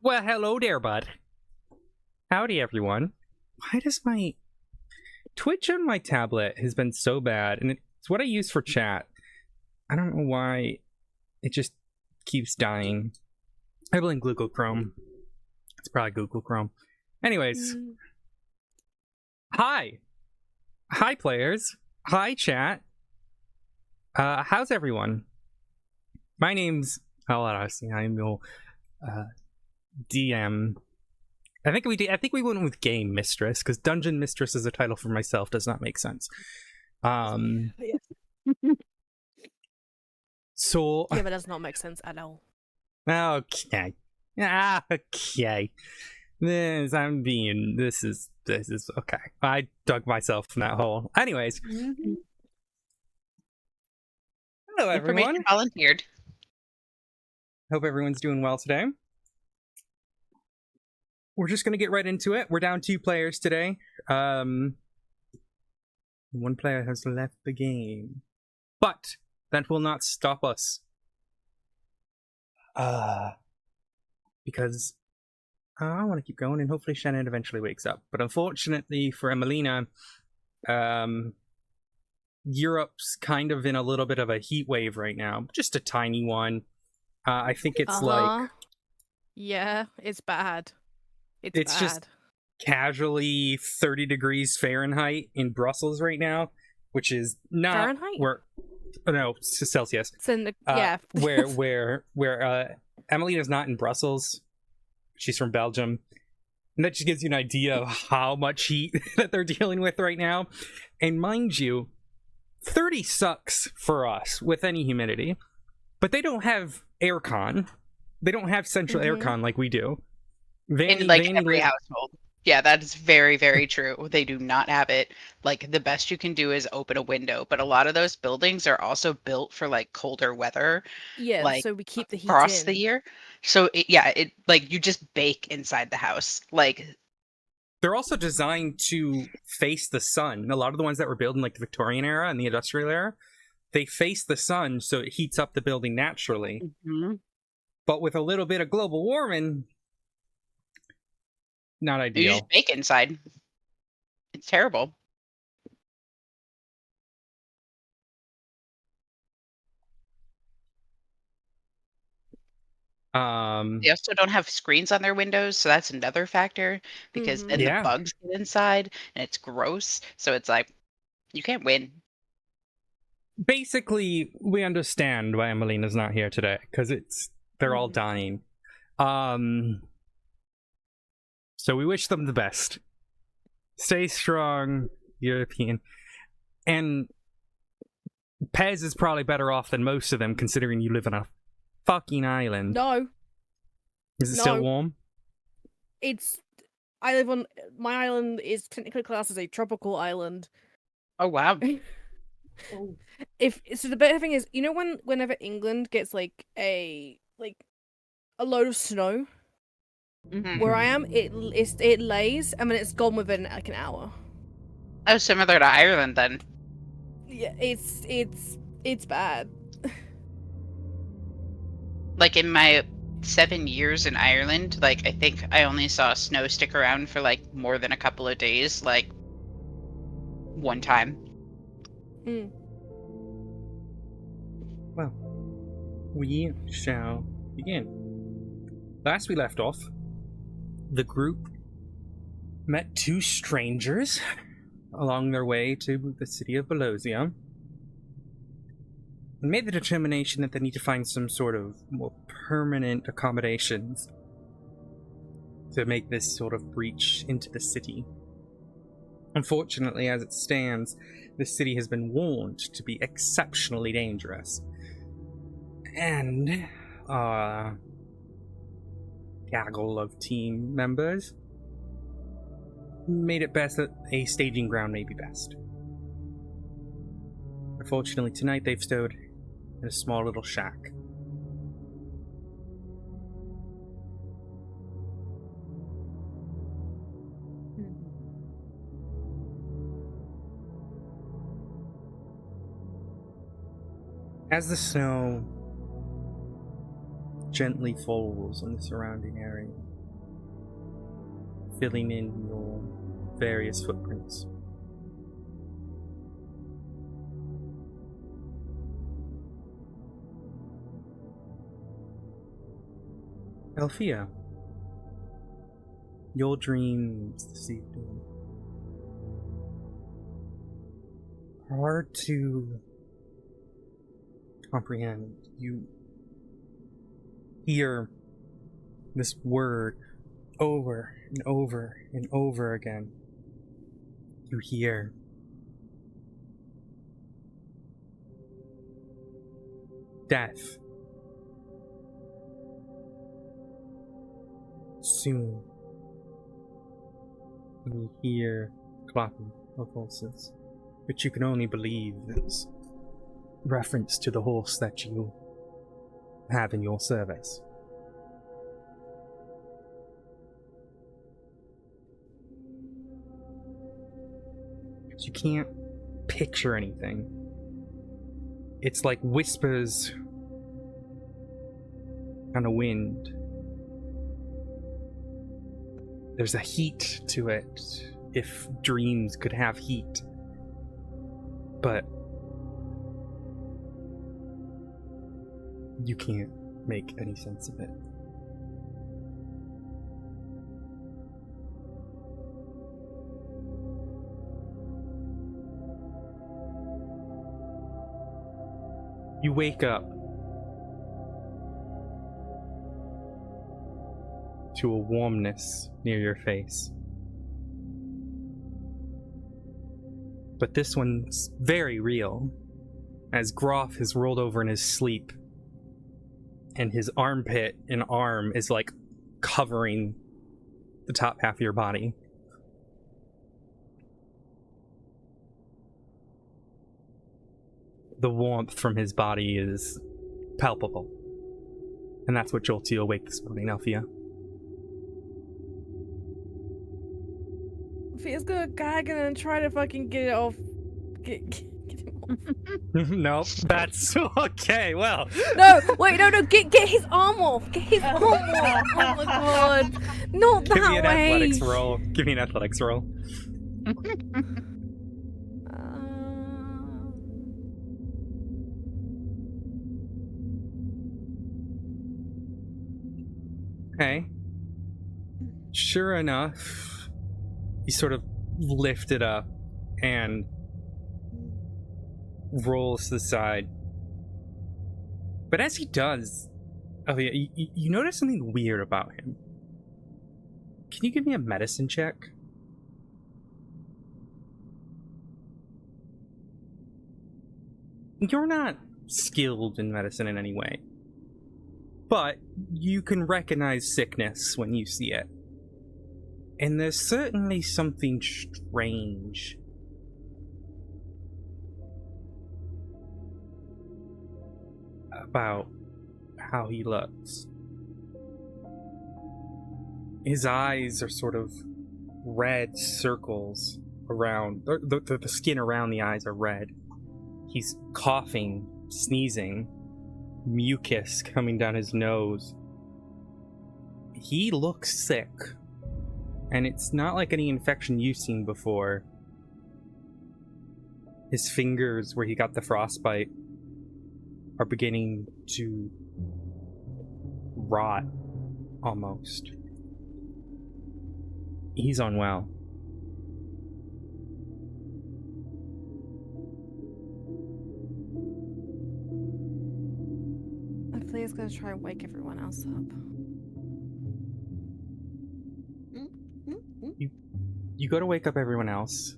Well, hello there, bud. Howdy, everyone. Why does my Twitch on my tablet has been so bad, and it's what I use for chat. I don't know why it just keeps dying. I blame Google Chrome. It's probably Google Chrome. Anyways, hi, players. Hi, chat. How's everyone? My name's I'm your DM. I think we went with Game Mistress because Dungeon Mistress as a title for myself does not make sense. So yeah, but does not make sense at all. Okay. Okay. This is okay. I dug myself in that hole. Anyways. Hello, everyone. Information volunteered. Hope everyone's doing well today. We're just gonna get right into it. We're down 2 players today. One player has left the game, but that will not stop us. Because I want to keep going, and hopefully Shannon eventually wakes up. But unfortunately for Emelina, Europe's kind of in a little bit of a heat wave right now. Just a tiny one. I think it's like... Yeah, it's bad. It's bad. just casually 30 degrees Fahrenheit in Brussels right now, which is not... Fahrenheit? No, Celsius. It's in the... yeah. where Emelina's not in Brussels. She's from Belgium. And that just gives you an idea of how much heat that they're dealing with right now. And mind you, 30 sucks for us with any humidity. But they don't have aircon. They don't have central aircon like we do. In every household. Yeah, that is very, very true. They do not have it. Like, the best you can do is open a window. But a lot of those buildings are also built for, like, colder weather. Yeah, like, so we keep the heat across in. the year. So, it like, you just bake inside the house. Like... They're also designed to face the sun. A lot of the ones that were built in, like, the Victorian era and the industrial era, they face the sun, so it heats up the building naturally. But with a little bit of global warming... not ideal. You just bake inside. It's terrible. They also don't have screens on their windows, so that's another factor. Because then the bugs get inside, and it's gross. So it's like, you can't win. Basically, we understand why Emelina's not here today, because they're all dying. So we wish them the best. Stay strong, European. And Pez is probably better off than most of them, considering you live on a fucking island. No. Is it still warm? My island is technically classed as a tropical island. Oh, wow. So the better thing is, you know whenever England gets like a load of snow, where I am, it lays and then it's gone within like an hour. Oh, similar to Ireland then. Yeah, it's bad. Like, in my 7 years in Ireland, like, I think I only saw snow stick around for like more than a couple of days, like one time. Well, we shall begin. Last we left off, the group met 2 strangers along their way to the city of Belosia and made the determination that they need to find some sort of more permanent accommodations to make this sort of breach into the city. Unfortunately, as it stands, this city has been warned to be exceptionally dangerous. And our gaggle of team members made it best that a staging ground may be best. Unfortunately, tonight they've stowed in a small little shack. As the snow gently falls on the surrounding area, filling in your various footprints. Althea, your dreams this evening are hard to comprehend. You hear this word over and over and over again. You hear death. Soon, you hear clapping of horses, which you can only believe is reference to the horse that you have in your service. You can't picture anything. It's like whispers on a wind. There's a heat to it, if dreams could have heat. But you can't make any sense of it. You wake up to a warmness near your face. But this one's very real, as Grof has rolled over in his sleep, and his armpit and arm is like covering the top half of your body. The warmth from his body is palpable. And that's what jolts you awake this morning, Althea. Althea's gonna gag and try to fucking get it off. Get him off. Nope, that's okay, well. No, wait, no, get his arm off. Get his arm off. Oh my god. Not that way. Give me an athletics roll. Give me an athletics roll. Okay. Sure enough, he sort of lift it up and rolls to the side. But as he does, you notice something weird about him. Can you give me a medicine check? You're not skilled in medicine in any way, but you can recognize sickness when you see it. And there's certainly something strange about how he looks. His eyes are sort of red circles around, the skin around the eyes are red. He's coughing, sneezing, mucus coming down his nose. He looks sick. And it's not like any infection you've seen before. His fingers, where he got the frostbite, are beginning to rot, almost. He's unwell. Althea's gonna try and wake everyone else up. You go to wake up everyone else.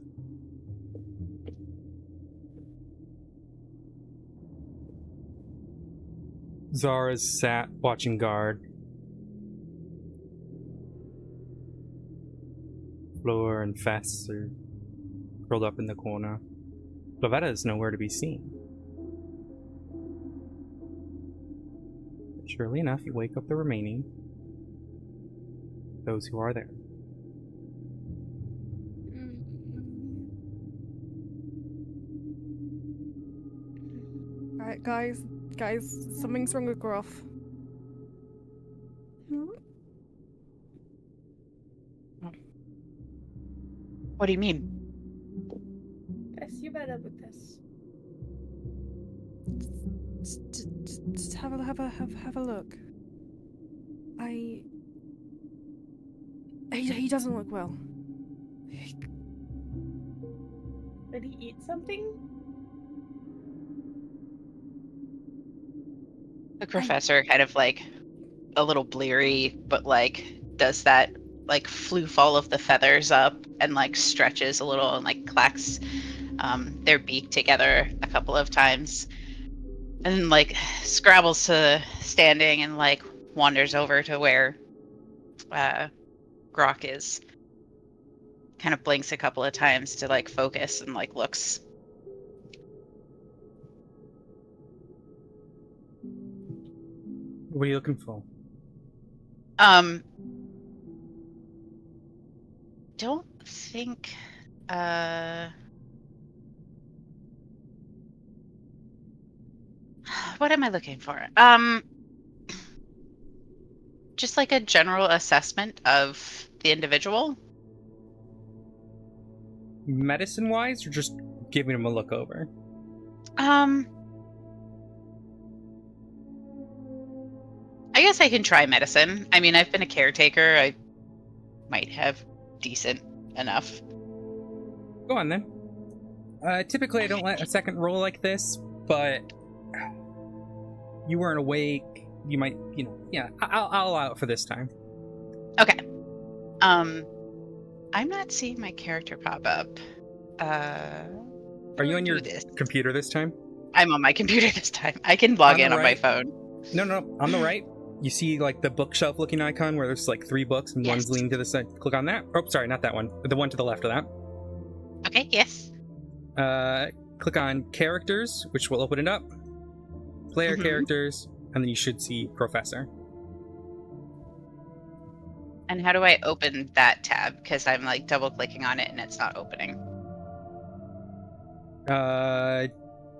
Zara's sat watching guard. Flora and Fess are curled up in the corner. Lavetta is nowhere to be seen. Surely enough, you wake up the remaining. Those who are there. Alright, guys, something's wrong with Grof. What do you mean? Yes, you better with this. Just have a look. He doesn't look well. Did he eat something? The professor kind of like a little bleary, but like does that like floof all of the feathers up and like stretches a little and like clacks their beak together a couple of times, and then like scrabbles to standing and like wanders over to where Grok is. Kind of blinks a couple of times to like focus and like looks. What are you looking for? Don't think what am I looking for? Just like a general assessment of the individual. Medicine wise, or just giving him a look over? I guess I can try medicine. I mean, I've been a caretaker. I might have decent enough. Go on then. Typically I don't let a second roll like this, but you weren't awake. You might, yeah, I'll allow it for this time. Okay. I'm not seeing my character pop up. Are you on your computer this time? I'm on my computer this time. I can log in on my phone. No. On the right, you see like the bookshelf looking icon where there's like 3 books and one's leaning to the side. Click on that. Oh, sorry, not that one. The one to the left of that. Okay, yes. Click on characters, which will open it up. Player characters, and then you should see Professor. And how do I open that tab? Because I'm like double clicking on it and it's not opening.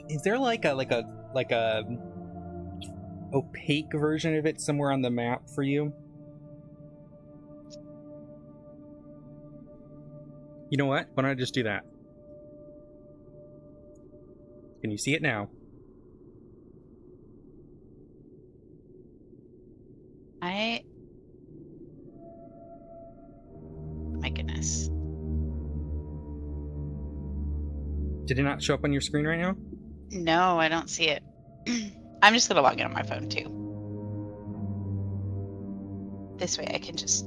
Is there like a opaque version of it somewhere on the map for you? You know what? Why don't I just do that? Can you see it now? My goodness. Did it not show up on your screen right now? No, I don't see it. I'm just gonna log in on my phone too. This way I can just...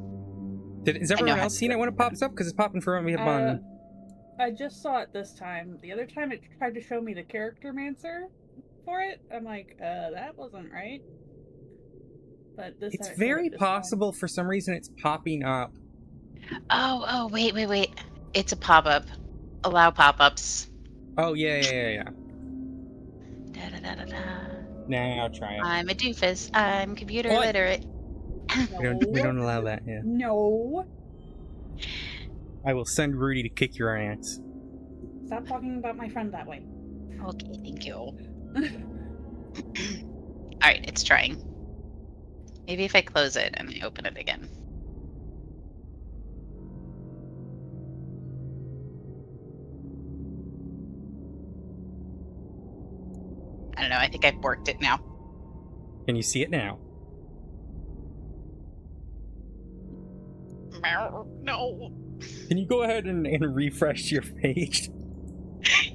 Is everyone else seen it when it pops up? Because it's popping for me on... I just saw it this time. The other time it tried to show me the character mancer for it. I'm like, that wasn't right. But this it's very possible for some reason it's popping up. Oh, wait. It's a pop-up. Allow pop-ups. Oh, yeah. Nah, I'll try it. I'm a doofus. I'm computer literate. No. We don't allow that, yeah. No. I will send Rudy to kick your ass. Stop talking about my friend that way. Okay, thank you. Alright, it's trying. Maybe if I close it and I open it again. I don't know, I think I've worked it now. Can you see it now? No. Can you go ahead and refresh your page?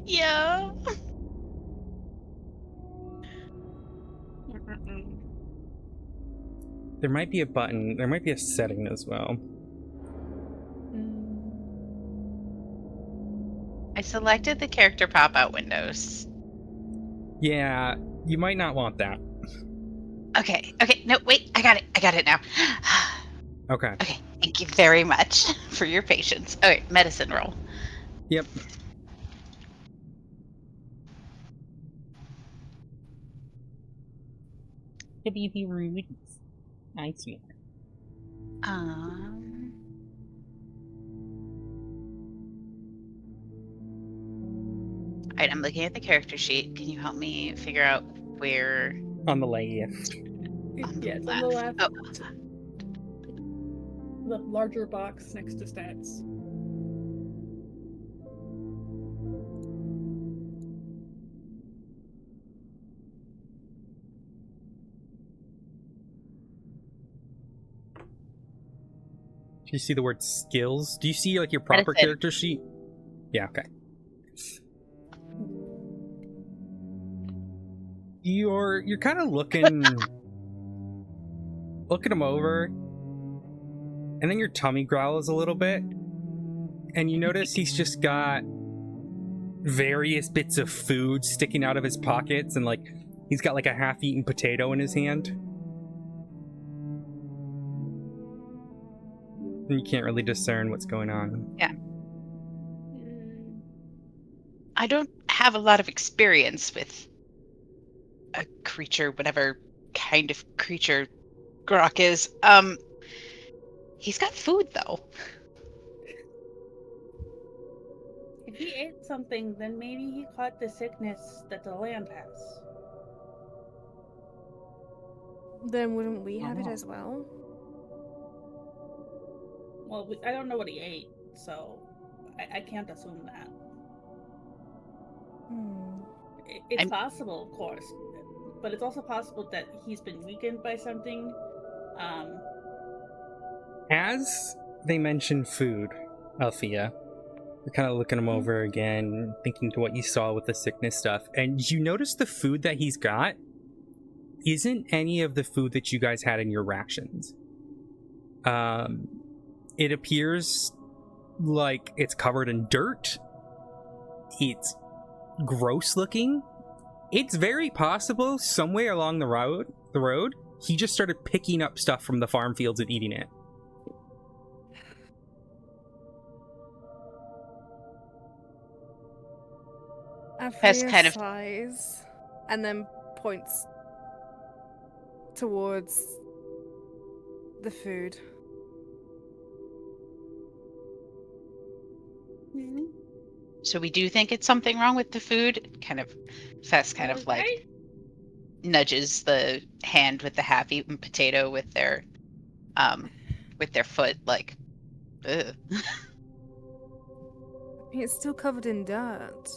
Yeah. There might be a button. There might be a setting as well. I selected the character pop-out windows. Yeah, you might not want that. Okay. No, wait. I got it now. Okay. Okay. Thank you very much for your patience. Okay, medicine roll. Yep. To be rude. I swear. Alright, I'm looking at the character sheet. Can you help me figure out where... On the left. Yes, on the left. Oh. the larger box next to stats. Do you see the word skills? Do you see like your That is proper it. character sheet? Yeah, okay. You're kind of looking him over, and then your tummy growls a little bit, and you notice he's just got various bits of food sticking out of his pockets, and like he's got like a half-eaten potato in his hand. And you can't really discern what's going on. I don't have a lot of experience with a creature, whatever kind of creature Grok is. He's got food though. If he ate something, then maybe he caught the sickness that the land has. Then wouldn't we have it as well? Well, I don't know what he ate, so I can't assume that. It's possible, of course, but it's also possible that he's been weakened by something. As they mention food, Althea, you're kind of looking him over again, thinking to what you saw with the sickness stuff, and you notice the food that he's got isn't any of the food that you guys had in your rations. It appears like it's covered in dirt. It's gross looking. It's very possible somewhere along the road, he just started picking up stuff from the farm fields and eating it. Has Afria kind of- sighs and then points towards the food. So we do think it's something wrong with the food. Fess like nudges the hand with the half-eaten potato with their foot, like, ugh. It's still covered in dirt.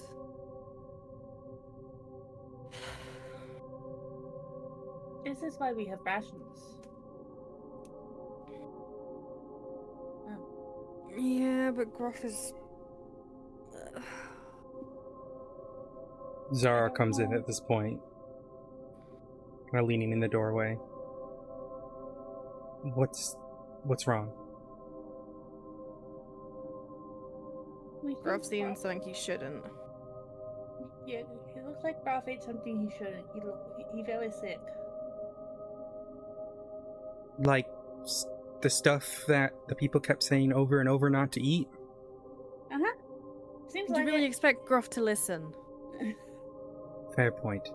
This is why we have rations. Yeah, but Grof is... Zara comes in at this point, kind of leaning in the doorway. What's wrong? Grof's eating something he shouldn't. Yeah, it looks like Grof ate something he shouldn't. He very sick. Like the stuff that the people kept saying over and over not to eat? Seems Did like you really it. expect Grof to listen? Fair point.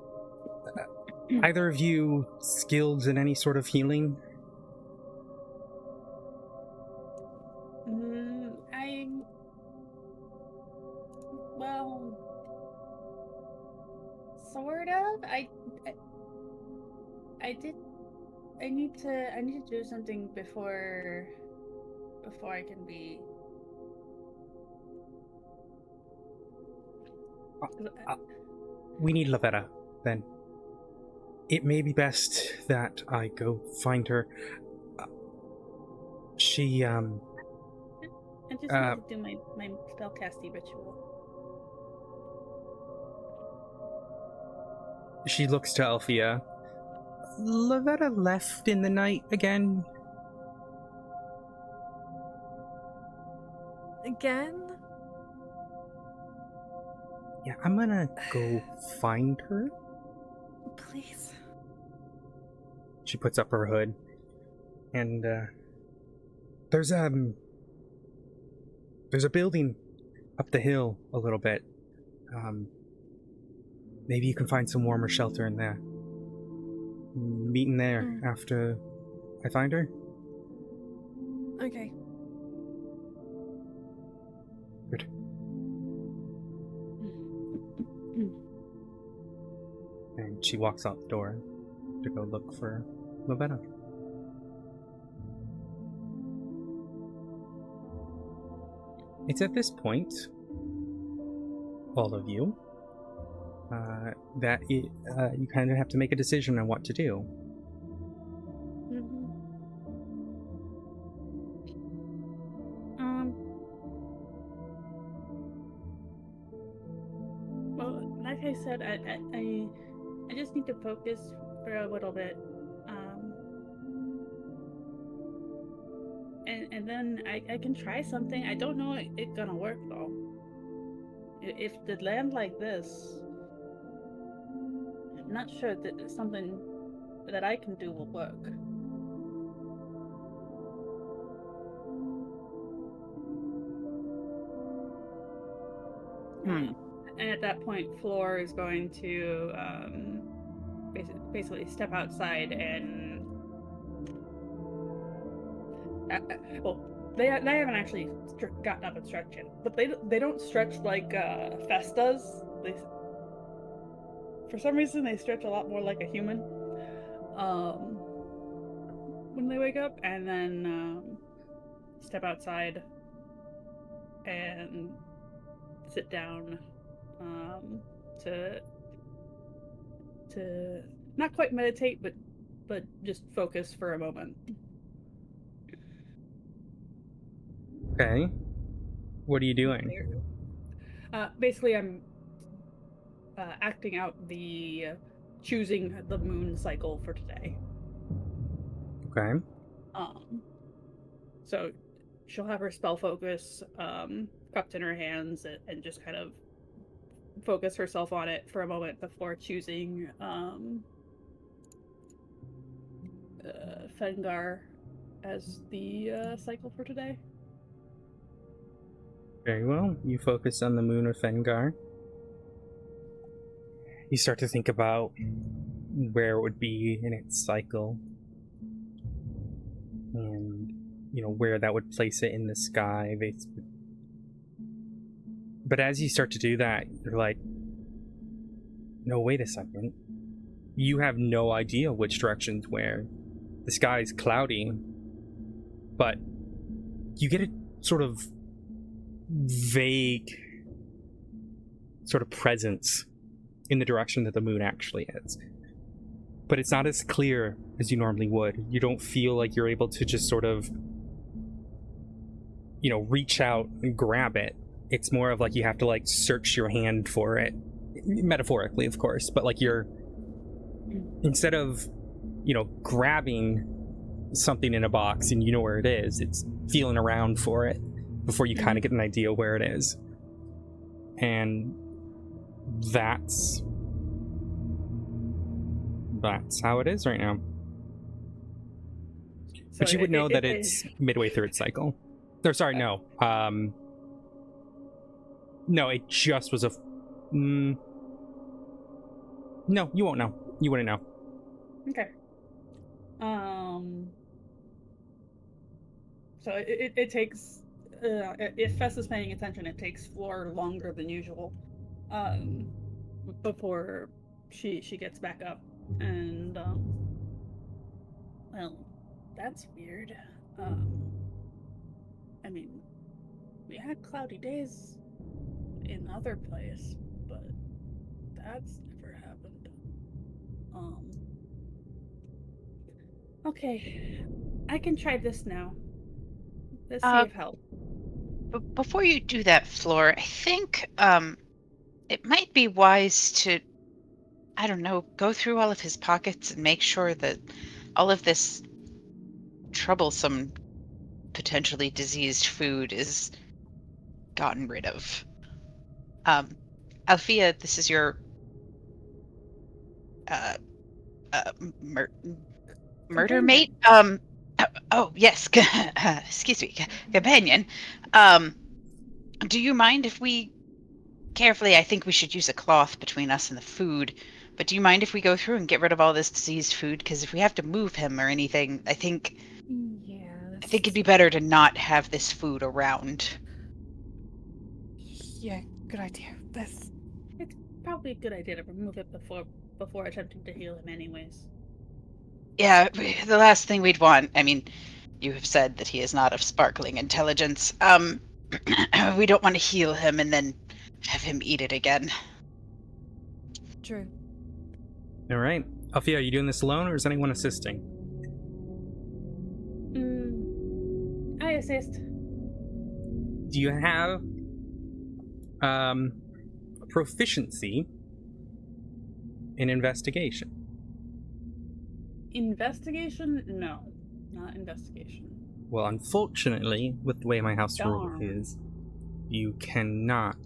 Either of you skilled in any sort of healing? Well, sort of. I need to do something before I can be. We need Lavetta, then. It may be best that I go find her. She, I just want to do my spellcasting ritual. She looks to Althea. Lavetta left in the night again? Again? Yeah, I'm gonna go find her. Please. She puts up her hood. And, there's a building up the hill a little bit. Maybe you can find some warmer shelter in there. Meet in there after I find her? Okay. Good. And she walks out the door to go look for Lavetta. It's at this point, all of you, you kind of have to make a decision on what to do. Mm-hmm. Well, like I said, I just need to focus for a little bit. And then I can try something. I don't know if it's gonna work though. If the land like this, I'm not sure that something that I can do will work. And at that point, Floor is going to basically step outside and well, they haven't actually gotten up and stretched yet, but they don't stretch like Fess does. For some reason they stretch a lot more like a human when they wake up, and then step outside and sit down to not quite meditate, but just focus for a moment. Okay. What are you doing? Basically, I'm acting out the choosing the moon cycle for today. Okay. So she'll have her spell focus cupped in her hands and just kind of focus herself on it for a moment before choosing Fengar as the cycle for today. Very well. You focus on the moon of Fengar. You start to think about where it would be in its cycle. And, where that would place it in the sky. But as you start to do that, you're like, no, wait a second. You have no idea which direction's where. The sky's cloudy, but you get a sort of vague sort of presence in the direction that the moon actually is. But it's not as clear as you normally would. You don't feel like you're able to just sort of, reach out and grab it. It's more of like you have to like search your hand for it. Metaphorically, of course, but like you're, instead of, grabbing something in a box and you know where it is, it's feeling around for it before you kind of get an idea where it is. And that's how it is right now. So but you would know that it's midway through its cycle. Or sorry, no. No, it just was no, you won't know. You wouldn't know. Okay. So it takes if Fess is paying attention, it takes Floor longer than usual before she gets back up, and well, that's weird. I mean, we had cloudy days in other place, but that's never happened. Okay, I can try this now. Let's see if help. Before you do that, Floor, I think it might be wise to, I don't know, go through all of his pockets and make sure that all of this troublesome, potentially diseased food is gotten rid of. Althea, this is your murder mate? Oh, yes. Excuse me, companion. Do you mind if we carefully, I think we should use a cloth between us and the food, but do you mind if we go through and get rid of all this diseased food? Because if we have to move him or anything, I think it'd be better to not have this food around. Yeah, good idea. It's probably a good idea to remove it before attempting to heal him anyways. Yeah, the last thing we'd want, I mean, you have said that he is not of sparkling intelligence. We don't want to heal him and then have him eat it again. True. All right. Alfia, are you doing this alone, or is anyone assisting? I assist. Do you have proficiency in investigation? Investigation? No, not investigation. Well, unfortunately, with the way my house rule Darn. is, you cannot.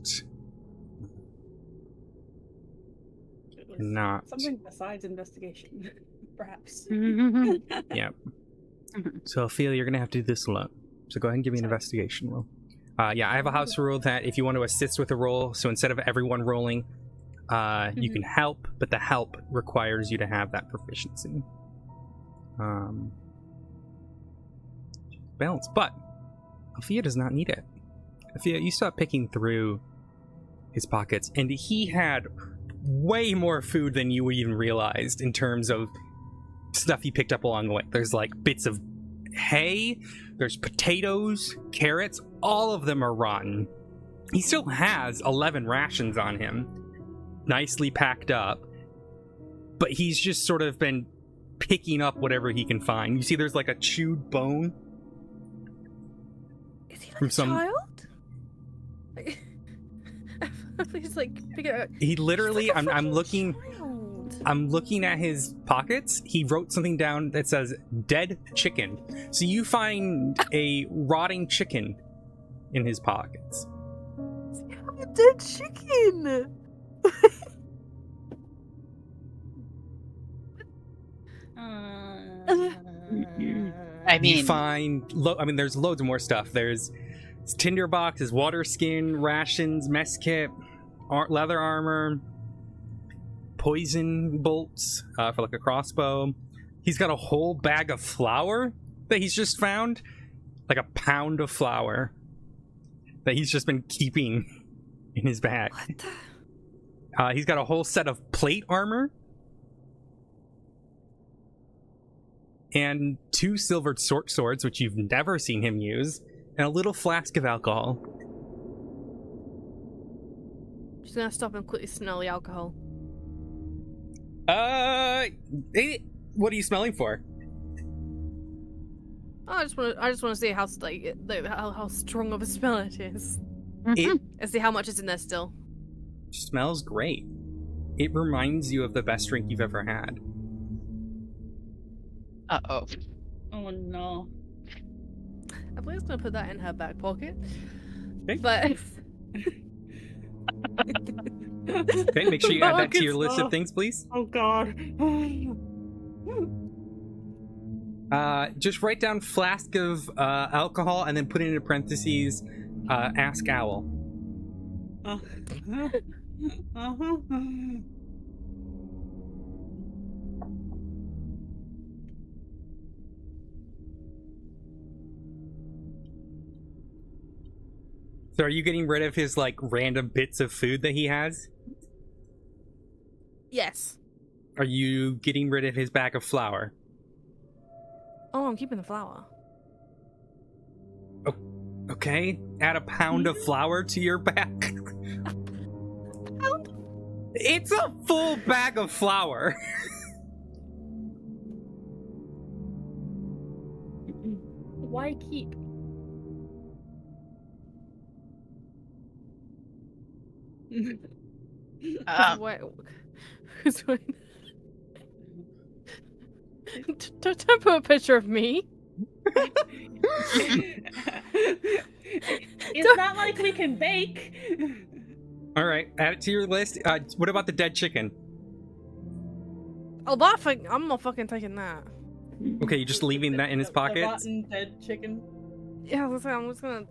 It was Not. something besides investigation, perhaps. Yeah. So, Ophelia, you're going to have to do this alone. So go ahead and give me an investigation roll. Yeah, I have a house rule that if you want to assist with a roll, so instead of everyone rolling, you can help, but the help requires you to have that proficiency. Balance, but Alfia does not need it. Alfia, you start picking through his pockets, and he had way more food than you even realized in terms of stuff he picked up along the way. There's like bits of hay, there's potatoes, carrots, all of them are rotten. He still has 11 rations on him, nicely packed up, but he's just sort of been picking up whatever he can find. You see there's like a chewed bone. Is he like From a some- child? He's like, figure out. He literally, He's like a I'm fucking looking child. I'm looking at his pockets. He wrote something down that says dead chicken. So you find a rotting chicken in his pockets. A dead chicken. I mean, You find, there's loads of more stuff. There's tinder boxes, water skin, rations, mess kit, leather armor, poison bolts for like a crossbow. He's got a whole bag of flour that he's just found, like a pound of flour that he's just been keeping in his bag. What the? He's got a whole set of plate armor and 2 silvered short swords, which you've never seen him use, and a little flask of alcohol. Just gonna stop and quickly smell the alcohol. What are you smelling for? I just want to see how how strong of a smell it is, It and see how much is in there still. smells great. It reminds you of the best drink you've ever had. uh-oh. Oh no. I believe it's gonna put that in her back pocket. Okay. But Okay, make sure you add that to your list of Arkansas. things, please. Oh god. Just write down flask of alcohol and then put it into parentheses, ask owl. So are you getting rid of his like random bits of food that he has? yes. Are you getting rid of his bag of flour? Oh, I'm keeping the flour. Okay, add a pound of flour to your bag. Pound? It's a full bag of flour. Why keep? Wait, who's doing? Don't put a picture of me. It's not like we can bake. All right, add it to your list. What about the dead chicken? Oh, that thing! I'm not fucking taking that. Okay, you're just leaving that in his The pockets? rotten dead chicken. Yeah, I'm just gonna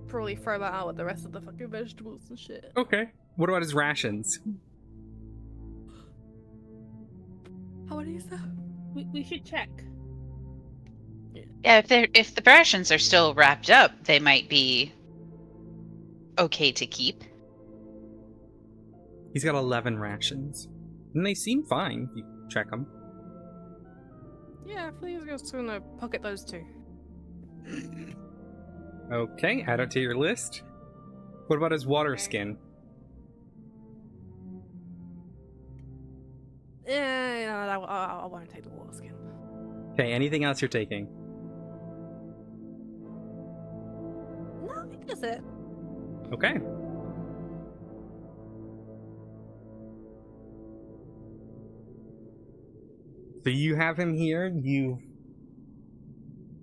probably throw that out with the rest of the fucking vegetables and shit. Okay. What about his rations? How many is that? We should check. Yeah, if the rations are still wrapped up, they might be okay to keep. He's got 11 rations. And they seem fine if you check them. Yeah, I think I'm just gonna pocket those two. Okay, add it to your list. What about his water Okay. skin? Yeah, I won't take the water skin. Okay, anything else you're taking? No, I think that's it. Okay. So you have him here. You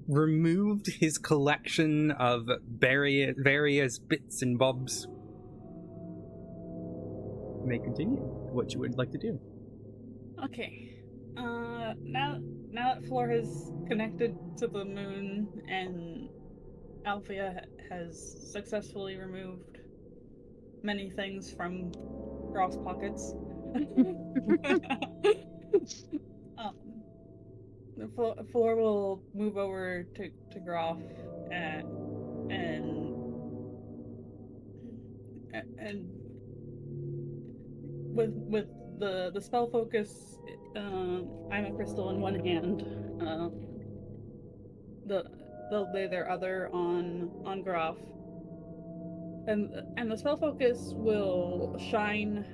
removed his collection of various bits and bobs. You may continue what you would like to do. Okay. Now that Floor has connected to the moon and Althea has successfully removed many things from Grof's pockets. The Floor will move over to Grof and with the spell focus, I'm a crystal in one hand. They'll lay their other on Grof, and the spell focus will shine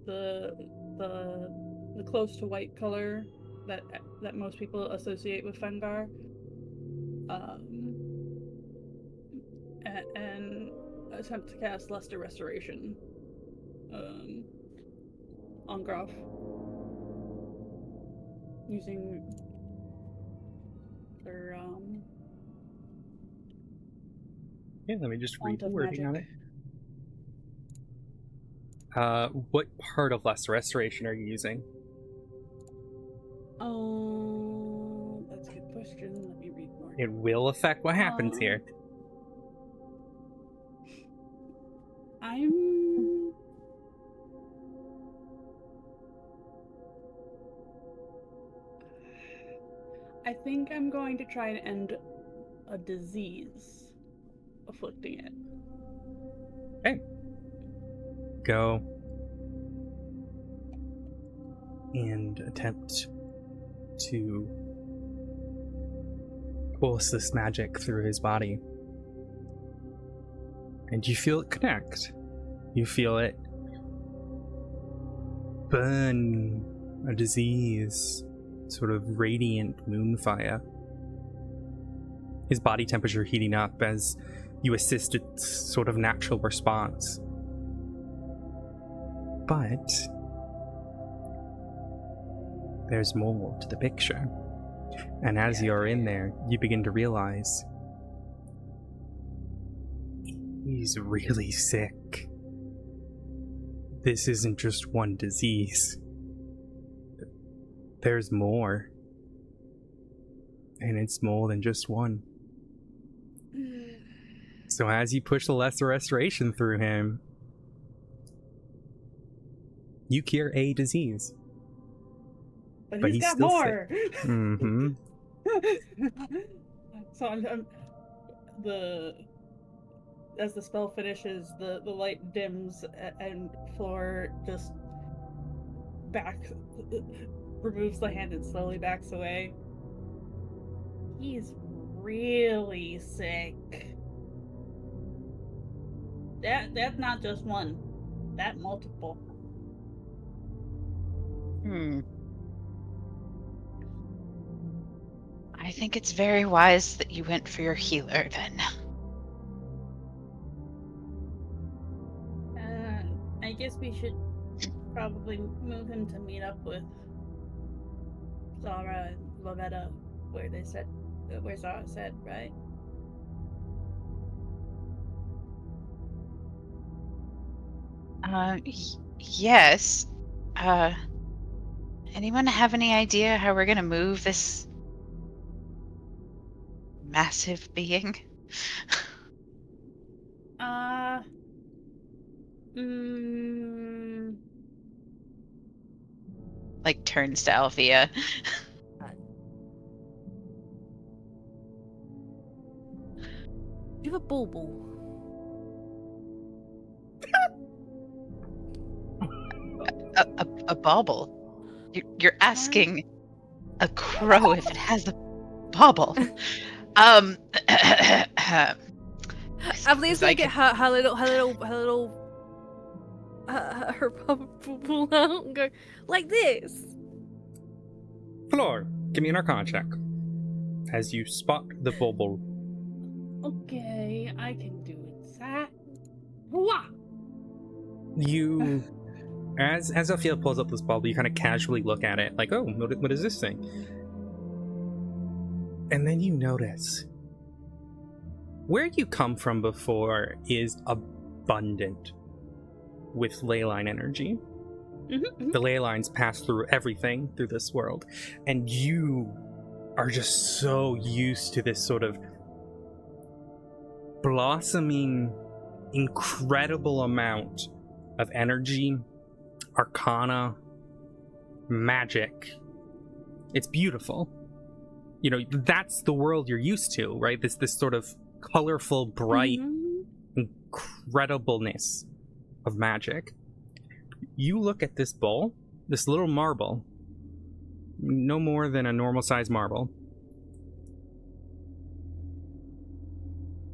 the close to white color that most people associate with Fengar, and attempt to cast Luster Restoration on Grof using their Yeah, let me just read font the of wording magic. on it. What part of Lesser Restoration are you using? Oh, that's a good question. Let me read more. It will affect what happens here. I think I'm going to try and end a disease afflicting it. Okay. Go and attempt to pulse this magic through his body. And you feel it connect. You feel it burn a disease, sort of radiant moonfire. His body temperature heating up as you assist its sort of natural response. But there's more to the picture. And as you're in there, you begin to realize he's really sick. This isn't just one disease. There's more. And it's more than just one. So as you push the Lesser Restoration through him, you cure a disease. But he's got still more. sick. Mm-hmm. So as the spell finishes, the light dims and Floor just removes the hand and slowly backs away. He's really sick. That's not just one. That multiple. I think it's very wise that you went for your healer then. I guess we should probably move him to meet up with Zara and Lavetta where Zara said, right? Yes. Anyone have any idea how we're gonna move this massive being? Like turns to Althea. Do you have a bauble? A bauble? You're asking a crow if it has a bauble? Avlia's gonna get her bubble out and go like this. Floor, give me an Arcana check. As you spot the bubble. Okay, I can do that. Hooah! You, as Alfia pulls up this bubble, you kind of casually look at it, like, oh, what is this thing? And then you notice where you come from before is abundant with ley line energy. The ley lines pass through everything through this world, and you are just so used to this sort of blossoming, incredible amount of energy, arcana, magic. It's beautiful. You know, that's the world you're used to, right? This sort of colorful, bright, incredibleness of magic. You look at this bowl, this little marble, no more than a normal size marble,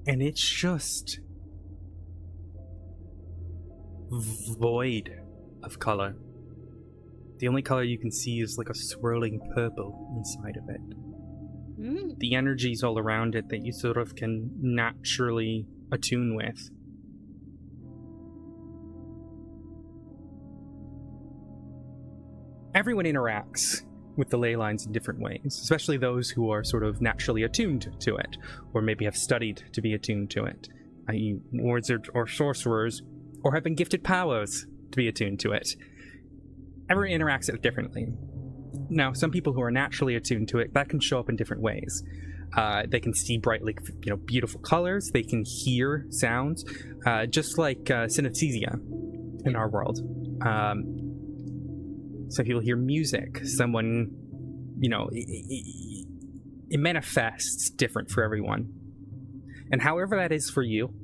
and it's just void of color. The only color you can see is like a swirling purple inside of it. The energies all around it that you sort of can naturally attune with. Everyone interacts with the ley lines in different ways, especially those who are sort of naturally attuned to it, or maybe have studied to be attuned to it, i.e. wizards or sorcerers, or have been gifted powers to be attuned to it. Everyone interacts it differently. Now, some people who are naturally attuned to it, that can show up in different ways. They can see brightly, beautiful colors. They can hear sounds, just like synesthesia in our world. Some people hear music. Someone, it manifests different for everyone. And however that is for you,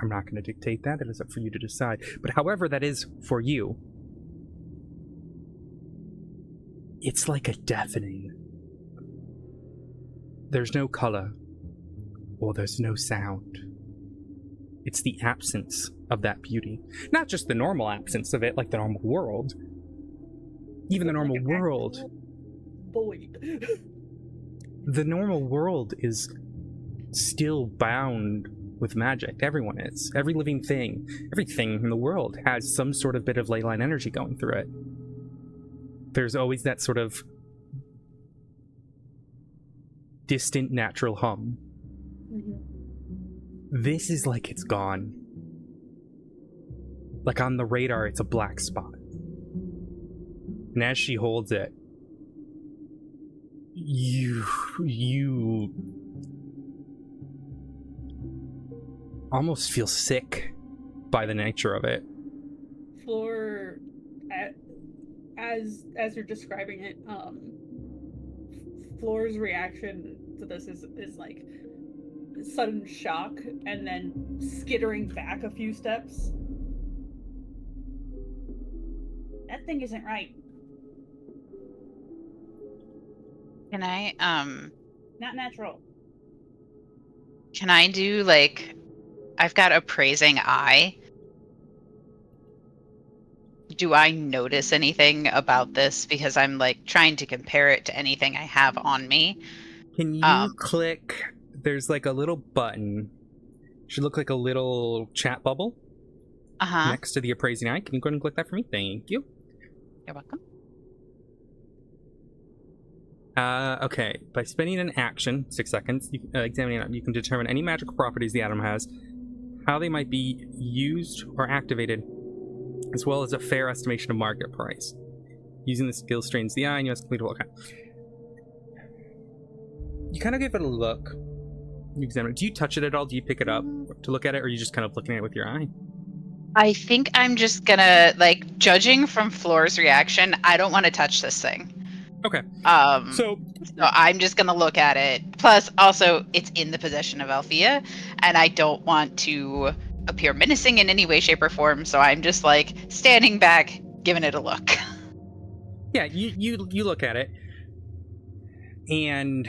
I'm not going to dictate that. It is up for you to decide. But however that is for you, it's like a deafening. There's no color, or there's no sound. It's the absence of that beauty. Not just the normal absence of it, like the normal world. Even the normal world. Void. The normal world is still bound with magic. Everyone is. Every living thing, everything in the world has some sort of bit of ley line energy going through it. There's always that sort of distant natural hum. This is like it's gone. Like on the radar, it's a black spot. And as she holds it, you almost feel sick by the nature of it. Floor, as you're describing it, Floor's reaction to this is like sudden shock and then skittering back a few steps. That thing isn't right. Can I, Not natural. can I do, I've got appraising eye. Do I notice anything about this? Because I'm, trying to compare it to anything I have on me. Can you click, there's a little button. Should look like a little chat bubble next to the appraising eye. Can you go ahead and click that for me? Thank you. You're welcome. Okay. By spending an action, 6 seconds, examining it, you can determine any magical properties the item has, how they might be used or activated, as well as a fair estimation of market price. Using the skill strains the eye, and you have to okay. You kind of give it a look. You examine it. Do you touch it at all? Do you pick it up to look at it, or are you just kind of looking at it with your eye? I think I'm just gonna, judging from Floor's reaction, I don't want to touch this thing. Okay. So I'm just gonna look at it. Plus, also, it's in the possession of Althea, and I don't want to appear menacing in any way, shape, or form. So I'm just standing back, giving it a look. Yeah, you look at it, and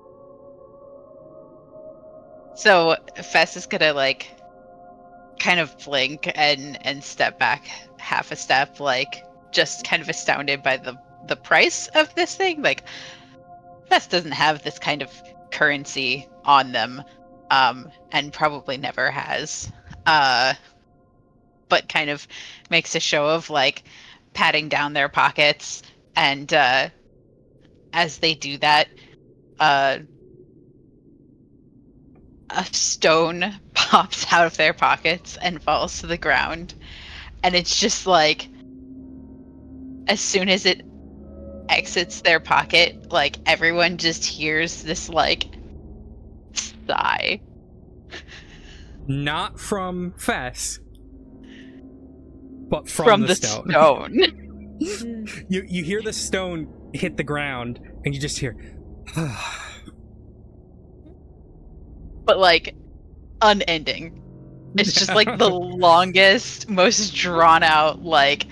So Fess is gonna like kind of blink and step back half a step, like just kind of astounded by the price of this thing. Like Fess doesn't have this kind of currency on them, and probably never has. But kind of makes a show of like patting down their pockets, and as they do that, a stone pops out of their pockets and falls to the ground. And it's just like, as soon as it exits their pocket, like everyone just hears this like sigh. Not from Fess, but From the the stone. You hear the stone hit the ground, and you just hear, But like unending. It's just like the longest, most drawn out, like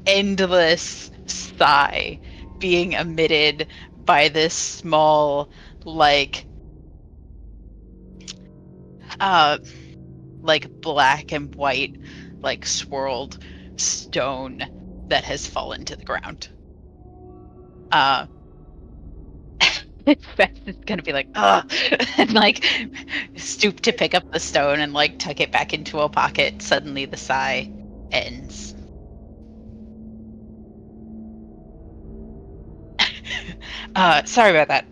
endless sigh being emitted by this small, like black and white, like swirled stone that has fallen to the ground. Fess is gonna be like, ugh, and like stoop to pick up the stone and like tuck it back into a pocket. Suddenly the sigh ends. Sorry about that.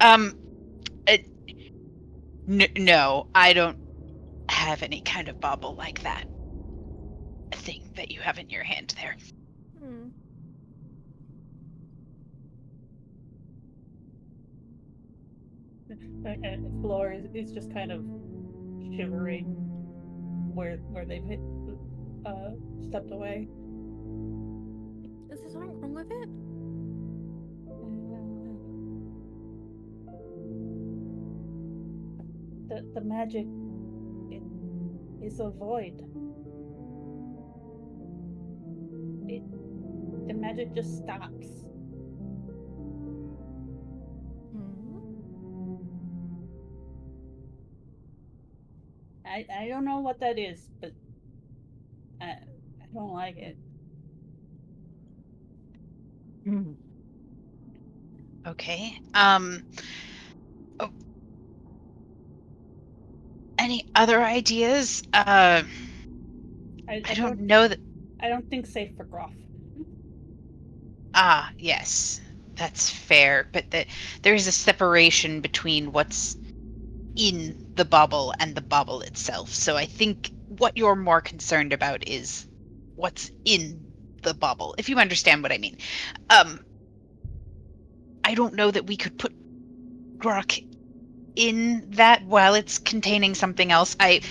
No, I don't have any kind of bauble like that thing that you have in your hand there. Floor is just kind of shivering where they've stepped away. Is there something wrong with it? The magic is a void. The magic just stops. I don't know what that is, but I don't like it. Okay. Oh, any other ideas? I don't know that. I don't think safe for Grof. Ah, yes, that's fair. But there is a separation between what's in the bubble and the bubble itself. So I think what you're more concerned about is what's in the bubble, if you understand what I mean. I don't know that we could put Grok in that while it's containing something else. I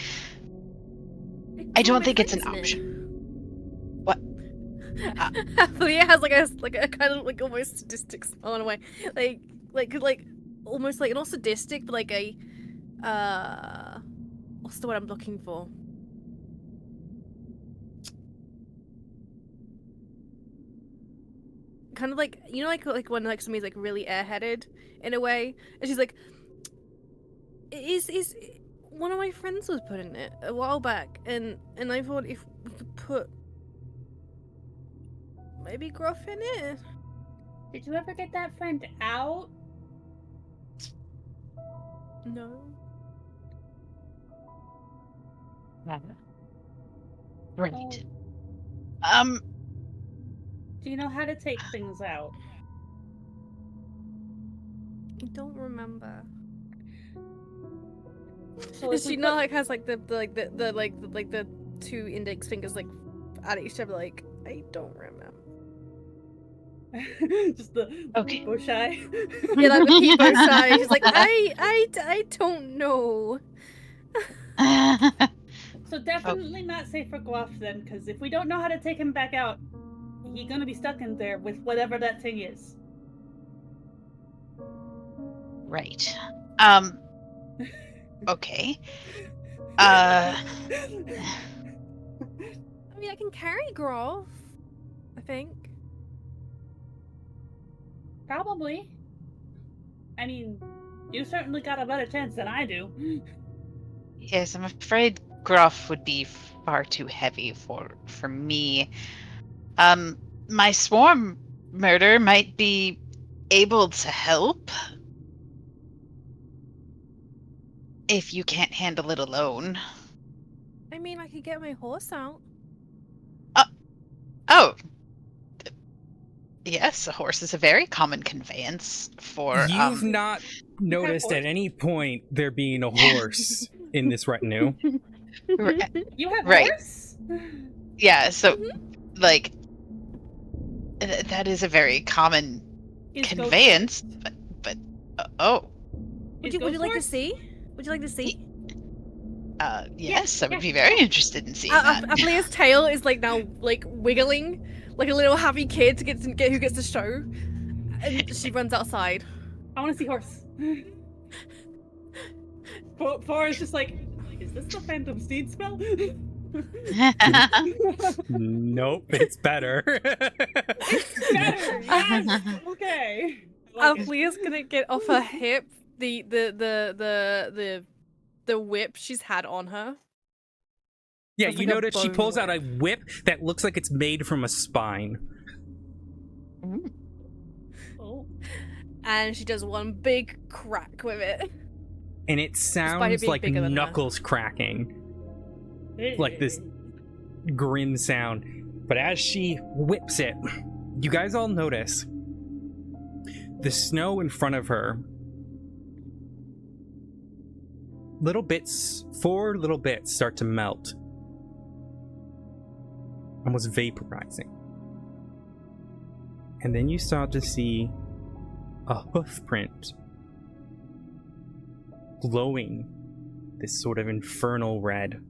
don't think it's an option. What? Leah has like a kind of like almost sadistic smile in a way, like almost like not sadistic, but like a what's the word I'm looking for? Kind of like, you know, like when like somebody's like really airheaded in a way, and she's like, is one of my friends was putting it a while back, and I thought if we could put maybe Grof in it. Did you ever get that friend out? No. Right. Do you know how to take things out? I don't remember. So Is she not like has like the two index fingers like at each other like I don't remember. just the Okay. bush eye. Yeah, like the peebo side. She's like I don't know. So definitely not safe for Grof then, because if we don't know how to take him back out, he's gonna be stuck in there with whatever that thing is. Right. Okay. I mean, I can carry Grof, I think. Probably. I mean, you certainly got a better chance than I do. Yes, I'm afraid Grof would be far too heavy for me. My swarm murder might be able to help if you can't handle it alone. I mean, I could get my horse out. Oh, yes, a horse is a very common conveyance for You've not noticed at horse? any point there being a horse in this retinue. You have Right. horse? Yeah, so like that is a very common Is Ghost conveyance, but oh, Would Is you Ghost like to horse? see? Would you like to see? yes, I would yeah. be very interested in seeing that. Aplea's tail is like now like wiggling like a little happy kid who gets to show, and she runs outside. I want to see horse. Four is just like, is this the Phantom Steed spell? Nope, it's better. Better, yes. Okay. I like it. Aplea's gonna get off her hip the whip she's had on her. Yeah, It's you like a notice she bone pulls out a whip. whip that looks like it's made from a spine. Oh. And she does one big crack with it. And it it sounds being like bigger than her. knuckles cracking. Like this grim sound. But as she whips it, you guys all notice the snow in front of her. Four little bits start to melt. Almost vaporizing. And then you start to see a hoof print glowing this sort of infernal red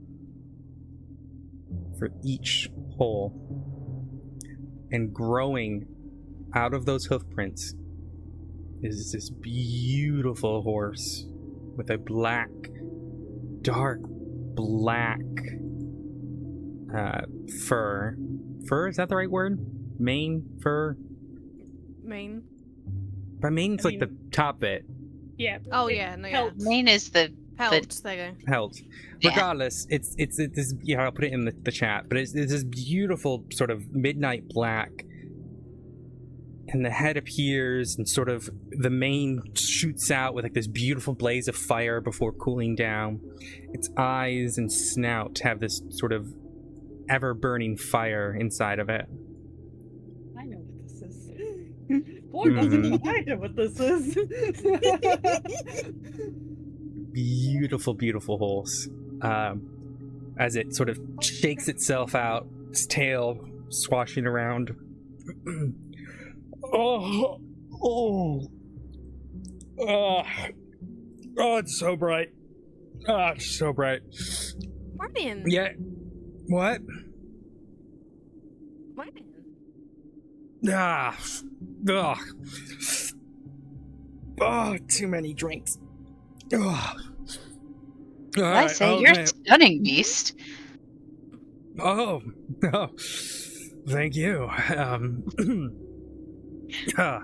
for each hole. And growing out of those hoof prints is this beautiful horse with a dark black fur. Fur, is that the right word? Mane? Fur? Mane. By mane's like the top bit. Yeah. Oh yeah, no, yeah. Helps. Main is the Pelt. There you go. Pelt. Yeah. Regardless, it's this. Yeah, I'll put it in the chat. But it's this beautiful sort of midnight black, and the head appears, and sort of the mane shoots out with like this beautiful blaze of fire before cooling down. Its eyes and snout have this sort of ever burning fire inside of it. I know what this is. Boy, doesn't know I know what this is. Beautiful, beautiful horse. As it sort of shakes itself out, its tail swashing around. Oh, it's so bright. It's so bright. Martin. Yeah. What? Martin. Ugh. Oh, too many drinks. Ugh. I say you're a stunning beast. Oh, thank you. God,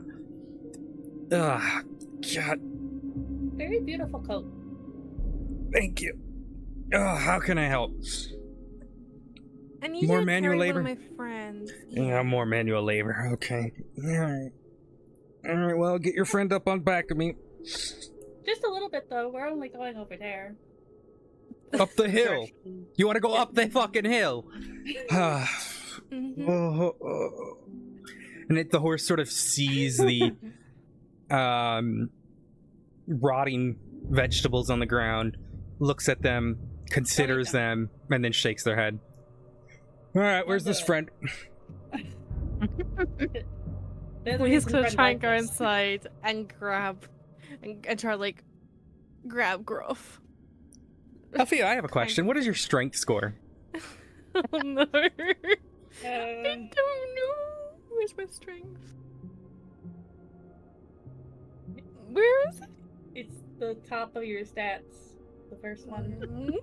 Very beautiful coat. thank you. How can I help? I need More you to manual carry labor? one of my friends. Yeah, more manual labor. Okay. All right. Well, get your friend up on back of me. Just a little bit though. We're only going over there. Up the hill. You want to go up the fucking hill? Mhm. And the horse sort of sees the rotting vegetables on the ground, looks at them, considers them, and then shakes their head. All right, where's this friend? He's gonna try and go inside and grab and try to like grab Grof. Alfia, I have a question. What is your strength score? Oh no. I don't know. Where's my strength? Where is it? It's the top of your stats. The first one.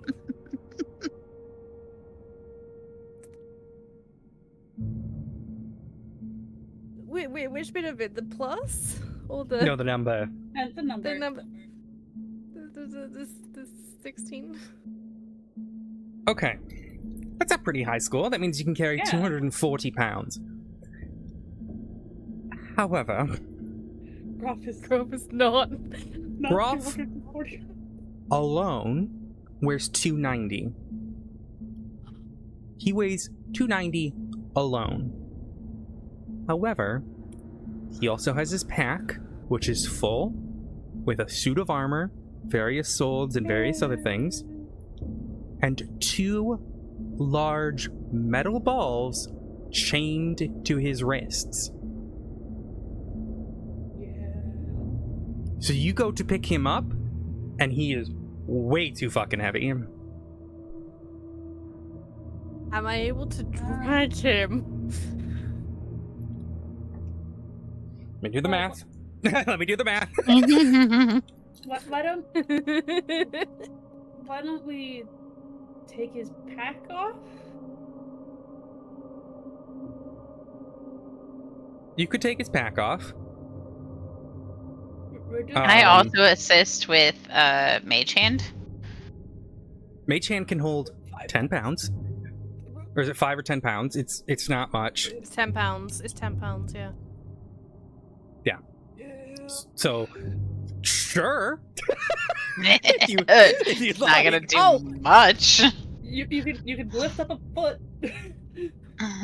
Wait, which bit of it? The plus? Or the No, the number. And the number. the number? this 16. Okay. That's a pretty high score. That means you can carry Yeah. 240 pounds. However, Grof is Grof is not. not Grof? 240. alone weighs 290. He weighs 290 alone. However, he also has his pack, which is full, with a suit of armor, various swords, and various other things, and 2 large metal balls chained to his wrists. Yeah. So you go to pick him up, and he is way too fucking heavy. Am I able to drag him? Let me do the math. Let me do the math. Why don't we take his pack off? You could take his pack off. We're just- Can I Um, also assist with Mage Hand? Mage Hand can hold 10 pounds. Or is it 5 or 10 pounds? It's not much. It's 10 pounds. It's 10 pounds, yeah. So, sure. If you- you'd not like. gonna do Oh. much. You could lift up a foot.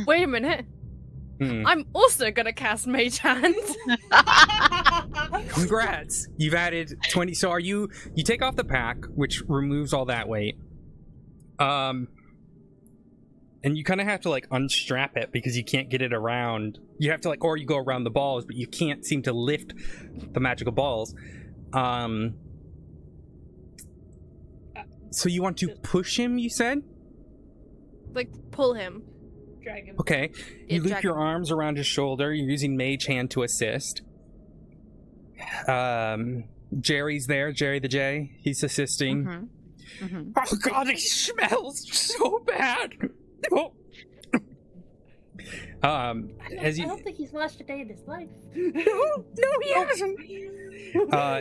Wait a minute. Hmm. I'm also gonna cast Mage Hand. Congrats. You've added 20. So you take off the pack, which removes all that weight. And you kind of have to like unstrap it because you can't get it around. You have to like, or you go around the balls, but you can't seem to lift the magical balls. So you want to push him, you said? Like, pull him. Drag him. Okay. Yeah, You loop drag your him. arms around his shoulder. You're using Mage Hand to assist. Jerry's there, Jerry the J. He's assisting. Mhm. Oh god, it smells so bad. Oh. As I you don't think he's lost a day in his life. no, he hasn't.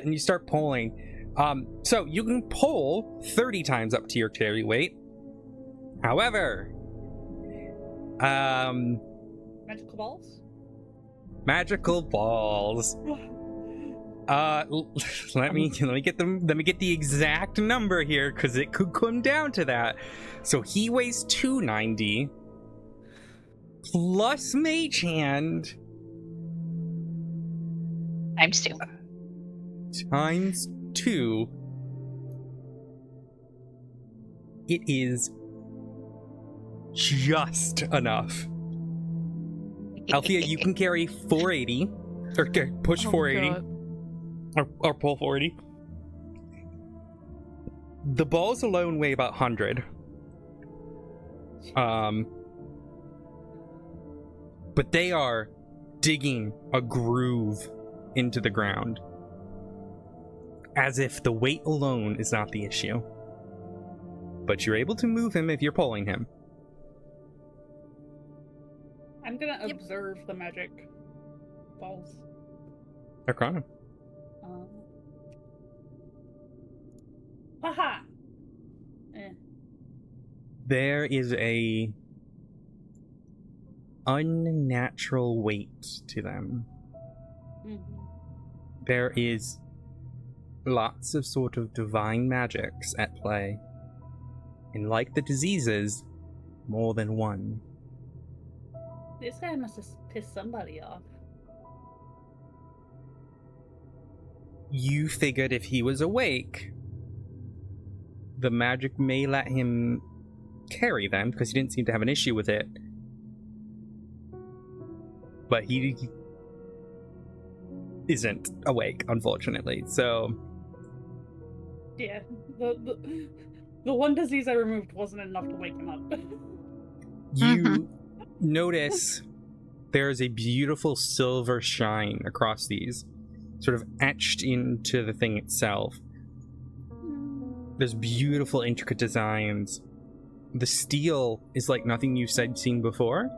And you start pulling. So you can pull 30 times up to your carry weight. However, Magical balls? magical balls. Let me get the exact number here because it could come down to that. So he weighs 290 plus Mage Hand Times 2. times 2. It is just enough. Althea, you can carry 480 or push Oh, 480. God. Or pull 480. The balls alone weigh about 100. But they are digging a groove into the ground. As if the weight alone is not the issue. But you're able to move him if you're pulling him. I'm gonna Yep. observe the magic balls. Arcana. Haha! There is a unnatural weight to them. Mhm. There is lots of sort of divine magics at play. And like the diseases, more than one. This guy must have pissed somebody off. You figured if he was awake, the magic may let him carry them, because he didn't seem to have an issue with it. But he isn't awake, unfortunately, so... Yeah, the one disease I removed wasn't enough to wake him up. You notice there is a beautiful silver shine across these, sort of etched into the thing itself. There's beautiful, intricate designs. The steel is like nothing you've seen before.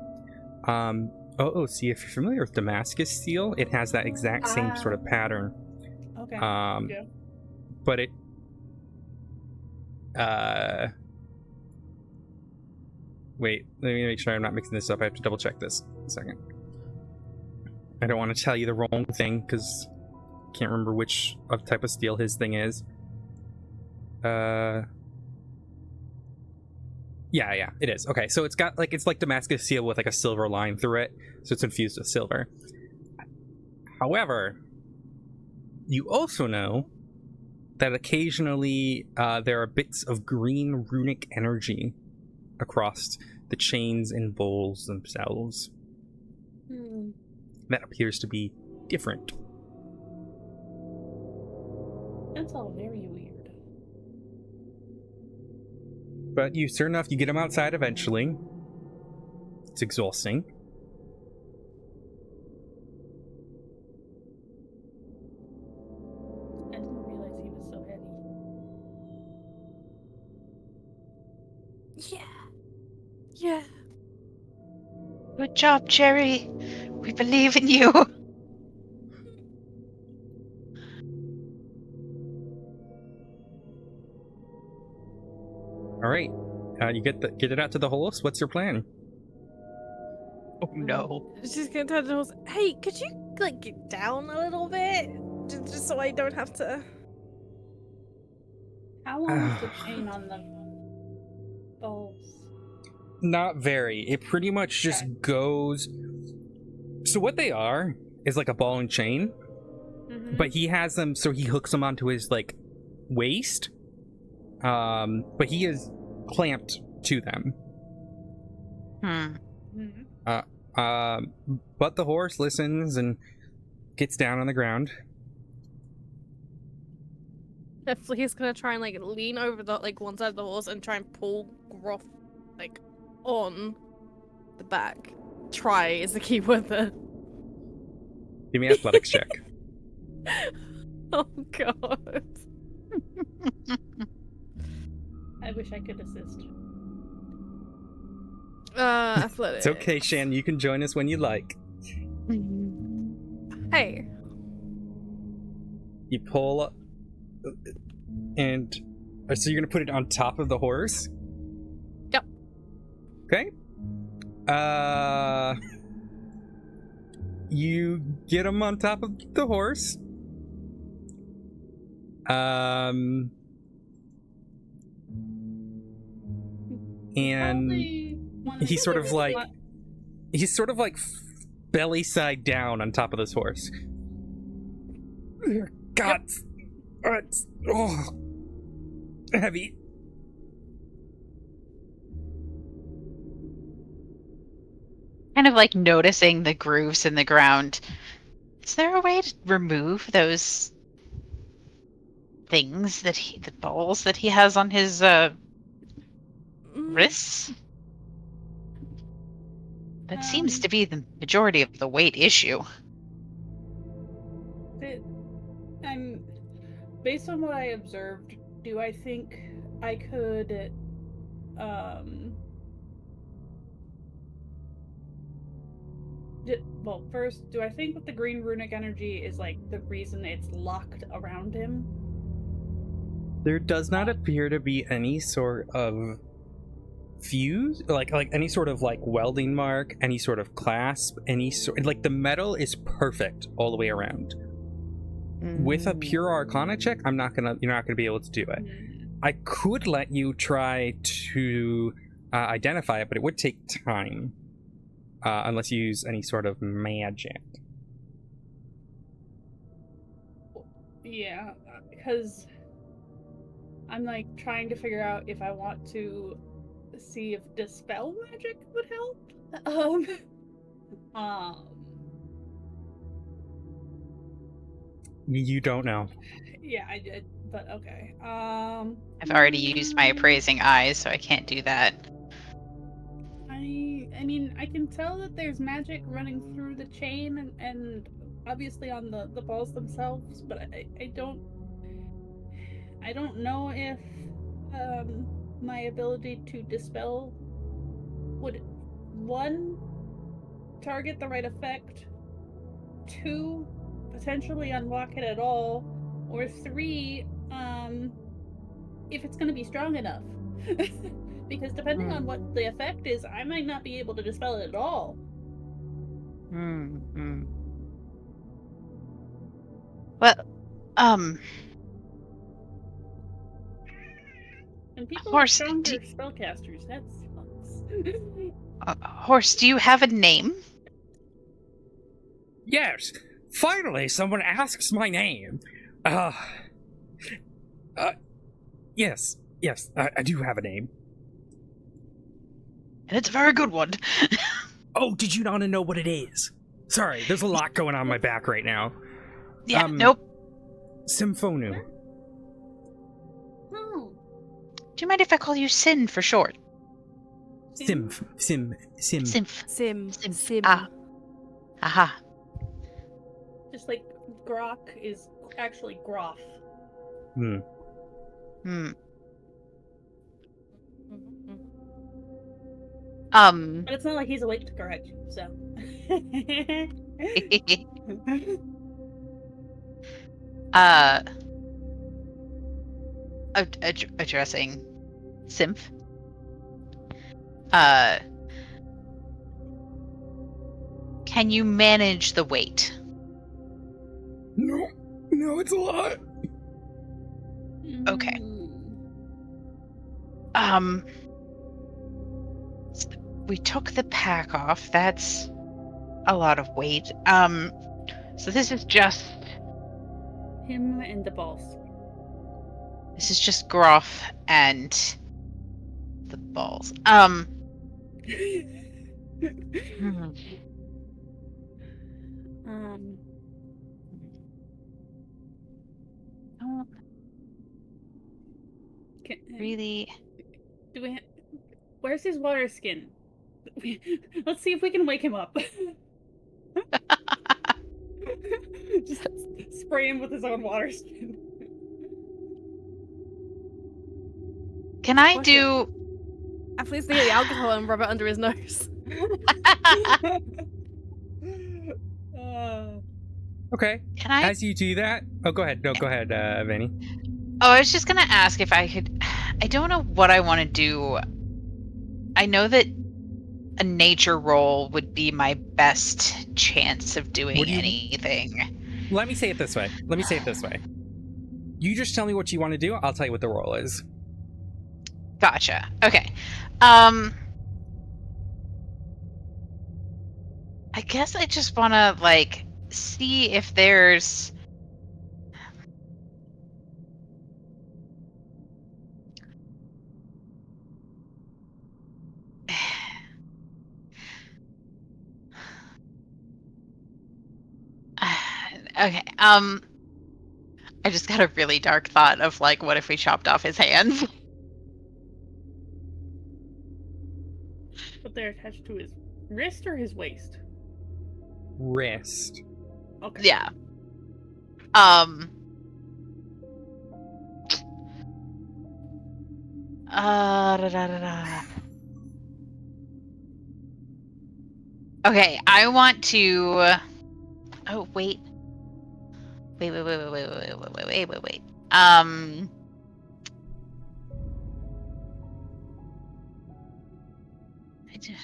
See if you're familiar with Damascus steel, it has that exact same sort of pattern. Okay. Yeah. But Wait, let me make sure I'm not mixing this up. I have to double check this a second. I don't want to tell you the wrong thing because I can't remember which type of steel his thing is. Yeah, it is. Okay, so it's got like, it's like Damascus steel with like a silver line through it, so it's infused with silver. However, you also know that occasionally there are bits of green runic energy across the chains and bowls themselves. That appears to be different. That's all very weird. But you, sure enough, you get them outside eventually. It's exhausting. I didn't realize he was so heavy. Yeah. Good job, Cherry. We believe in you. All right, you get it out to the horse. What's your plan? Oh no. She's gonna tell the horse, hey, could you like get down a little bit? Just so I don't have to. How long is the chain on the balls? Not very. It pretty much just goes. So what they are is like a ball and chain, but he has them, so he hooks them onto his like waist. But he is clamped to them. But the horse listens and gets down on the ground. Flea's gonna try and like lean over the like one side of the horse and try and pull Grof like on the back. Try is the key word there. Give me an athletics check. Oh god. I wish I could assist. Athletics. It's okay, Shan. You can join us when you like. Hey. You pull up, and so you're gonna put it on top of the horse. Yep. Okay. You get him on top of the horse. And he's sort of like belly side down on top of this horse. God, it's heavy. Kind of like noticing the grooves in the ground. Is there a way to remove those things that the balls that he has on his wrists? That seems to be the majority of the weight issue. Based on what I observed, do I think I could well, first, do I think that the green runic energy is like the reason it's locked around him? There does not appear to be any sort of fuse, like any sort of like welding mark, any sort of clasp, any sort, like the metal is perfect all the way around. With a pure arcana check, you're not gonna be able to do it. I could let you try to identify it, but it would take time. Unless you use any sort of magic. Yeah, because I'm like trying to figure out if I want to see if dispel magic would help. You don't know. Yeah, I did, but okay. I've already used my appraising eyes, so I can't do that. I mean, I can tell that there's magic running through the chain and obviously on the balls themselves, but I don't know if my ability to dispel would, 1, target the right effect, 2, potentially unlock it at all, or 3, if it's going to be strong enough. Because depending on what the effect is, I might not be able to dispel it at all. Well, And people are Horse, stronger spellcasters. That sucks. Horse, do you have a name? Yes, finally someone asks my name. Yes, I do have a name. And it's a very good one. Oh, did you not know what it is? Sorry, there's a lot going on my back right now. Yeah, nope. Symphonu. Oh. Do you mind if I call you Sin for short? Sim. Sim. Ah. Aha. Just like Grok is actually Grof. But it's not like he's awake to correct you, so. Addressing Symph. Can you manage the weight? No, it's a lot. Okay. We took the pack off. That's a lot of weight. So this is just Him and the balls. This is just Groff and the balls. Really? Do we? Where's his water skin? Let's see if we can wake him up. Just spray him with his own water skin. Can I do? Please get the alcohol and rub it under his nose. Okay. Can I? As you do that, go ahead. No, go ahead, Vanny. Oh, I was just gonna ask if I could. I don't know what I want to do. I know that a nature roll would be my best chance of doing anything. Let me say it this way. You just tell me what you want to do. I'll tell you what the roll is. Gotcha. Okay. I guess I just want to see if there's okay. I just got a really dark thought of what if we chopped off his hands? But they're attached to his wrist or his waist? Wrist. Okay. Yeah. Okay, I want to. Oh wait. Wait. I just.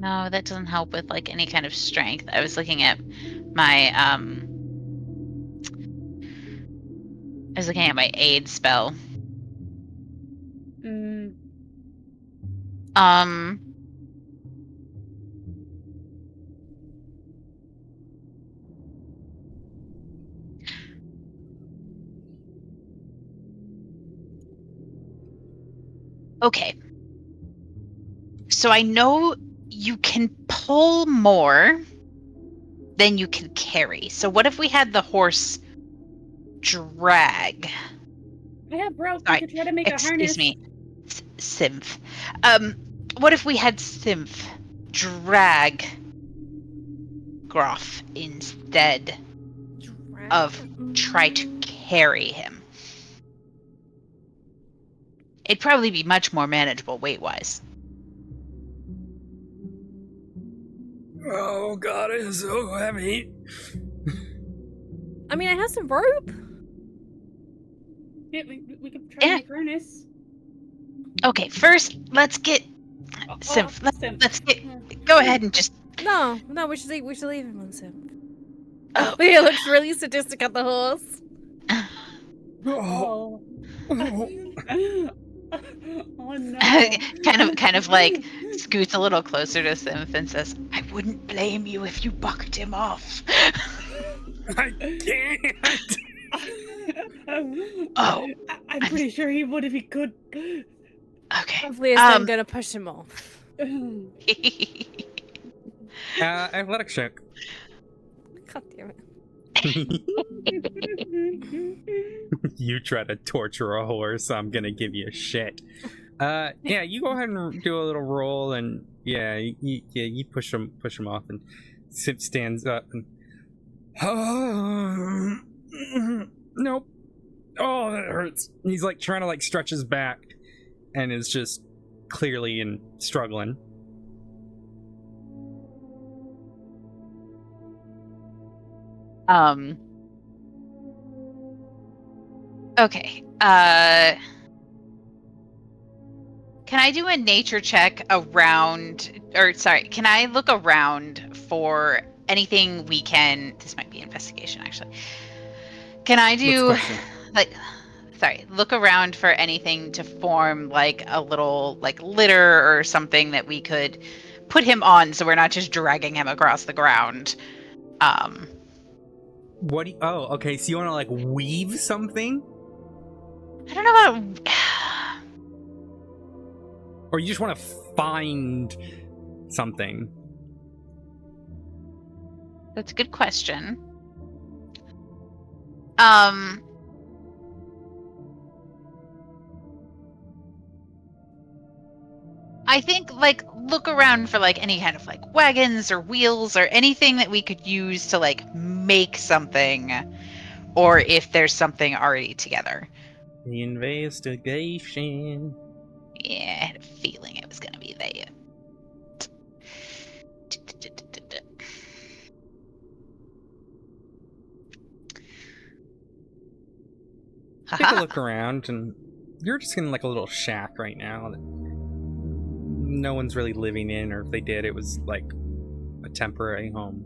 No, that doesn't help with any kind of strength. I was looking at my aid spell. Okay. So I know you can pull more than you can carry. So what if we had the horse drag? I have rope. We could try to make a harness. Excuse me. Symph. What if we had Symph drag Groff instead of try to carry him? it'd probably be much more manageable weight-wise. Oh god, it is so heavy. I mean, I have some rope. Yeah, we could try and make harness. Okay, first, let's get... Symph, Symph. let's get... Go ahead and just... No, we should leave him on Sim. Oh. He looks really sadistic at the horse. Oh. Oh no. kind of like scoots a little closer to Symph and says, I wouldn't blame you if you bucked him off. I can't. Oh. I'm pretty sure he would if he could. Okay. Hopefully, I'm gonna push him off. Athletic check. God damn it. You try to torture a horse, I'm gonna give you a shit. Yeah, you go ahead and do a little roll, and you push him off, and Sip stands up and nope. Oh, that hurts. He's like trying to like stretch his back, and is just clearly struggling. Okay. Can I do a nature check around, or sorry, can I look around for anything we can, this might be investigation actually. Can I do, look around for anything to form like a little like litter or something that we could put him on so we're not just dragging him across the ground. What do you, oh, okay, so you want to like weave something? I don't know about... Or you just want to find something? That's a good question. I think, like, look around for, like, any kind of, like, wagons or wheels or anything that we could use to, like, make something. Or if there's something already together. The investigation. Yeah, I had a feeling it was gonna be there. Take a look around, and you're just in like a little shack right now that no one's really living in, or if they did, it was like a temporary home.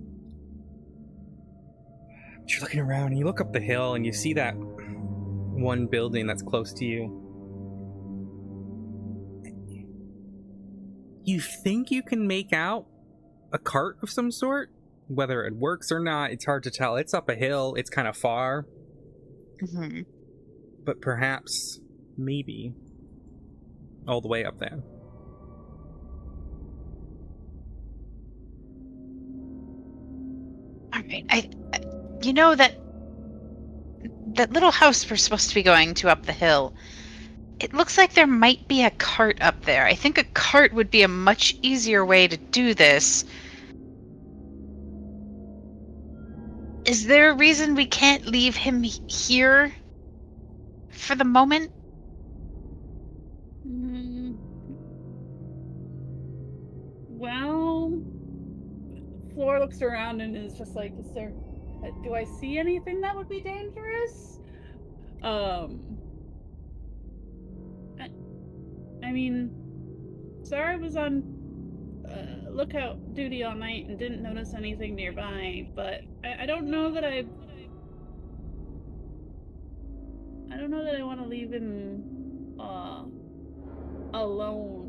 But you're looking around, and you look up the hill, and you see that one building that's close to you. You think you can make out a cart of some sort? Whether it works or not, it's hard to tell. It's up a hill, it's kind of far. Mm-hmm. But perhaps, maybe, all the way up there. Alright, you know that little house we're supposed to be going to up the hill, it looks like there might be a cart up there. I think a cart would be a much easier way to do this. Is there a reason we can't leave him here for the moment? Well, Floor looks around and is just like, do I see anything that would be dangerous? I mean, Sarah was on lookout duty all night and didn't notice anything nearby, but I don't know that I want to leave him alone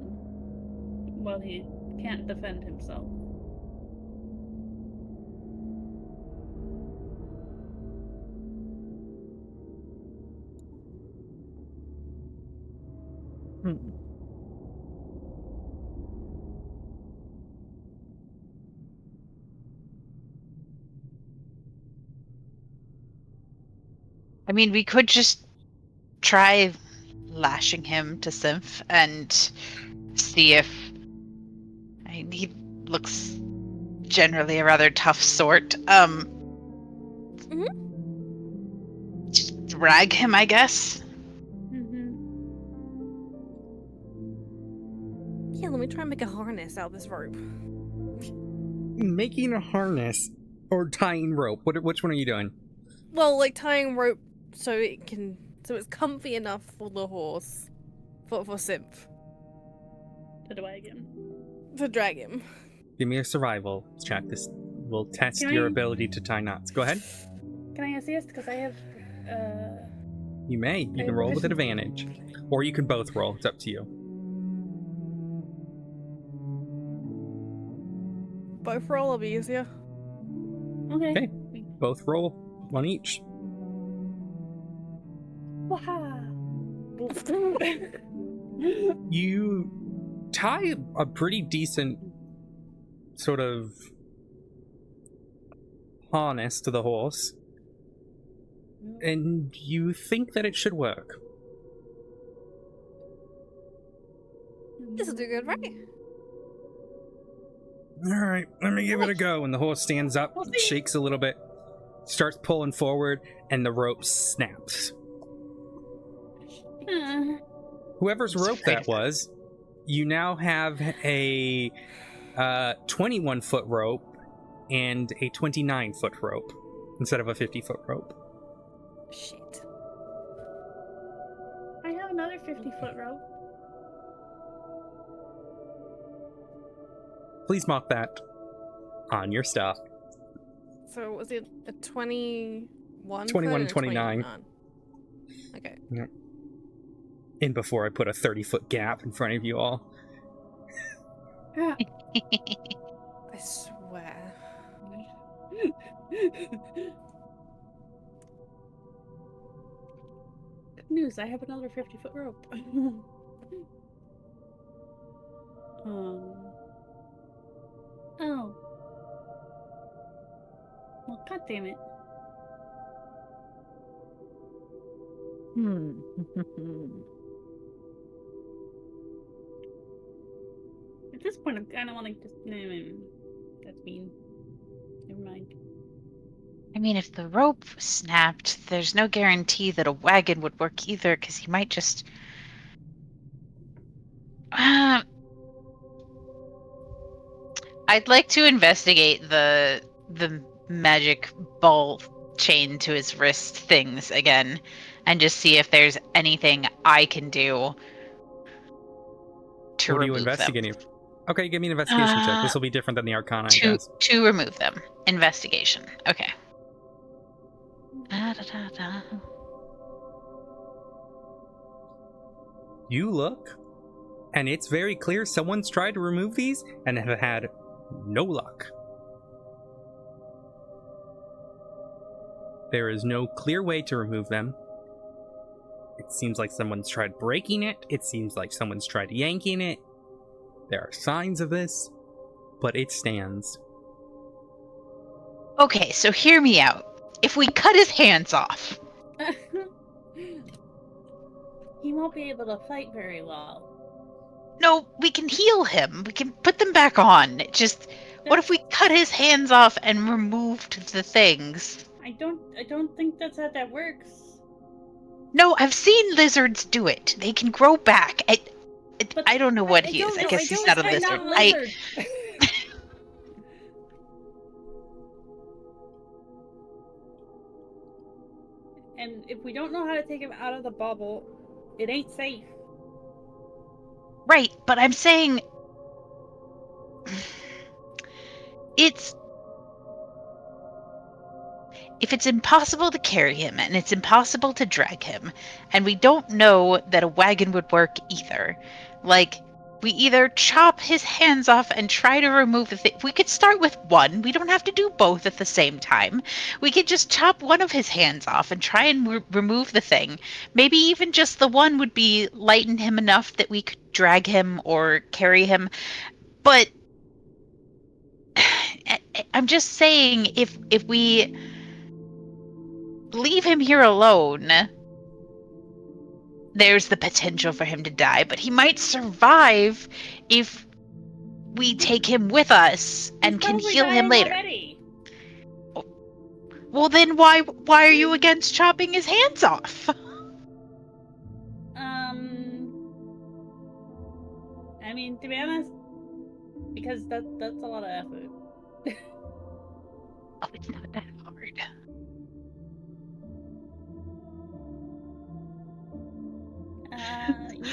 while he can't defend himself. I mean, we could just try lashing him to Symph and see if... I mean, he looks generally a rather tough sort. Just drag him, I guess. me try and make a harness out of this rope. Making a harness or tying rope? Which one are you doing? Well, like tying rope so it's comfy enough for the horse, for Synth To the wagon. to drag him. Give me a survival check. This will test Can your I- ability to tie knots. Go ahead. Can I assist? Because I have, You may. You I can roll with an proficiency. advantage. Or you can both roll. It's up to you. Both roll will be easier. Okay. Okay. Both roll. One each. Waha! You tie a pretty decent sort of harness to the horse, and you think that it should work. This will do good, right? Alright, let me give it a go. And the horse stands up, We'll see. shakes a little bit, starts pulling forward, and the rope snaps. Whoever's rope that was, you now have a 21-foot rope and a 29-foot rope instead of a 50-foot rope. Shit. I have another 50-foot rope. Please mark that on your stuff. So was it a 21? 21 and foot 29. Okay. In before I put a 30-foot gap in front of you all. I swear. Good news, I have another 50-foot rope. Oh. Well, god damn it. At this point, I kind of want to just. That's mean. Never mind. I mean, if the rope snapped, there's no guarantee that a wagon would work either, because he might just. I'd like to investigate the magic ball chain to his wrist things again, and just see if there's anything I can do to What are you remove them. investigating? Okay, give me an investigation check. This will be different than the Arcana, I To guess. to remove them. Investigation. Okay. Da-da-da-da. You look, and it's very clear someone's tried to remove these and have had no luck. There is no clear way to remove them. It seems like someone's tried breaking it. It seems like someone's tried yanking it. There are signs of this, but it stands. Okay, so hear me out. If we cut his hands off, He won't be able to fight very well. no, we can heal him. We can put them back on. It just, what if we cut his hands off and removed the things? I don't think that's how that works. No, I've seen lizards do it. They can grow back. But I don't know what I he is. don't I know, guess I he's don't not a expect lizard. Not lizard. And if we don't know how to take him out of the bubble, it ain't safe. Right, but I'm saying it's if it's impossible to carry him and it's impossible to drag him, and we don't know that a wagon would work either, like we either chop his hands off and try to remove the thing. We could start with one. We don't have to do both at the same time. We could just chop one of his hands off and try and remove the thing. Maybe even just the one would be lighten him enough that we could drag him or carry him. But I'm just saying, if we leave him here alone, there's the potential for him to die, but he might survive if we take him with us and He's can probably heal him dying later. already. Well, then why are you against chopping his hands off? I mean, to be honest, because that's a lot of effort. Oh, it's not that hard.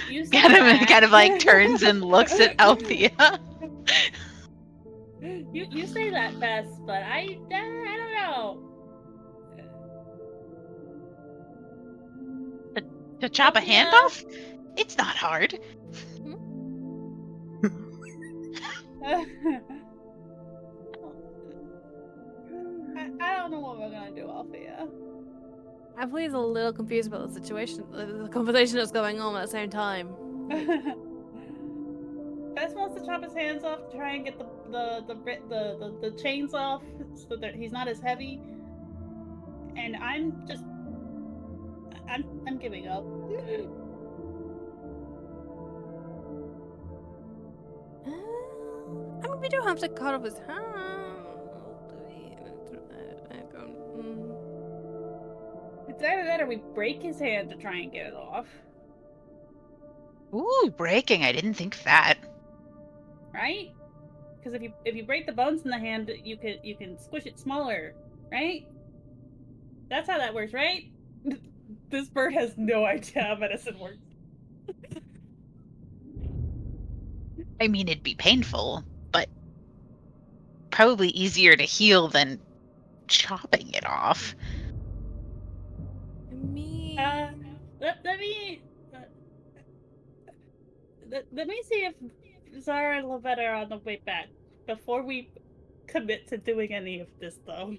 You say that. Kind of like turns and looks at Althea. You say that, Bess, but I don't know. To chop a hand off? It's not hard. I don't know what we're gonna do, Althea. Avery's a little confused about the situation, the conversation that's going on at the same time. Bess wants to chop his hands off to try and get the chains off so that he's not as heavy. And I'm giving up. I mean, we don't have to cut off his hand. It's either that or we break his hand to try and get it off. Ooh, breaking. I didn't think of that. Right? Because if you break the bones in the hand, you can squish it smaller, right? That's how that works, right? This bird has no idea how medicine works. I mean, it'd be painful, but probably easier to heal than chopping it off. I mean, Let me let me see if Zara and Lavetta are on the way back before we commit to doing any of this, though.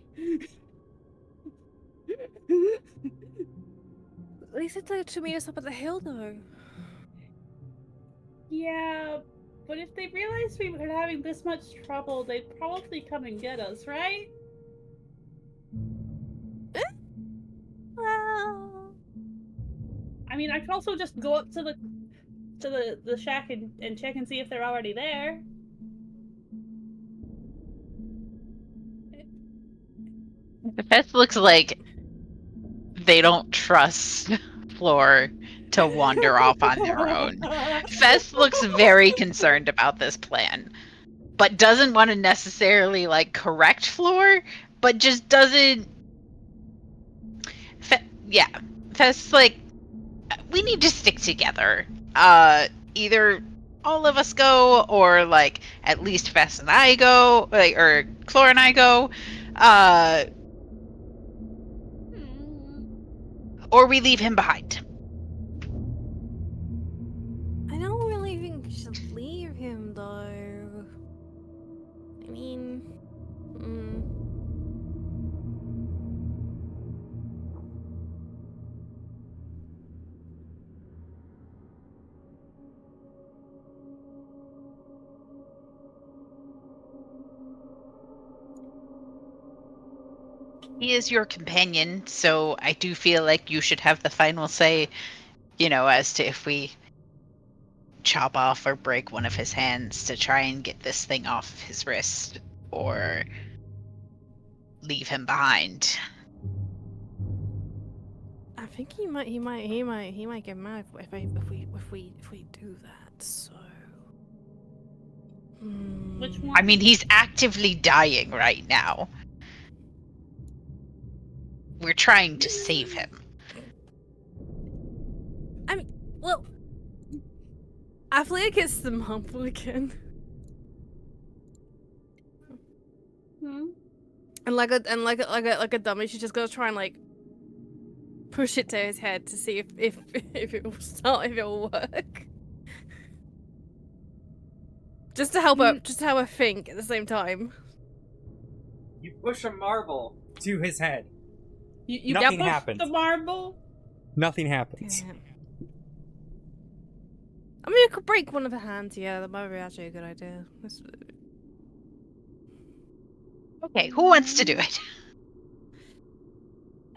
they said to meet us up at the hill, though. Yeah, but if they realized we were having this much trouble, they'd probably come and get us, right? Well, I mean, I could also just go up to the shack and check and see if they're already there. The Fest looks like they don't trust Floor to wander off on their own. Fest looks very concerned about this plan, but doesn't want to necessarily like correct Floor, but just doesn't. Yeah, Fest's like, we need to stick together. Either all of us go, or like at least Fest and I go, like, or Floor and I go, or we leave him behind. I don't really think we should leave him, though. I mean, He is your companion, so I do feel like you should have the final say, as to if we chop off or break one of his hands to try and get this thing off of his wrist, or leave him behind. I think he might get mad if we do that. So, Which one? I mean, he's actively dying right now. We're trying to save him. Well, Affleck gets the mumble again, and like a dummy, she just goes try and like push it to his head to see if it will start, if it will work. Just to help her think at the same time. You push a marble to his head. You Nothing push happens. the marble? Nothing happens. Damn. I mean, you could break one of the hands. Yeah, that might be actually a good idea. Okay, who wants to do it?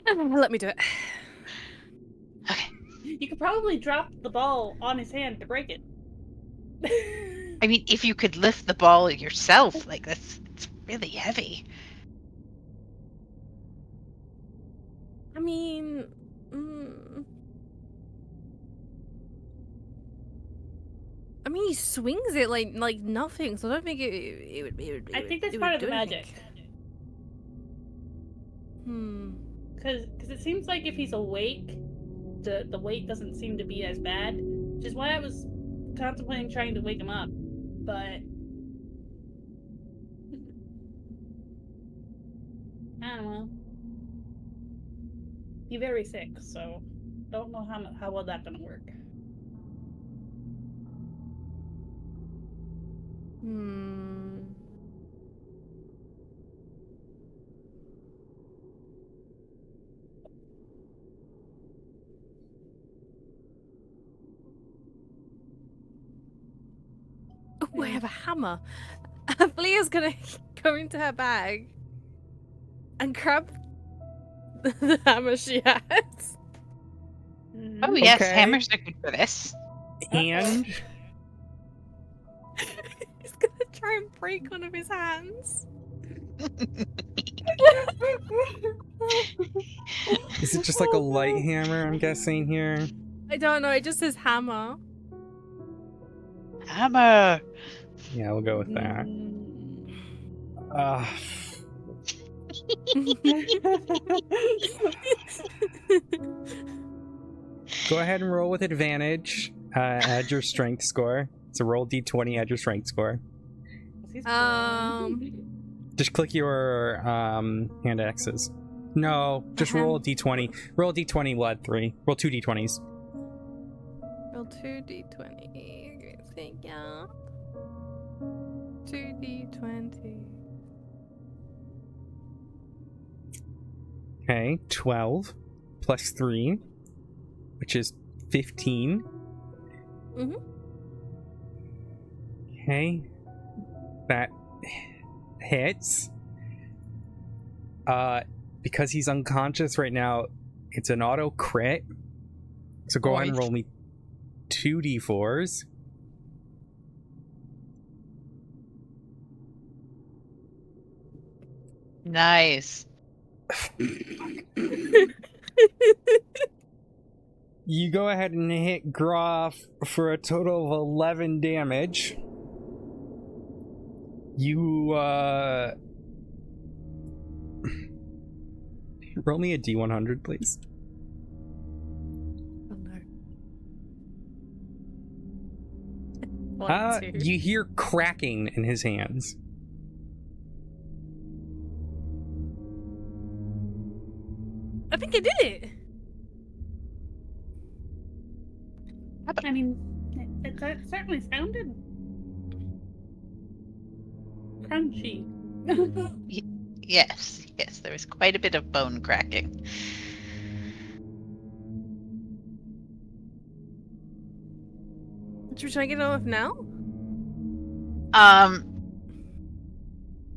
Let me do it. Okay. You could probably drop the ball on his hand to break it. I mean, if you could lift the ball yourself, like it's really heavy. I mean, I mean, he swings it like nothing, so I don't think it would. I think that's it part would of the do anything. magic. Because it seems like if he's awake, the weight doesn't seem to be as bad, which is why I was contemplating trying to wake him up, but I don't know. He's very sick, so don't know how well that's gonna work. Oh, I have a hammer. Flea's gonna go into her bag and grab the hammer she has. Oh yes, Okay. hammers are good for this. And He's gonna try and break one of his hands. is it just like a light hammer, I'm guessing here? I don't know, it just says hammer. Hammer. Yeah, we'll go with that. Go ahead and roll with advantage. Add your strength score. So roll d20, add your strength score. Just click your hand axes. No, just roll a d20. Roll a d20, we'll add 3. Roll 2 d20s. Roll 2 d20. Thank you. 2 d20. Okay, 12 plus 3, which is 15. Mhm. Okay, that hits. Because he's unconscious right now, it's an auto crit. So go ahead and roll me 2 d4s. Nice. You go ahead and hit Grof for a total of 11 damage. You, roll me a d100, please. Oh no. 1, 2. You hear cracking in his hands. I think I did it. I mean, it certainly sounded crunchy. Yes, there was quite a bit of bone cracking. Should we try and get it off now?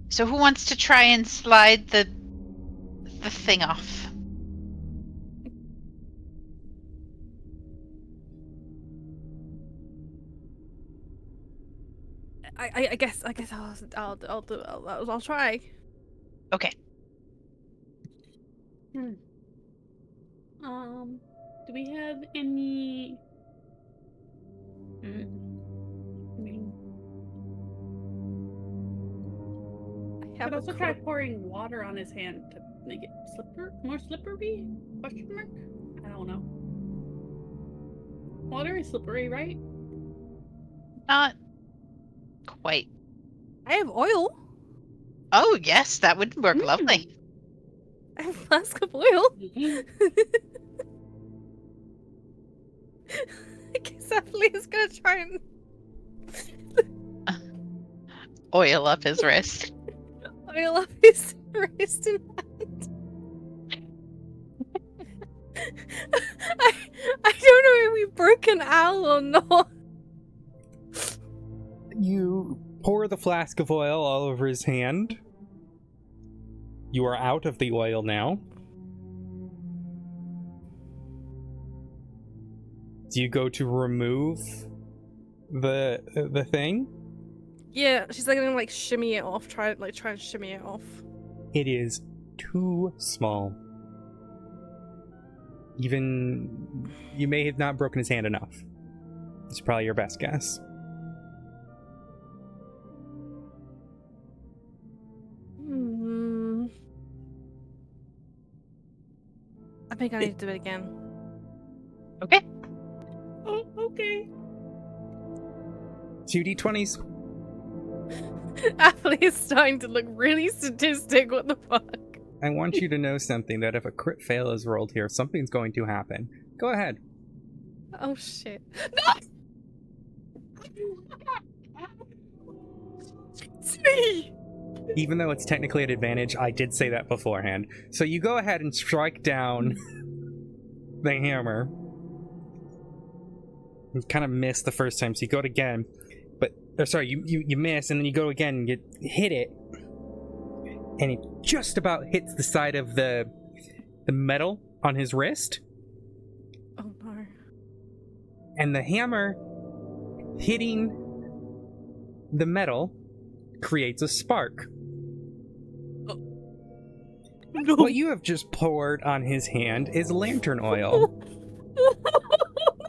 So who wants to try and slide the thing off? I guess I'll do I'll try. Okay. Do we have any? I could also try pouring water on his hand to make it more slippery? Question mark? I don't know. Water is slippery, right? Not quite. I have oil. Oh yes, that would work lovely. I have a flask of oil. I guess Emily is gonna try and Oil up his wrist. oil up his wrist and hand. I don't know if we broke an owl or not. You pour the flask of oil all over his hand. You are out of the oil now. Do you go to remove the thing? Yeah, she's like gonna like shimmy it off. Try and shimmy it off. It is too small. Even you may have not broken his hand enough. It's probably your best guess. think I need to do it again. Okay. Oh, okay. 2d20s. Apple is starting to look really sadistic. What the fuck? I want you to know something, that if a crit fail is rolled here, something's going to happen. Go ahead. Oh shit. No! It's me! Even though it's technically an advantage, I did say that beforehand. So you go ahead and strike down the hammer. You kind of missed the first time, so you go it again. You miss, and then you go again and you hit it. And it just about hits the side of the metal on his wrist. Oh no. And the hammer hitting the metal creates a spark. No. What you have just poured on his hand is lantern oil.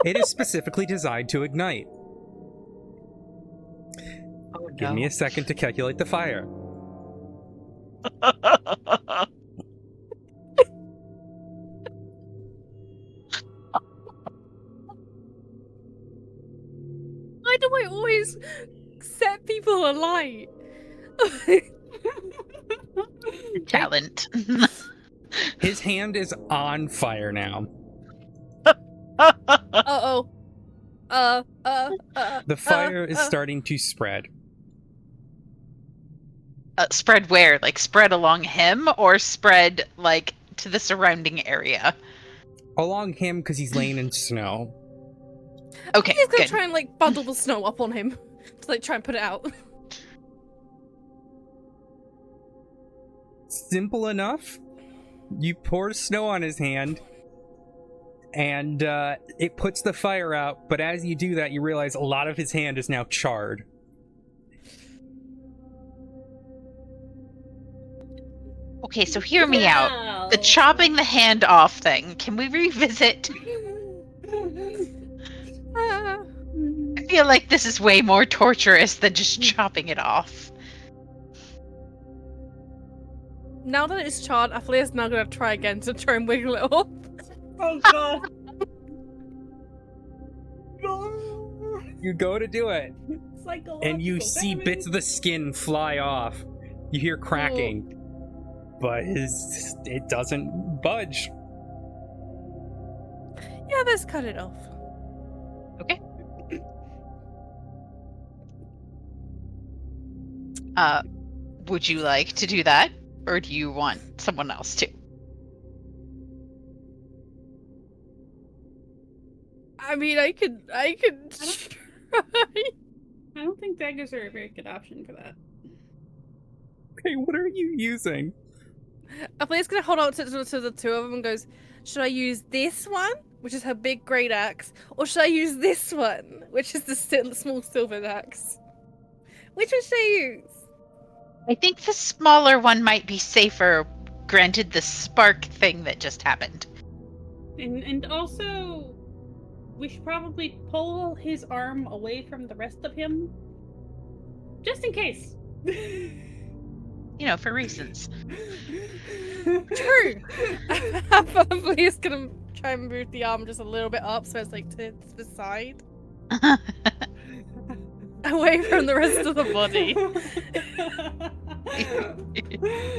It is specifically designed to ignite. Oh, Give me a second to calculate the fire. Why do I always set people alight? Talent. His hand is on fire now. Uh-oh. The fire is starting to spread. Spread where? Like spread along him, or spread like to the surrounding area? Along him, because he's laying in snow. Okay, He's gonna good. try and like bundle the snow up on him to like try and put it out. Simple enough. You pour snow on his hand, and it puts the fire out, but as you do that, you realize a lot of his hand is now charred. Okay, so hear me out. Wow. The chopping the hand off thing, can we revisit? I feel like this is way more torturous than just chopping it off. Now that it's charred, Athlea's now gonna try again to try and wiggle it off. Oh god. No. You go to do it, and you see bits of the skin fly off. You hear cracking, but it doesn't budge. Yeah, let's cut it off. Okay. Would you like to do that, or do you want someone else to? I mean, I could try. I don't think daggers are a very good option for that. Okay, what are you using? Athlea's gonna hold on to the two of them and goes, should I use this one, which is her big great axe, or should I use this one, which is the small silver axe? Which one should I use? I think the smaller one might be safer, granted the spark thing that just happened. And also, we should probably pull his arm away from the rest of him, just in case. You know, for reasons. True. Athlea's gonna try and move the arm just a little bit up so it's like to the side, away from the rest of the body.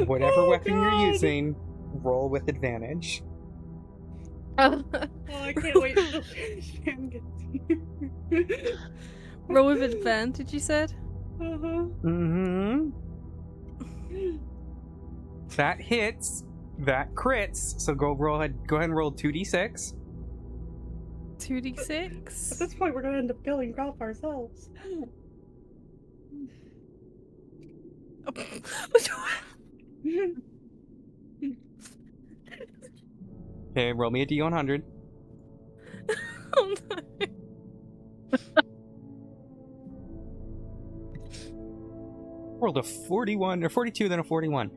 Whatever weapon God. you're using, roll with advantage. Oh, I can't wait till Sam gets here. Roll with advantage, you said? Uh-huh. Mm-hmm. That hits. That crits. So go ahead and roll 2d6. 2d6. At this point, we're gonna end up killing Grof ourselves. Okay, roll me a d100. Oh no. Rolled a 41 or 42, then a 41.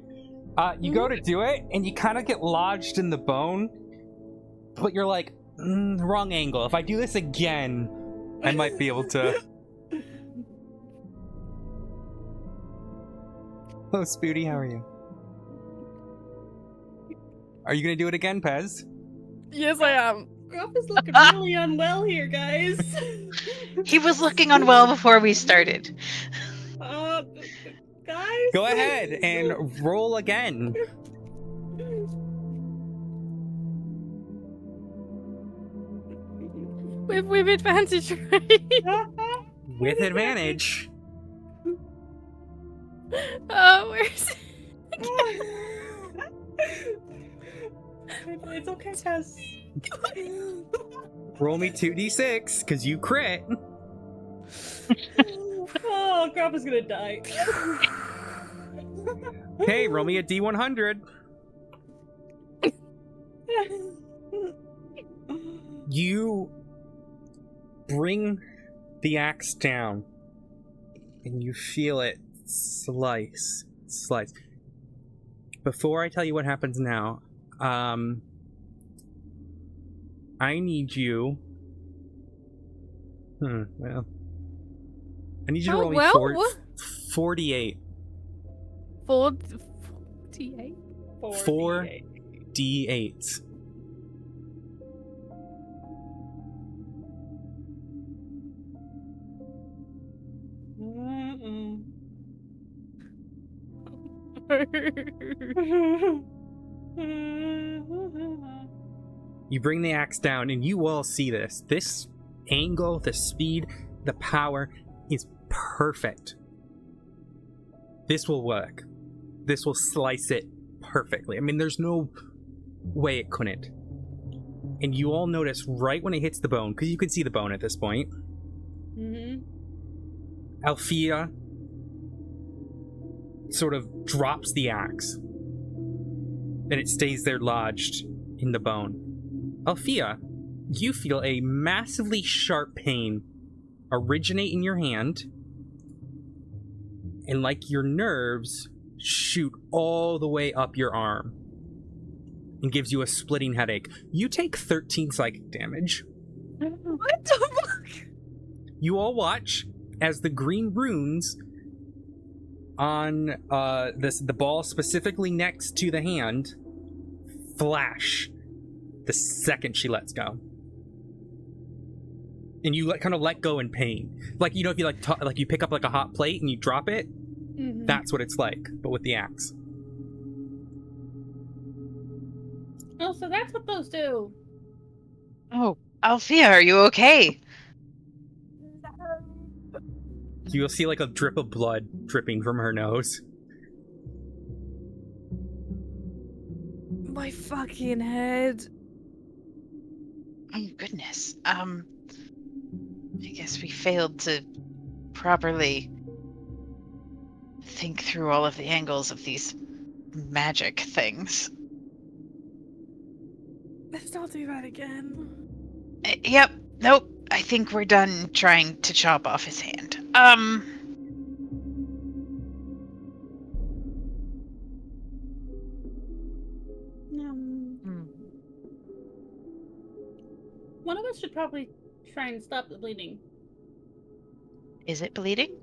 You go to do it, and you kind of get lodged in the bone, but you're like, wrong angle. If I do this again, I might be able to. Hello, Spooty. How are you? Are you gonna do it again, Pez? Yes, I am. Grof is looking really unwell here, guys. He was looking unwell before we started. Guys? Go ahead and roll again. With advantage, right? With advantage. Oh, where's It's okay, Tess. Roll me 2d6, because you crit. Oh, Grof is gonna die. Okay, roll me a d100. You bring the axe down, and you feel it slice. Before I tell you what happens now, I need you. Well, I need you to roll me 48. 48? 4 d8s. You bring the axe down, and you all see this. This angle, the speed, the power is perfect. This will work. This will slice it perfectly. I mean, there's no way it couldn't. And you all notice right when it hits the bone, because you can see the bone at this point, Althea sort of drops the axe, and it stays there lodged in the bone. Althea, you feel a massively sharp pain originate in your hand, and like your nerves, shoot all the way up your arm and gives you a splitting headache. You take 13 psychic damage. What the fuck? You all watch as the green runes on the ball specifically next to the hand flash the second she lets go. And you kind of let go in pain. Like, you know, if you like you pick up like a hot plate and you drop it, that's what it's like, but with the axe. Oh, so that's what those do. Oh, Althea, are you okay? You'll see like a drip of blood dripping from her nose. My fucking head. Oh, goodness. I guess we failed to properly think through all of the angles of these magic things. Let's not do that again. Yep. Nope. I think we're done trying to chop off his hand. One of us should probably try and stop the bleeding. Is it bleeding?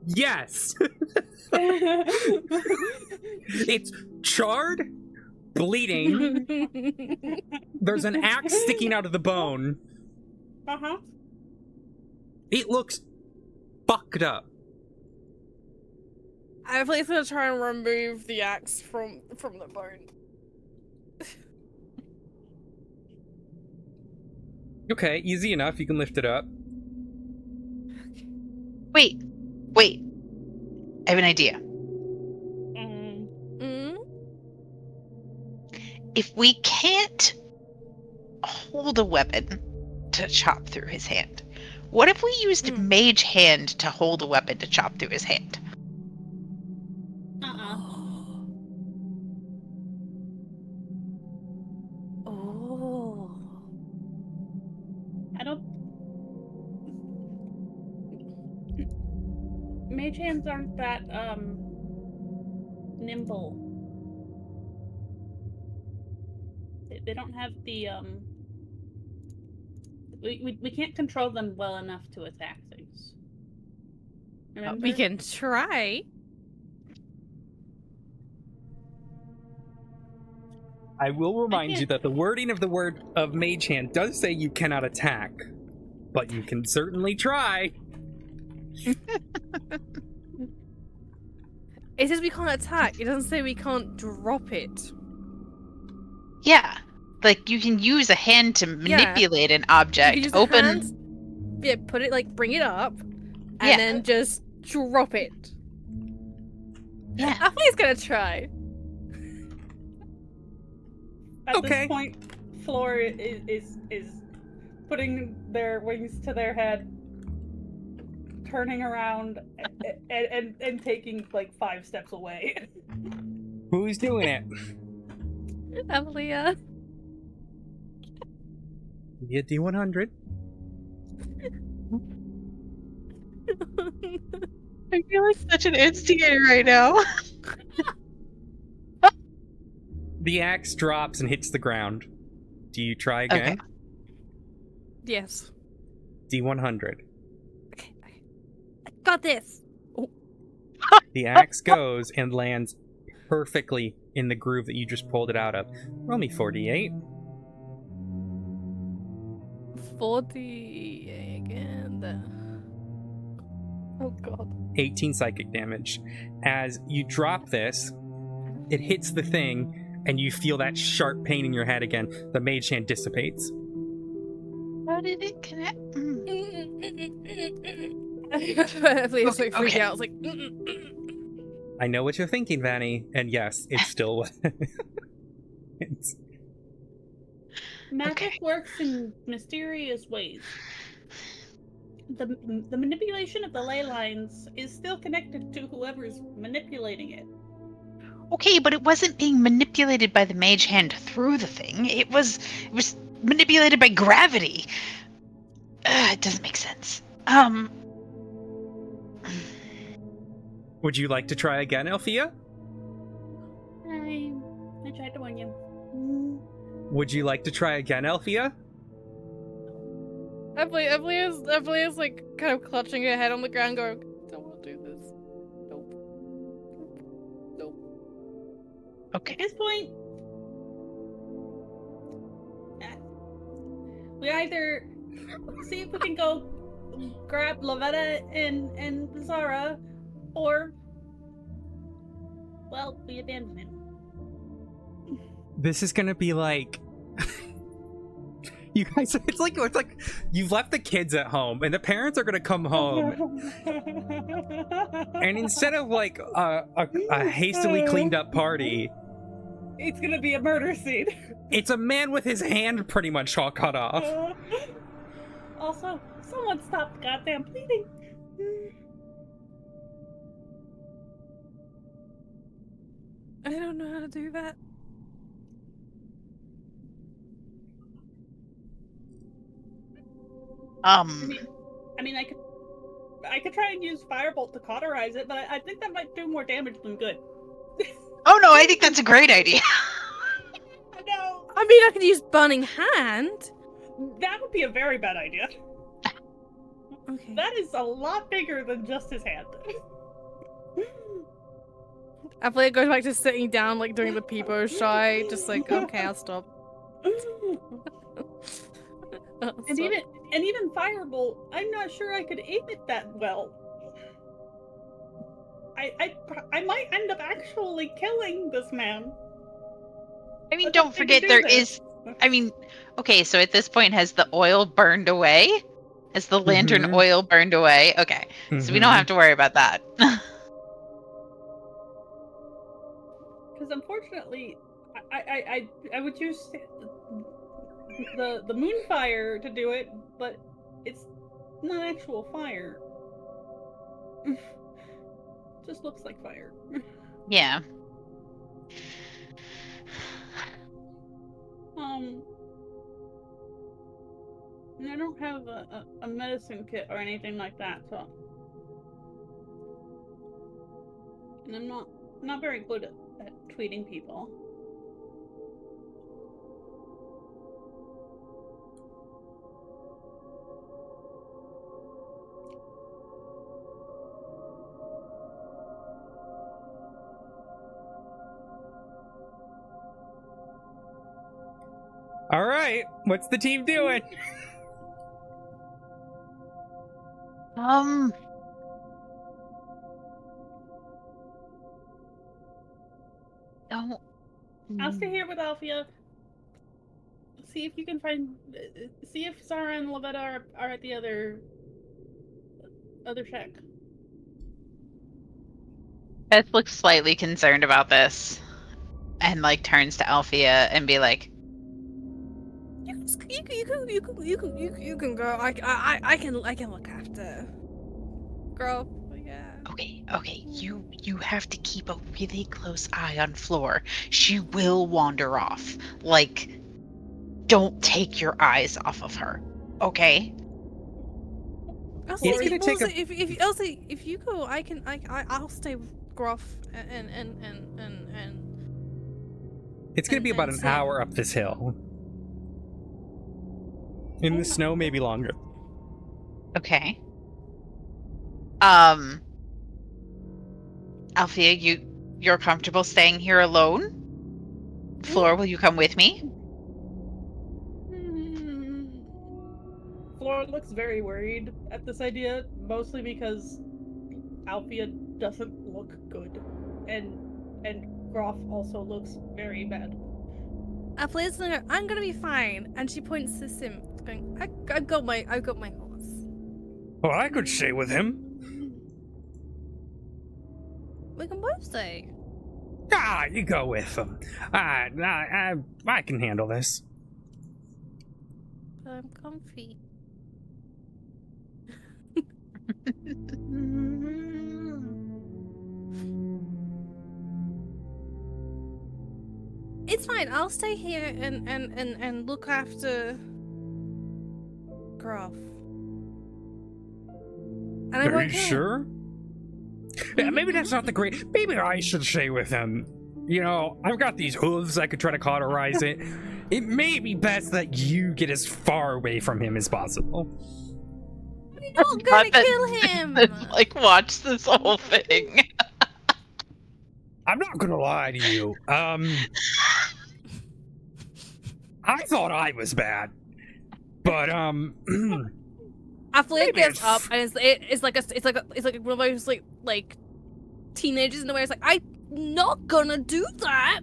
Yes! It's charred, bleeding. There's an axe sticking out of the bone. Uh-huh. It looks fucked up. I'm please gonna try and remove the axe from the bone. Okay, easy enough. You can lift it up. Wait. I have an idea. If we can't hold a weapon to chop through his hand, what if we used mage hand to hold a weapon to chop through his hand? Oh. I don't... Mage hands aren't that, nimble. They don't have the, We can't control them well enough to attack things. Remember? We can try. I will remind you that the wording of the word of Mage Hand does say you cannot attack, but you can certainly try. It says we can't attack. It doesn't say we can't drop it. Yeah. Like, you can use a hand to manipulate an You object. can use the hand, yeah, put it, like, bring it up, and Yeah. then just drop it. Yeah. I think it's gonna try. At Okay. this point, Floor is putting their wings to their head, turning around, and taking like 5 steps away. Who's doing it? Evelia. You D100. I feel like such an instigator right now. The axe drops and hits the ground. Do you try again? Okay. Yes. D100. Okay. I got this. The axe goes and lands perfectly in the groove that you just pulled it out of. Roll me 48. 40 again. Oh god. 18 psychic damage. As you drop this, it hits the thing, and you feel that sharp pain in your head again. The mage hand dissipates. How did it connect? Evelia's like freaking Okay. out. It's like. I know what you're thinking, Vanny, and yes, it's still. it's, Magic Okay. works in mysterious ways. The manipulation of the ley lines is still connected to whoever's manipulating it. Okay, but it wasn't being manipulated by the mage hand through the thing. It was manipulated by gravity. It doesn't make sense. would you like to try again, Althea? I tried to warn you. Would you like to try again, Althea? Evelia's like kind of clutching her head on the ground, going, "Don't want to do this. Nope. Nope." Okay. At this point, we either see if we can go grab Lavetta and Zara, or, well, we abandon him. This is gonna be like. You guys, it's like you've left the kids at home, and the parents are gonna come home, and instead of like a hastily cleaned up party, It's gonna be a murder scene. it's a man with his hand pretty much all cut off. Also, someone stop the goddamn bleeding. I don't know how to do that. I mean, I could try and use Firebolt to cauterize it, but I think that might do more damage than good. Oh no, I think that's a great idea. I know. I mean, I could use Burning Hand. That would be a very bad idea. Okay. That is a lot bigger than just his hand. Evelia goes back to sitting down, like doing the peepo shy, just like, okay, I'll stop. And even Firebolt, I'm not sure I could aim it that well. I might end up actually killing this man. I mean, But don't they forget can do there this. is. I mean, okay, so at this point, has the oil burned away? Has the lantern Mhm. oil burned away? Okay, so we don't Mhm. have to worry about that. Because unfortunately, I would use the moonfire to do it, but it's not actual fire. Just looks like fire. Yeah. And I don't have a medicine kit or anything like that, so. And I'm not very good at treating people. What's the team doing? Don't. I'll stay here with Alfia. See if you can find. See if Sarah and Lavetta are at the other shack. Beth looks slightly concerned about this, and like turns to Alfia and be like, You can go. I can look after. Girl, yeah. Okay, you have to keep a really close eye on Floor. She will wander off. Like, don't take your eyes off of her. Okay? Elsie, It's gonna take if you go, I'll stay with Grof and It's gonna be about an Sam. hour up this hill. In the snow, maybe longer. Okay. Alfia, you're comfortable staying here alone? Floor, will you come with me? Flora looks very worried at this idea, mostly because Alfia doesn't look good, and Groff also looks very bad. Alfie's gonna go, I'm gonna be fine, and she points to Sim, going, I've got my horse. Well, I could stay with him. We can both stay. Ah, you go with him. I can handle this. I'm comfy. It's fine. I'll stay here and look after Grof. And I Are won't you kill him. sure? Yeah, maybe that's not the great. Maybe I should stay with him. You know, I've got these hooves. I could try to cauterize it. It may be best that you get as far away from him as possible. I'm not gonna kill him. Like, watch this whole thing. I'm not gonna lie to you. I thought I was bad, but Affleck Maybe gets it's- up and it's like one of those like teenagers in a way. It's like, I'm not gonna do that.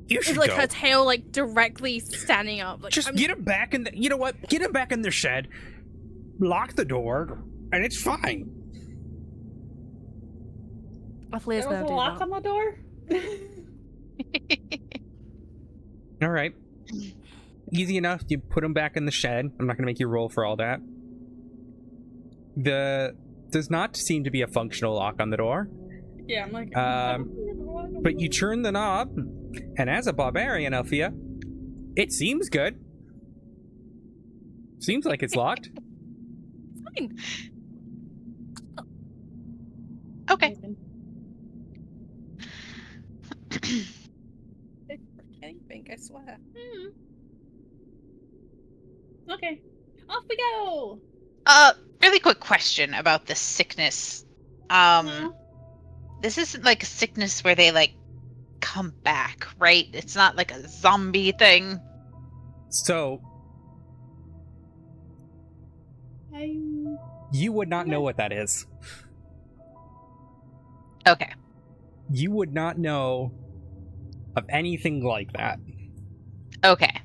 you It's should like go. her tail like directly standing up. Like, Just get him back in the. You know what? Get him back in the shed. Lock the door, and it's fine. Affleck's There was gonna a do lock that. on the door. All right. Easy enough. You put him back in the shed. I'm not gonna make you roll for all that. Does not seem to be a functional lock on the door. Yeah, I'm like. But you turn the knob, and as a barbarian, Althea, it seems good. Seems like it's locked. Fine. Okay. Anything, I swear. Okay, off we go. Really quick question about this sickness. This isn't like a sickness where they like come back, right? It's not like a zombie thing. So you would not know what that is. Okay. You would not know of anything like that. Okay.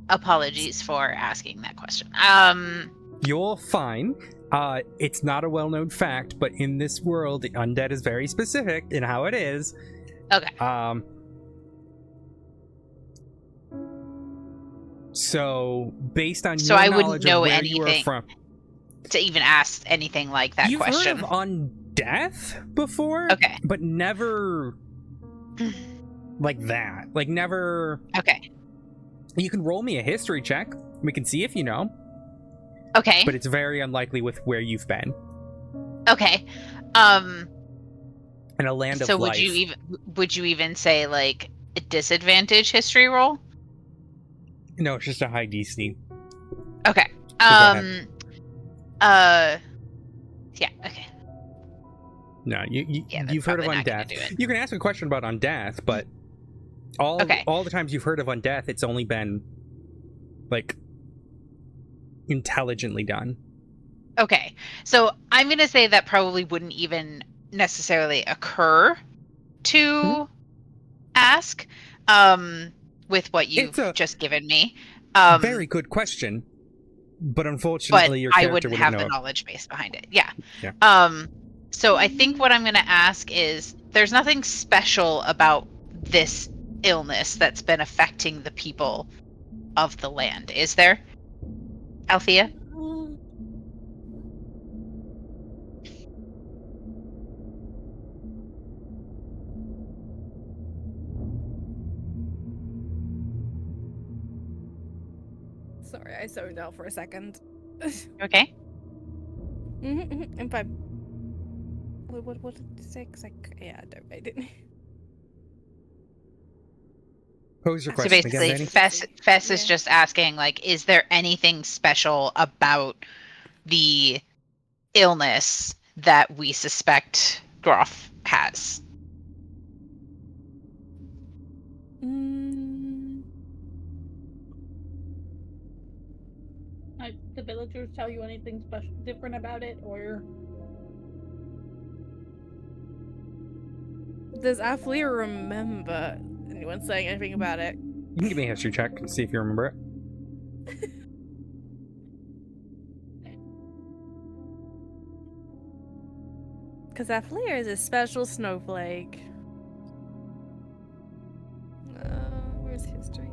Apologies for asking that question. You're fine. It's not a well-known fact, but in this world, the undead is very specific in how it is. Okay. So based on So your I wouldn't knowledge know of where you are anything from, To even ask anything like that you've question. heard of undeath before, Okay. but never like that. Like never. Okay. You can roll me a history check. We can see if you know, Okay. but it's very unlikely with where you've been Okay. in a land of So life. would you even say like a disadvantage history roll? No, it's just a high DC. Okay. go ahead. Yeah. Okay. No, Yeah, that's you've heard of probably not gonna undeath. do it. You can ask a question about undeath, but Okay. All the times you've heard of undeath, it's only been like intelligently done. Okay. So I'm going to say that probably wouldn't even necessarily occur to ask with what It's you've a just given me. very good question, but But unfortunately your I character wouldn't wouldn't have know the it. knowledge base behind it. Yeah. Yeah. So I think what I'm going to ask is there's nothing special about this illness that's been affecting the people of the land, is there? Althea? Sorry, I zoned out for a second. Okay. I'm fine. What did you say? 'Cause I didn't. Pose your So question again, basically, Danny. Fess is Yeah. just asking, like, is there anything special about the illness that we suspect Grof has? Mm, The villagers tell you anything special, different about it, or does Athlea remember anyone saying anything about it? You can give me a history check and see if you remember it. Because Athlea is a special snowflake. Where's history?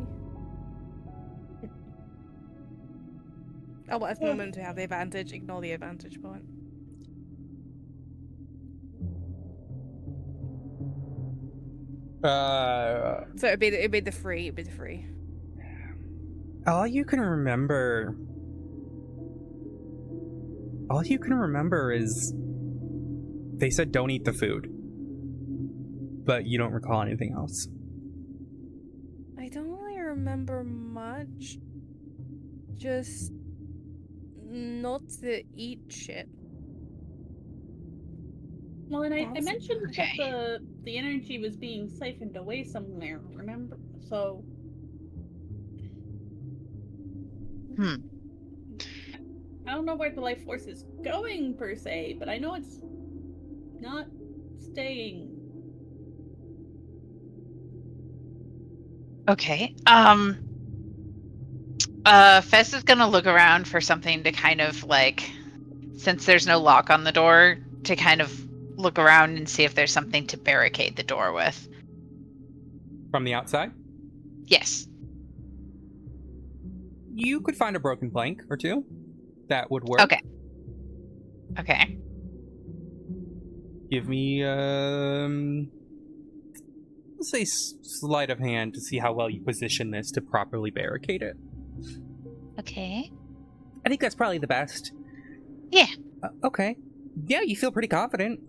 Oh, well, it's normal to have the advantage. Ignore the advantage point. So it'd be the free. It'd be the free. All you can remember is they said don't eat the food, but you don't recall anything else. I don't really remember much. Just not to eat shit. well, and I Awesome. mentioned Okay. that the energy was being siphoned away somewhere. Remember? So I don't know where the life force is going per se, but I know it's not staying. Okay. Fess is gonna look around for something to kind of like, since there's no lock on the door, to kind of look around and see if there's something to barricade the door with. From the outside, Yes. you could find a broken plank or two. That would work. Okay. Okay. Give me, let's say sleight of hand to see how well you position this to properly barricade it. Okay. I think that's probably the best. Yeah. Okay. Yeah, you feel pretty confident.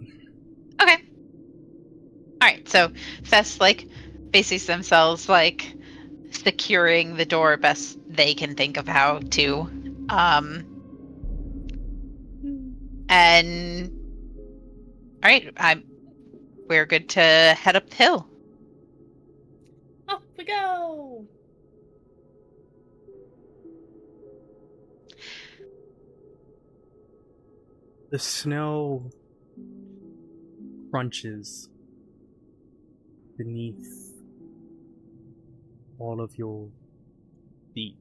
Okay. All right. So Fess like bases themselves like securing the door best they can think of how to. And all right, we're good to head up the hill. Off we go! The snow crunches beneath all of your feet.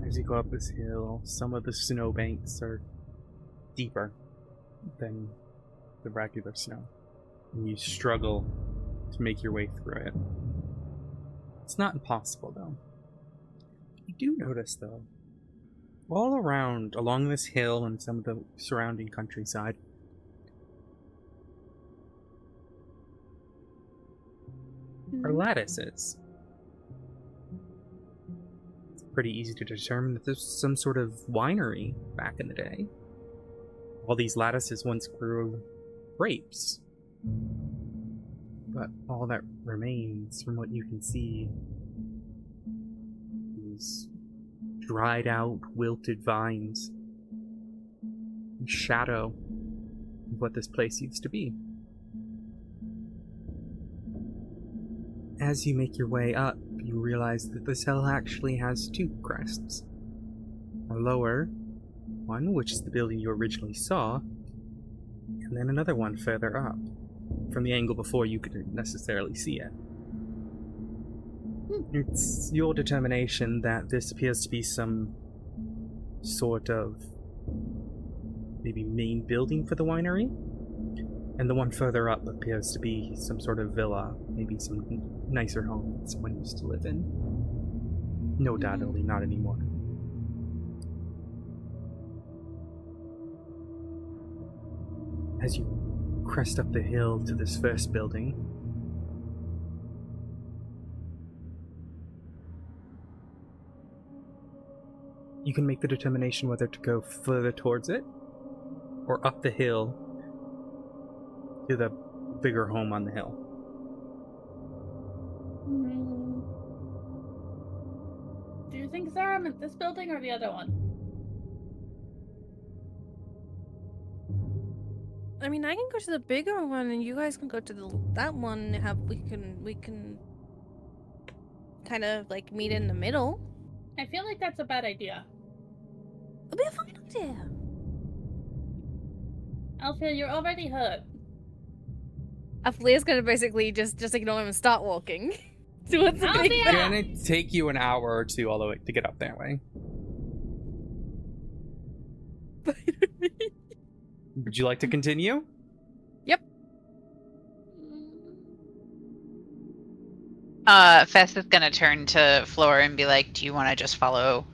As you go up this hill, some of the snowbanks are deeper than the regular snow, and you struggle to make your way through it. It's not impossible, though. You do notice, though, all around, along this hill and some of the surrounding countryside, are lattices. It's pretty easy to determine that there's some sort of winery back in the day. All these lattices once grew grapes. But all that remains, from what you can see, is dried out, wilted vines, and shadow of what this place used to be. as you make your way up, you realize that this hill actually has two crests. A lower one, which is the building you originally saw, and then another one further up. From the angle before, you couldn't necessarily see it. It's your determination that this appears to be some sort of maybe main building for the winery, and the one further up appears to be some sort of villa, maybe some nicer home that someone used to live in. No doubt, only not anymore. As you crest up the hill to this first building, you can make the determination whether to go further towards it or up the hill to the bigger home on the hill. Do you think Zara meant this building or the other one? I mean, I can go to the bigger one, and you guys can go to that one. And we can kind of like meet in the middle. I feel like that's a bad idea. It'll be a fine idea. Alfia, you're already hurt. Leah's gonna basically just ignore him and start walking towards the big It's one. gonna take you an hour or two all the way to get up that way. Would you like to continue? Yep. Fess is gonna turn to Flora and be like, do you want to just follow...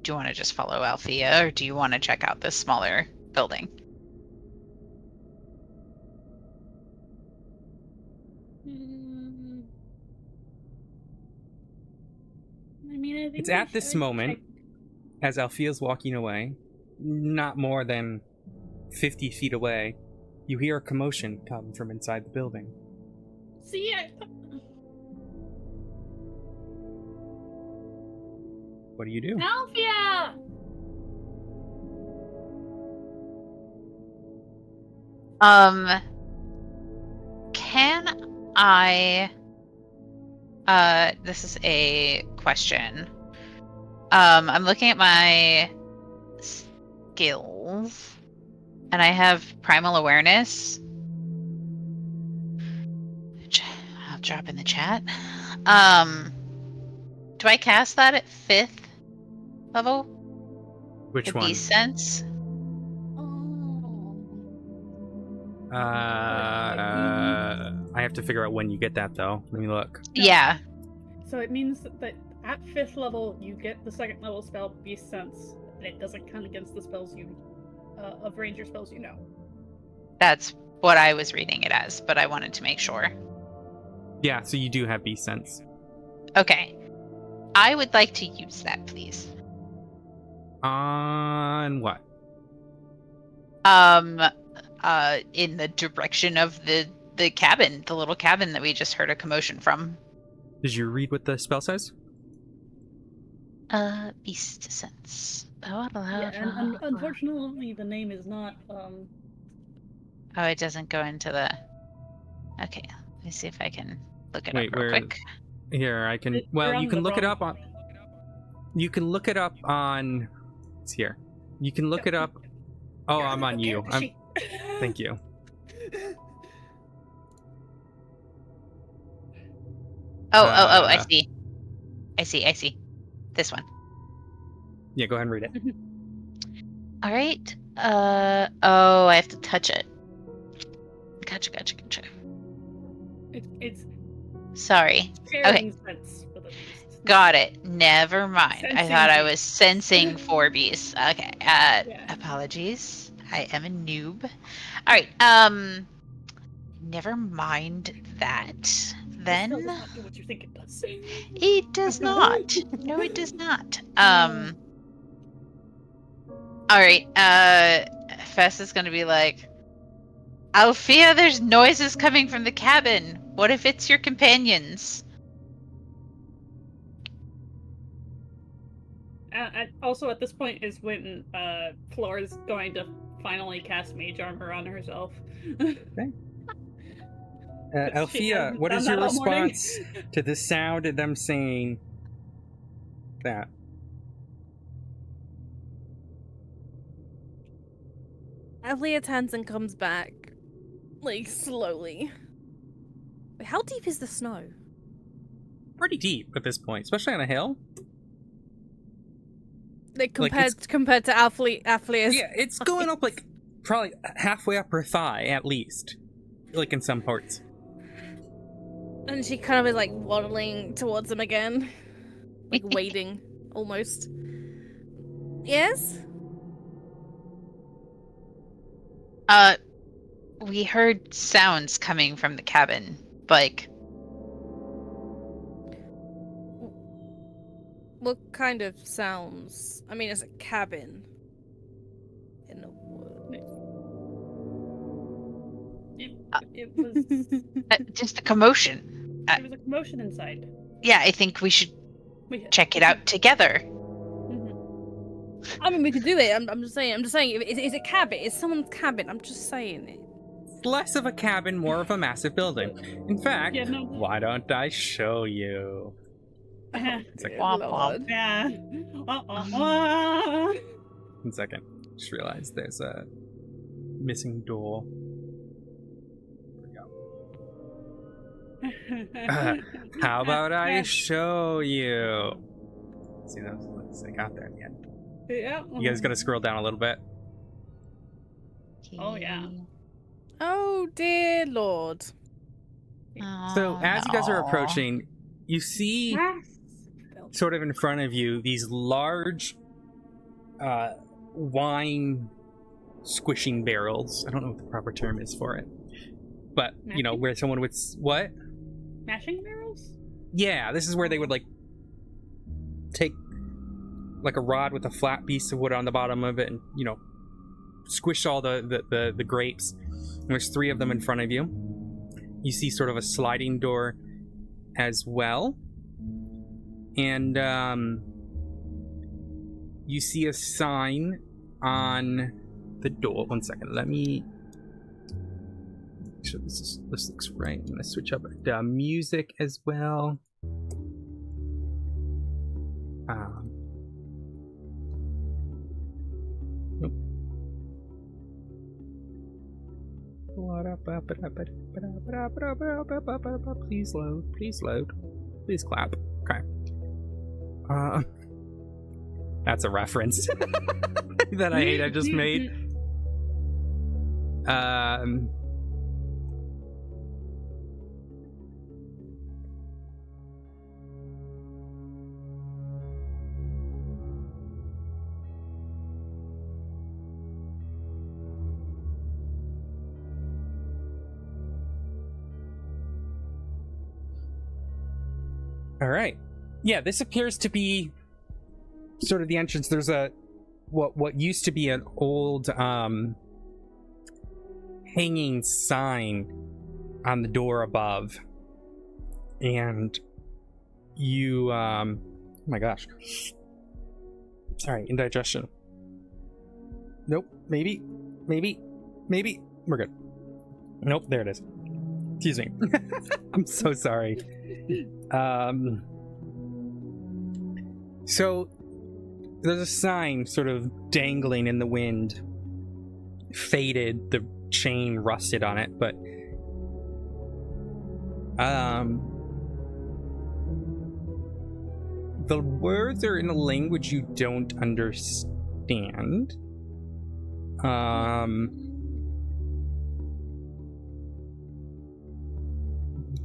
do you want to just follow Althea, or do you want to check out this smaller building? I mean, I think It's at this moment, as Althea's walking away, not more than 50 feet away, you hear a commotion come from inside the building. See, What do you do? Alfia! Can I... this is a question. I'm looking at my skills, and I have primal awareness, which I'll drop in the chat. Do I cast that at 5th level? Which The one? Beast Sense? I have to figure out when you get that, though. Let me look. Yeah. So it means that at 5th level, you get the 2nd level spell Beast Sense, and it doesn't count against the spells of ranger spells you know. That's what I was reading it as, but I wanted to make sure. Yeah, so you do have Beast Sense. Okay. I would like to use that, please. On what? In the direction of the cabin, the little cabin that we just heard a commotion from. Did you read what the spell says? Beast Sense. Yeah, and unfortunately, the name is not. Oh, it doesn't go into the. Okay, let me see if I can look it Wait, up real where- quick. Here, I can. You're Well, on you can the look it wrong- up on. You can look it up on. It's here. You can look it up. Oh, I'm on you. Thank you. Oh, I Uh, see. I see. This one. Yeah, go ahead and read it. All right. Oh, I have to touch it. Gotcha. It's Sorry. sharing sense for the beast. Got it. Never mind. I Sensing thought I beast. was sensing 4 beasts. Okay. Yeah. Apologies. I am a noob. All right. Never mind that. Spell Then does not do what you think it does. it does not. No, it does not. All right. Fess is gonna be like, Alfea, there's noises coming from the cabin. What if it's your companions? Also, at this point is when Flora's going to finally cast Mage Armor on herself. She Althea, hasn't what done is that your all morning. response to the sound of them saying that? Avlia turns and comes back, like slowly. Wait, how deep is the snow? Pretty deep at this point, especially on a hill. Like Like, compared to Avlia's. Yeah, it's going up like probably halfway up her thigh at least, like in some parts. And she kind of is like waddling towards him again, like wading almost. Yes. We heard sounds coming from the cabin, like What kind of sounds? I mean, it's a cabin in the wood. It was just a commotion. there was a commotion inside. Yeah, I think we should We check it out together. Mhm. I mean, we could do it. I'm just saying. It's a cabin. It's someone's cabin. I'm just saying it. Less of a cabin, more of a massive building. In fact, Yeah, no. why don't I show you? Yeah. One second. Womp womp. Lord. Yeah. One second. Just realized there's a missing door. How about I show you? See, that's I got there again. Yeah. You guys gotta scroll down a little bit. Oh, yeah. Oh dear Lord. So as you guys are no. approaching, you see sort of in front of you these large wine squishing barrels. I don't know what the proper term is for it, but you know, where someone would what? Mashing barrels? Yeah, this is where they would like take like a rod with a flat piece of wood on the bottom of it and, you know, squish all the grapes. And there's 3 of them in front of you. You see sort of a sliding door as well. And you see a sign on the door. One second, let me make sure this looks right. I'm gonna switch up music as well. Nope. Please load. Please load. Please clap. Okay. That's a reference that I hate I just made. All right. Yeah, this appears to be sort of the entrance. There's a what used to be an old hanging sign on the door above, and you oh my gosh, sorry, indigestion. Nope, maybe we're good. Nope, there it is. Excuse me. I'm so sorry. So there's a sign sort of dangling in the wind, faded, the chain rusted on it, but the words are in a language you don't understand.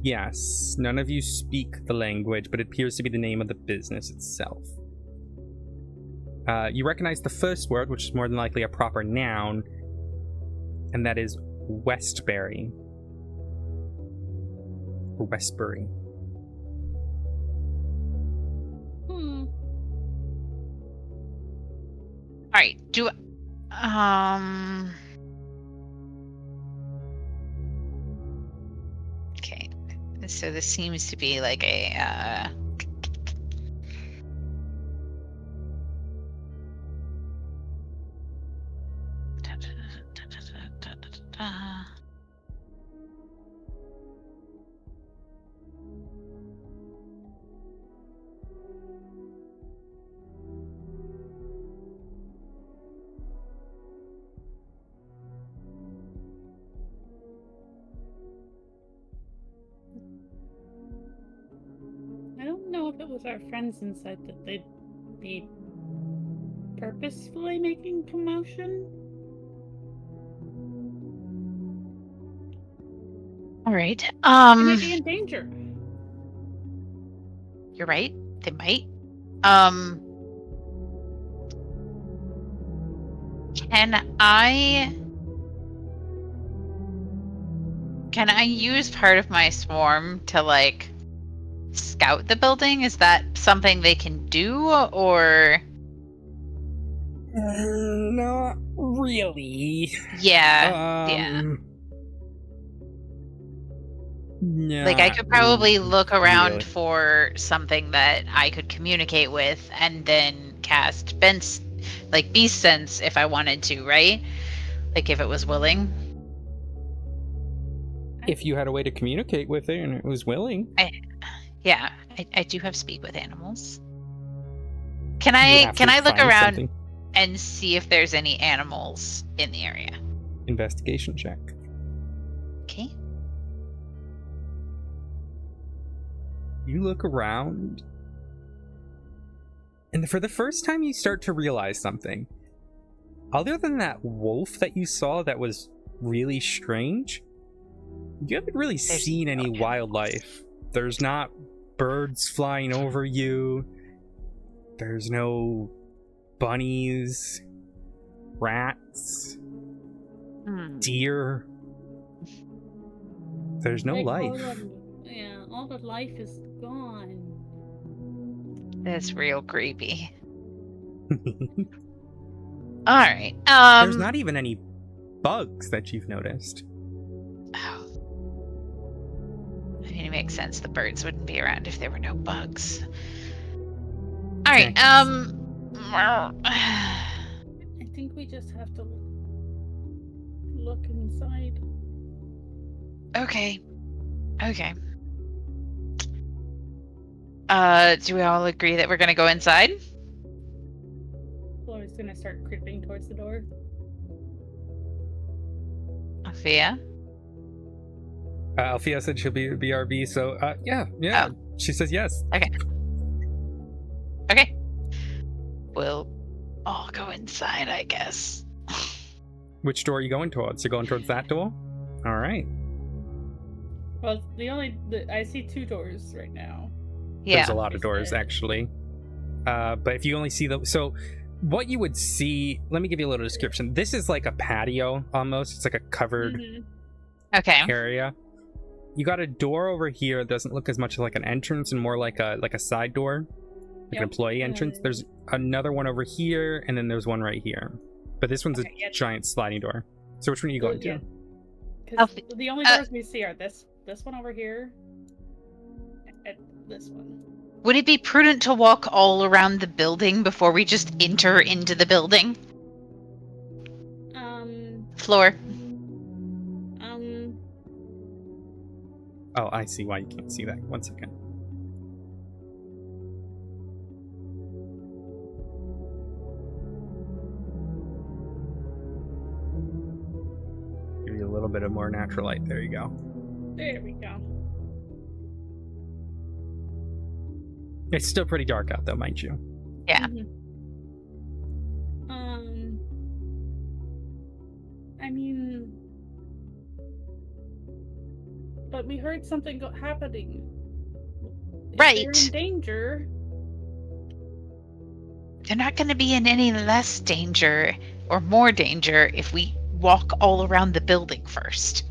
Yes, none of you speak the language, but it appears to be the name of the business itself. You recognize the first word, which is more than likely a proper noun, and that is Westbury. Or Westbury. All right. Okay. So this seems to be like a with our friends inside that they'd be purposefully making commotion? All right. They might be in danger. You're right. They might. Can I use part of my swarm to like scout the building? Is that something they can do, or Not really. yeah. Like I Not could probably look around really. for something that I could communicate with and then cast Beast Sense if I wanted to, right? Like if it was willing. If you had a way to communicate with it and it was willing. I do have speak with animals. Can You would I have can to I look find around something. and see if there's any animals in the area? Investigation check. Okay. You look around, and for the first time you start to realize something. Other than that wolf that you saw that was really strange, you haven't really seen any wildlife. There's not birds flying over you. There's no bunnies, rats, deer. There's no life. All the life is gone. That's real creepy. All right. There's not even any bugs that you've noticed. Oh. I mean, it makes sense. The birds wouldn't be around if there were no bugs. All right. I think we just have to look inside. Okay. Do we all agree that we're gonna go inside? Chloe's gonna start creeping towards the door. Althea? Althea said she'll be BRB, so yeah. Oh. She says yes. Okay. We'll all go inside, I guess. Which door are you going towards? You're going towards that door? All right. Well, I see 2 doors right now. Yeah. There's a lot of doors, actually. But if you only see so what you would see, let me give you a little description. This is like a patio, almost. It's like a covered area. You got a door over here. It doesn't look as much like an entrance and more like a side door, like an employee entrance. There's another one over here, and then there's one right here. But this one's a giant sliding door. So which one are you going to? Because the only doors we see are this one over here, and this one. Would it be prudent to walk all around the building before we just enter into the building? Floor. Oh, I see why you can't see that. One second. Give you a little bit of more natural light. There you go. There we go. It's still pretty dark out, though, mind you. Yeah. I mean, but we heard something happening. Right. If they're in danger. They're not going to be in any less danger or more danger if we walk all around the building first.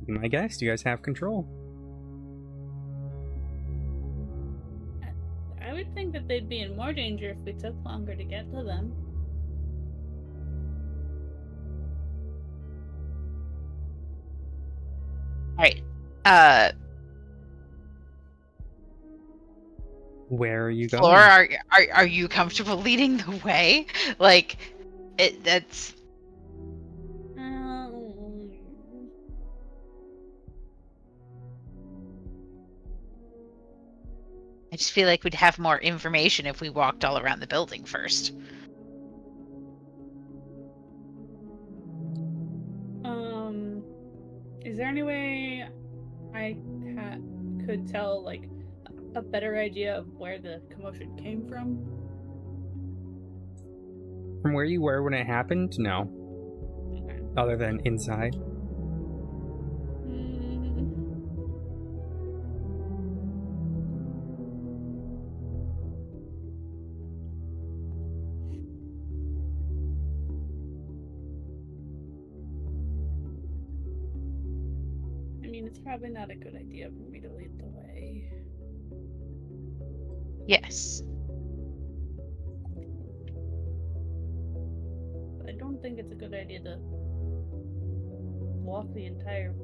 My guess, you guys have control. I would think that they'd be in more danger if we took longer to get to them. All right. Where are you going? Floor, are you comfortable leading the way? Like, that's. I just feel like we'd have more information if we walked all around the building first. Is there any way I could tell like a better idea of where the commotion came from? From where you were when it happened? No. Okay. Other than inside. I mean, it's probably not a good idea for me to lead the way. Yes. But I don't think it's a good idea to walk the entire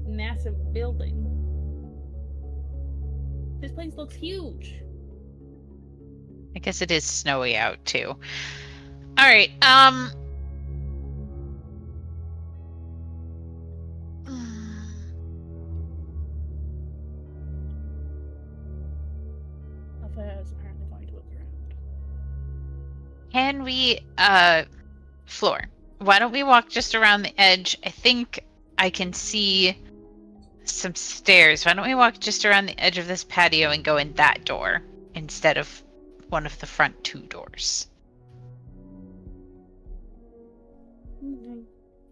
massive building. This place looks huge. I guess it is snowy out too. All right. Alpha is apparently going to look around. Can we, Floor, why don't we walk just around the edge? I think I can see some stairs. Why don't we walk just around the edge of this patio and go in that door instead of one of the front two doors? Okay.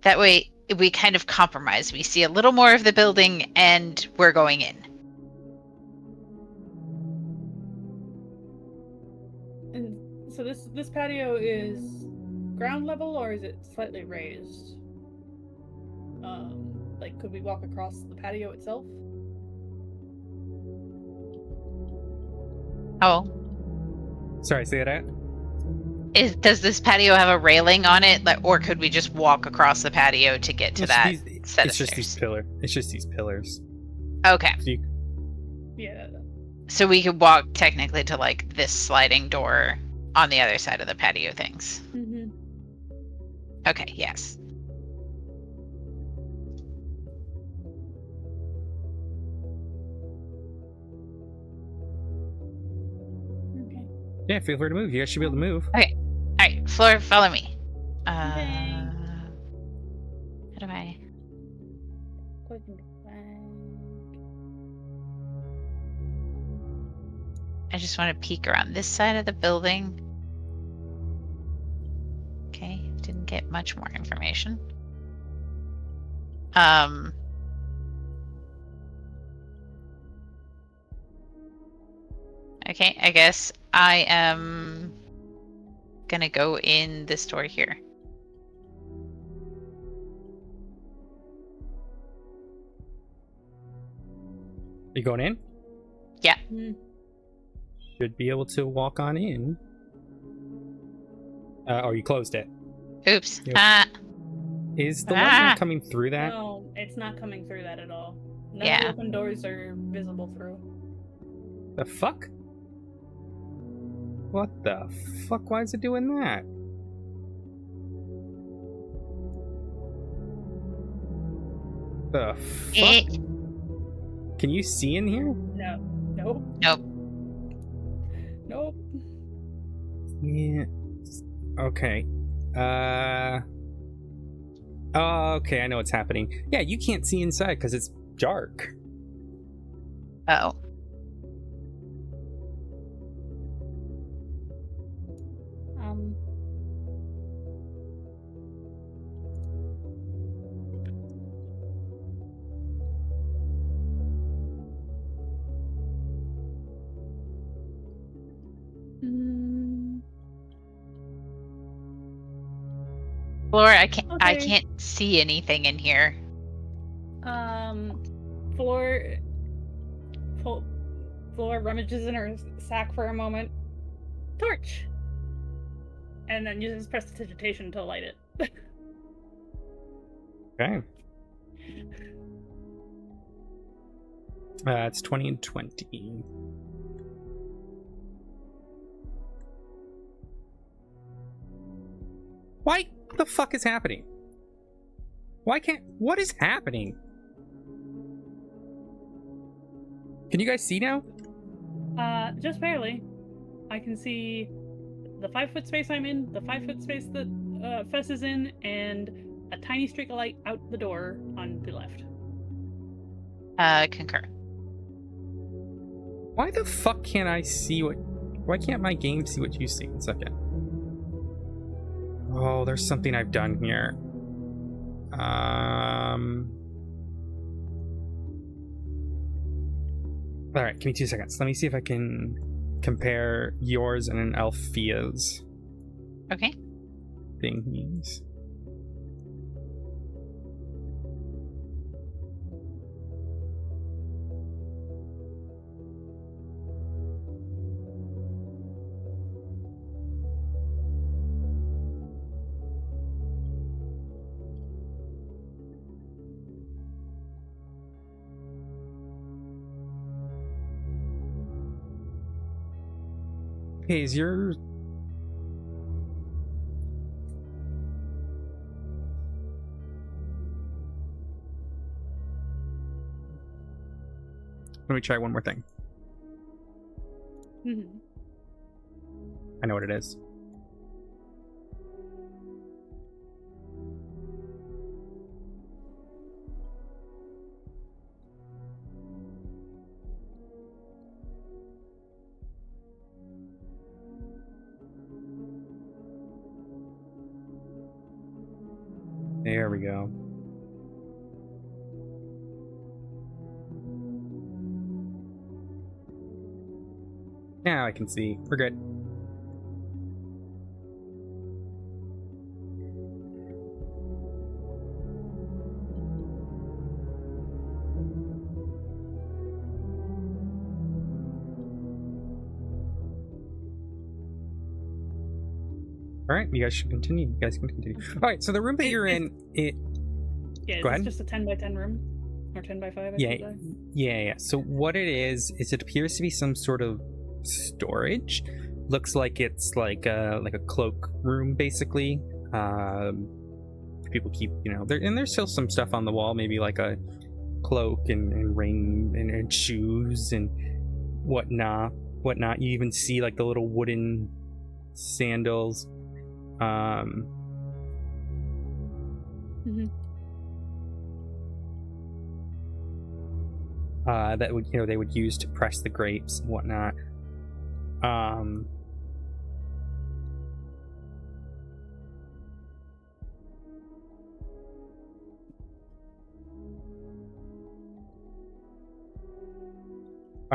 That way we kind of compromise. We see a little more of the building and we're going in. And so this patio is ground level, or is it slightly raised? Like, could we walk across the patio itself? Oh, Sorry, say that. does this patio have a railing on it, or could we just walk across the patio to get to that set of It's just stairs? these pillars. It's just these pillars. Okay, So you, Yeah. so we could walk technically to like this sliding door on the other side of the patio things. Mm-hmm. Okay, yes. Okay. yeah, feel free to move. You guys should be able to move. All right, Floor, follow me. Okay. How do I? Quick and flag. I just want to peek around this side of the building. Okay, didn't get much more information. Okay, I guess I am gonna go in this door here. You going in? Yeah. Should be able to walk on in. Oh, you closed it. Oops. Yep. Is the light Ah. not coming through that? No, it's not coming through that at all. None of Yeah. the open doors are visible through. The fuck? What the fuck? Why is it doing that? The Eh. fuck? Can you see in here? No. Nope. Nope. Nope. Yeah. Okay. Oh, okay, I know what's happening. Yeah, you can't see inside because it's dark. Oh. Floor, I Okay. can't see anything in here. Floor rummages in her sack for a moment. Torch! And then uses prestidigitation to light it. Okay. It's 20 and 20. Why the fuck is happening? Why can't... What is happening? Can you guys see now? Just barely. I can see the 5-foot space I'm in, the 5-foot space that Fess is in, and a tiny streak of light out the door on the left. Concur. Why the fuck can't I see what... Why can't my game see what you see? 1 second. Oh, there's something I've done here. Alright, give me 2 seconds. Let me see if I can compare yours and an Althea's Okay. thingies. Hey, is your... Let me try one more thing. Mhm. I know what it is. There we go. Now I can see. We're good. All right, you guys should continue. You guys can continue. All right, so the room that you're in, Yeah, Go it's ahead. just a 10 by 10 room. Or 10 by 5, I Yeah, should say. yeah. So what it is it appears to be some sort of storage. Looks like it's like a cloak room, basically. People keep, there's still some stuff on the wall, maybe like a cloak and ring and shoes and whatnot. You even see like the little wooden sandals. That would they would use to press the grapes and whatnot.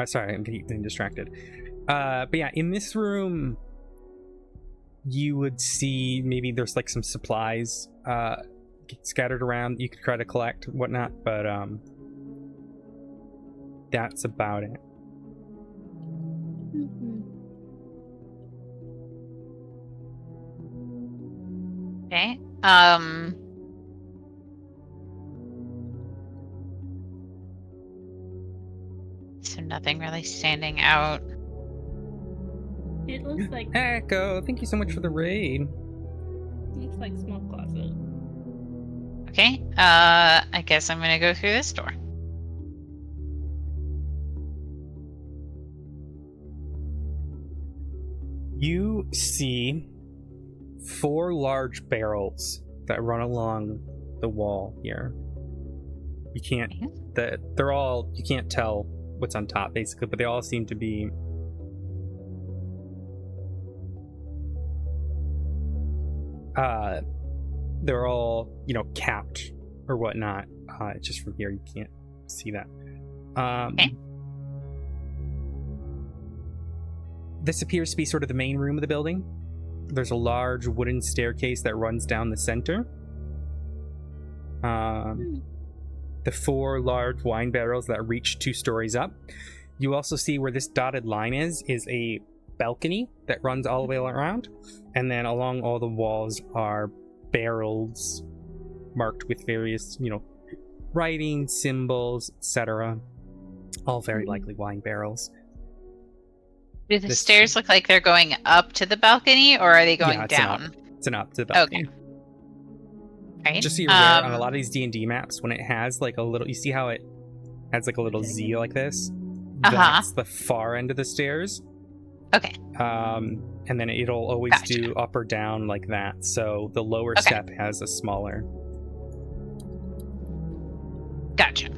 Sorry, I'm getting distracted. But yeah, in this room, you would see maybe there's like some supplies scattered around. You could try to collect and whatnot, but that's about it. Okay. So nothing really standing out. It looks like Echo, thank you so much for the raid. small closet. Okay. I guess I'm gonna go through this door. You see 4 large barrels that run along the wall here. You can't you can't tell what's on top basically, but they all seem to be they're all, capped or whatnot. Just from here you can't see that. Okay. This appears to be sort of the main room of the building. There's a large wooden staircase that runs down the center. The 4 large wine barrels that reach 2 stories up. You also see where this dotted line is a balcony that runs all the way around. And then along all the walls are barrels marked with various, writing, symbols, etc. All very likely wine barrels. Do the stairs look like they're going up to the balcony, or are they going down? It's an up to the balcony. Okay. Right. Just so you're aware, on a lot of these D&D maps, when it has like a little, you see how it has like a little Z like this? That's the far end of the stairs. Okay. And then it'll always do up or down like that. So the lower step has a smaller. Gotcha.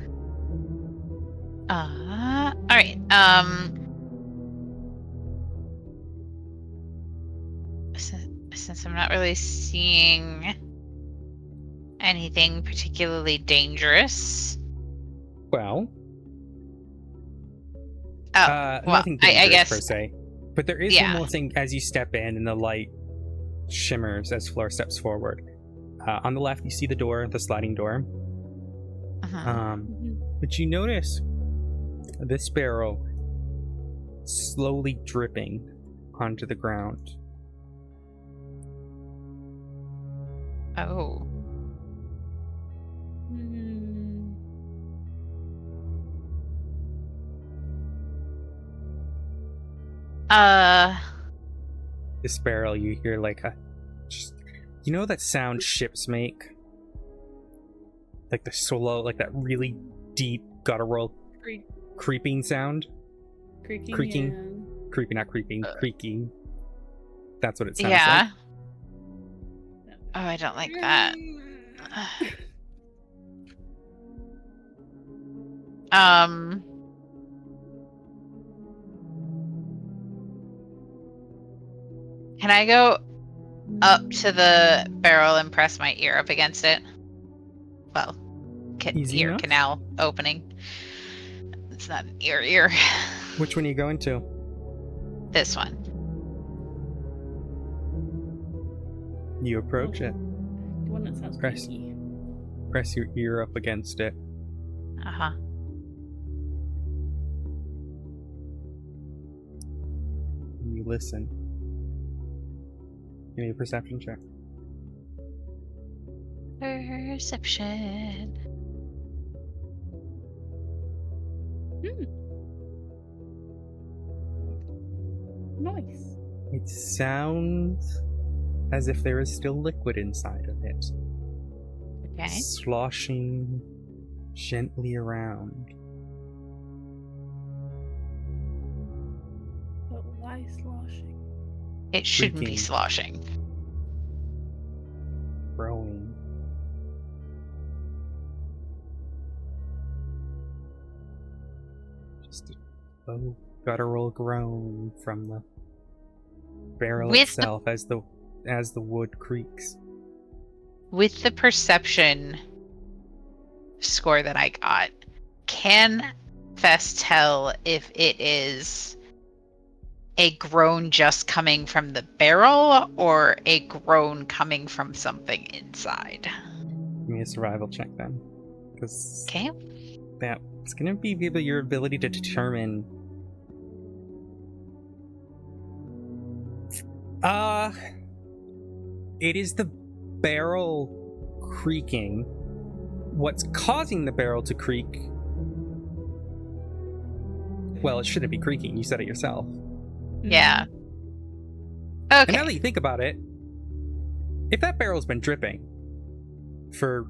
All right. since I'm not really seeing anything particularly dangerous. Well, Oh, well, nothing dangerous I guess. per se. But there is one Yeah. more thing as you step in and the light shimmers as Flora steps forward. On the left, you see the door, the sliding door. Uh-huh. But you notice this barrel slowly dripping onto the ground. Oh. This barrel, you hear like you know that sound ships make? Like the slow, like that really deep guttural creeping sound? Creaking? Yeah. Creeping, not creeping, creaking. That's what it sounds Yeah. like. Oh, I don't like that. Can I go up to the barrel and press my ear up against it? Well, Easy ear enough. canal opening. It's not an ear. Which one are you going to? This one. You approach it. The one that sounds Press. creepy. Press your ear up against it. Uh-huh. And you listen. Give me a perception check. Perception. Nice. It sounds as if there is still liquid inside of it. Okay. Sloshing gently around. But why sloshing? It shouldn't be Creaking. sloshing. Growing. Just a low guttural groan from the barrel With itself as the wood creaks. With the perception score that I got, can Fess tell if it is a groan just coming from the barrel or a groan coming from something inside? Give me a survival check then. Because Okay. that's going to be your ability to determine. It is the barrel creaking. What's causing the barrel to creak? Well, it shouldn't be creaking. You said it yourself. Yeah. And Okay. now that you think about it, if that barrel's been dripping for,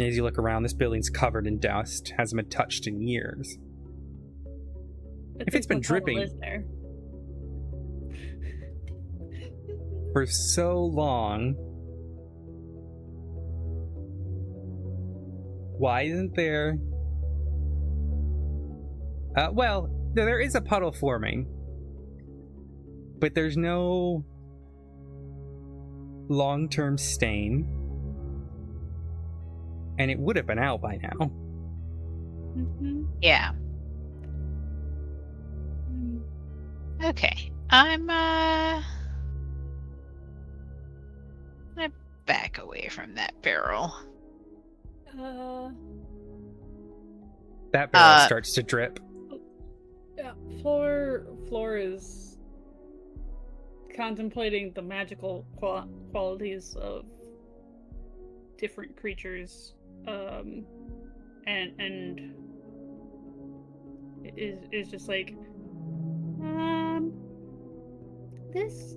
as you look around, this building's covered in dust, hasn't been touched in years. If it's been dripping there. for so long, why isn't there? Well, there is a puddle forming, but there's no long-term stain, and it would have been out by now. Yeah. Okay. I'm gonna back away from that barrel. That barrel starts to drip. Yeah, Floor is contemplating the magical qualities of different creatures, and is just like, this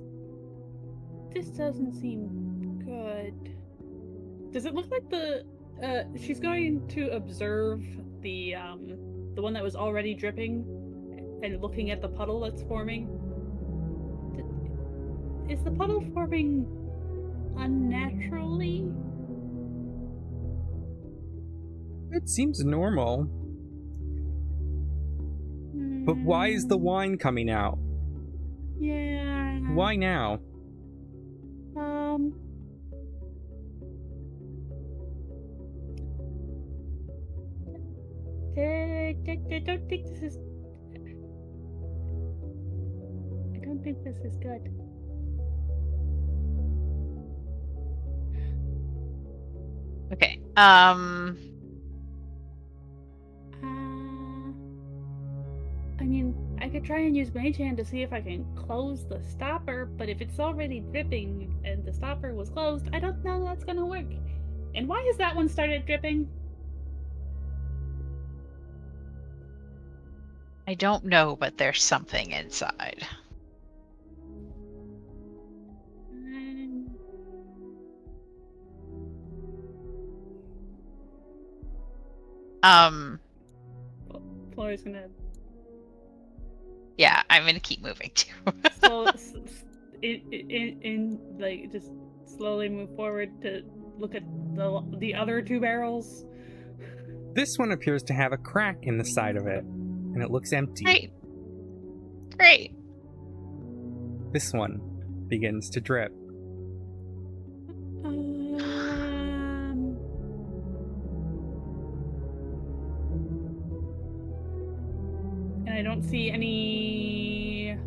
doesn't seem good. Does it look like she's going to observe the one that was already dripping and looking at the puddle that's forming? Is the puddle forming unnaturally? It seems normal. But why is the wine coming out? Yeah. Why now? don't think this is. I don't think this is good. Okay. I mean, I could try and use Mage Hand to see if I can close the stopper, but if it's already dripping and the stopper was closed, I don't know that's gonna work. And why has that one started dripping? I don't know, but there's something inside. Flori's gonna Yeah, I'm gonna keep moving too. like just slowly move forward to look at the other two barrels. This one appears to have a crack in the side of it, and it looks empty. Great. This one begins to drip. And I don't see any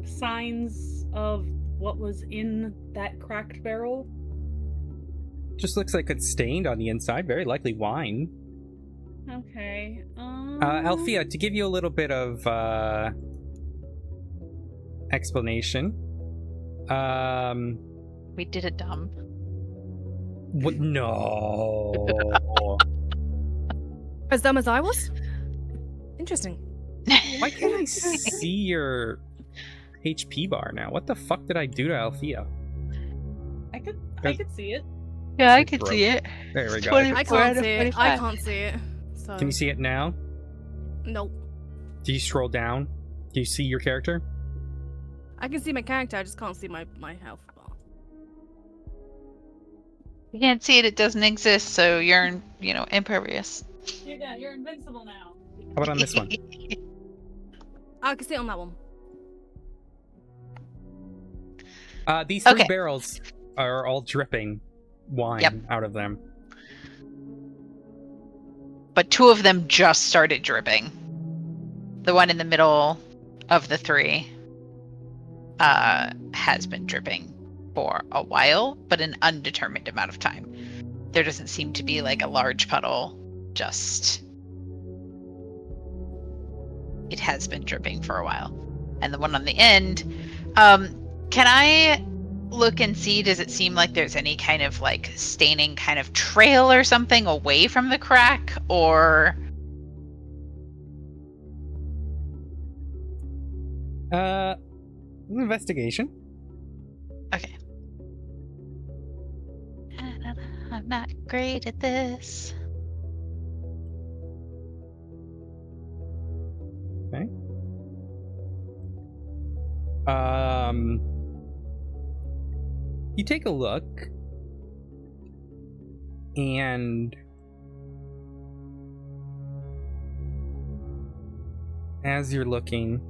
signs of what was in that cracked barrel. Just looks like it's stained on the inside, very likely wine. Okay. Althea, to give you a little bit of explanation. We did it dumb. What? No. As dumb as I was? Interesting. Why can't I see your HP bar now? What the fuck did I do to Althea? I could see it. Yeah, I could see it. There we go. 24 I out can't of see it. 25. I can't see it. So. Can you see it now? Nope. Do you scroll down? Do you see your character? I can see my character, I just can't see my health bar. You can't see it, it doesn't exist, so you're, impervious. You're invincible now. How about on this one? I can see it on that one. These three Okay. barrels are all dripping wine out of them. But two of them just started dripping. The one in the middle of the three has been dripping for a while, but an undetermined amount of time. There doesn't seem to be like a large puddle, just it has been dripping for a while. And the one on the end, can I look and see, does it seem like there's any kind of like staining kind of trail or something away from the crack, or Investigation. okay. I'm not great at this. Okay. You take a look, and as you're looking,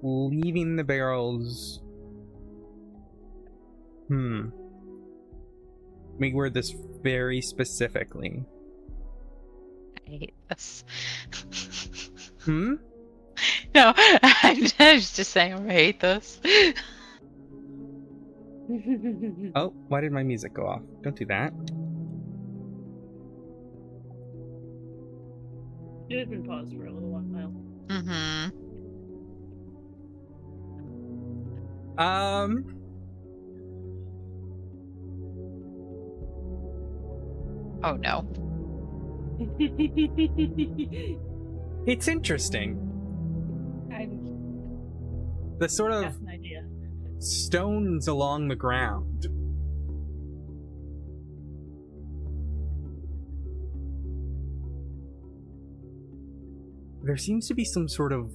leaving the barrels. Let me word this very specifically. I hate this. Hmm? No, I was just saying I hate this. Oh, why did my music go off? Don't do that. It had been paused for a little while. Mm-hmm. Oh no. It's interesting. The sort of That's an idea. stones along the ground. There seems to be some sort of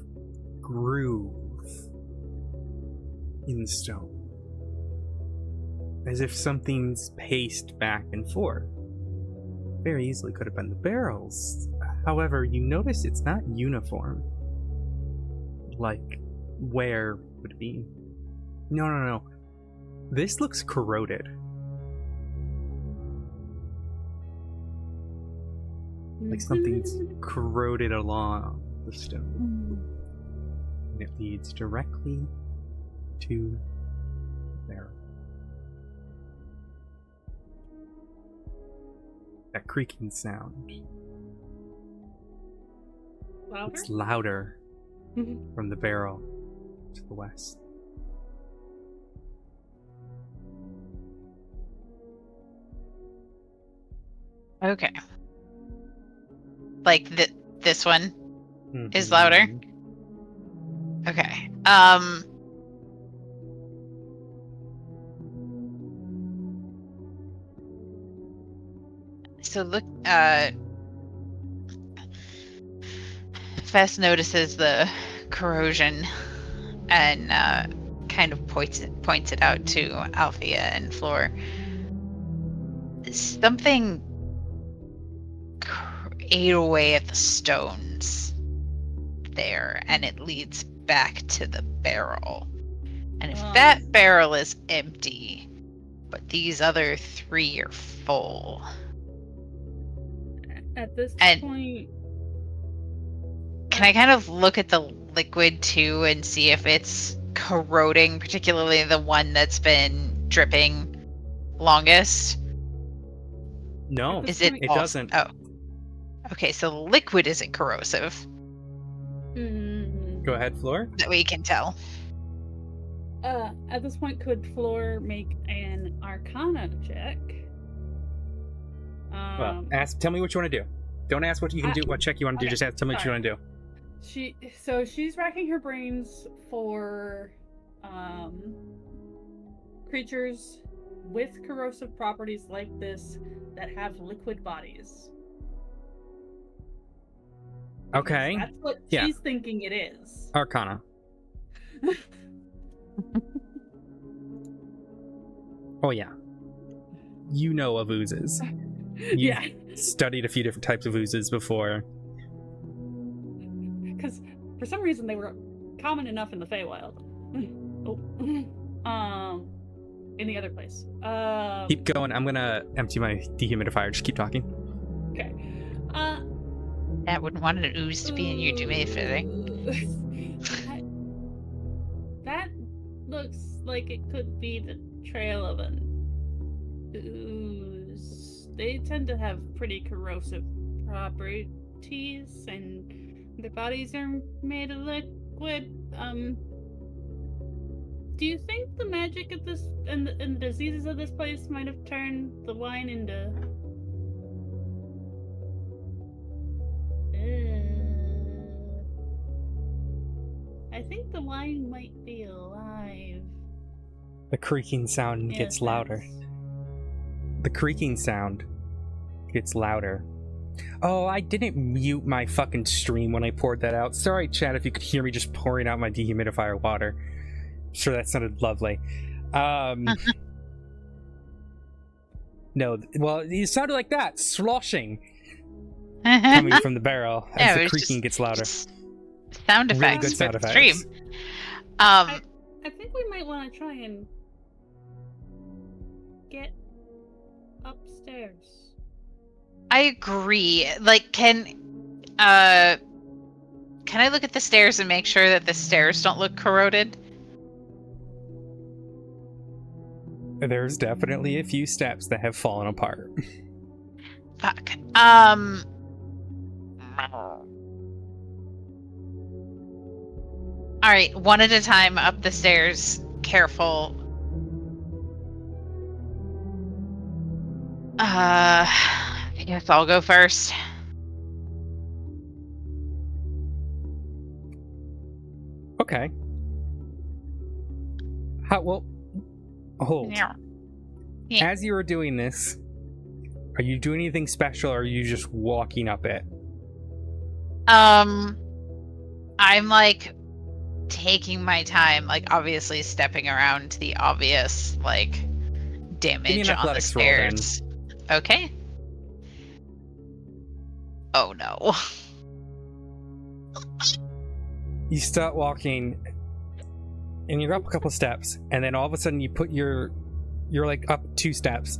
groove in the stone. As if something's paced back and forth. Very easily could have been the barrels. However, you notice it's not uniform. Like, where would be? No. This looks corroded. Like something's corroded along the stone. And it leads directly to there. That creaking sound. Louder? It's louder from the barrel to the west. Okay. Like this one is louder? Okay. So look, Fess notices the corrosion and kind of points it out to Althea and Floor. Something ate away at the stones there, and it leads back to the barrel. And if that barrel is empty, but these other 3 are full. At this point... Can I kind of look at the liquid too and see if it's corroding, particularly the one that's been dripping longest? No, Is it? It doesn't. Oh, okay. So the liquid isn't corrosive. Go ahead, Floor. That we can tell. At this point, could Floor make an Arcana check? Well, tell me what you want to do. Don't ask what you can do, what check you want to do. Just tell me what you want to do. She's racking her brains for creatures with corrosive properties like this that have liquid bodies. Okay. That's what she's thinking it is. Arcana. Oh yeah. You know of oozes. You've studied a few different types of oozes before. Because for some reason they were common enough in the Feywild. In the other place. Keep going. I'm gonna empty my dehumidifier. Just keep talking. Okay. I wouldn't want an ooze to be in your dehumidifier. That looks like it could be the trail of an ooze. They tend to have pretty corrosive properties, and their bodies are made of liquid. Do you think the magic of this and the diseases of this place might have turned the wine into... I think the wine might be alive. The creaking sound gets louder. The creaking sound gets louder. Oh, I didn't mute my fucking stream when I poured that out. Sorry, chat, if you could hear me just pouring out my dehumidifier water. Sure, that sounded lovely. No, well, it sounded like that, sloshing, coming from the barrel as the creaking gets louder. Sound effects. Really good sound effects. Stream. I think we might want to try and get upstairs. I agree. Like, can I look at the stairs and make sure that the stairs don't look corroded? There's definitely a few steps that have fallen apart. Fuck. Alright, one at a time up the stairs. Careful. I guess I'll go first. Okay. Hold. Yeah. As you are doing this, are you doing anything special, or are you just walking up it? I'm like taking my time, like obviously stepping around the obvious like damage on the stairs. Okay. Oh no. You start walking, and you're up a couple steps, and then all of a sudden you put you're like up 2 steps,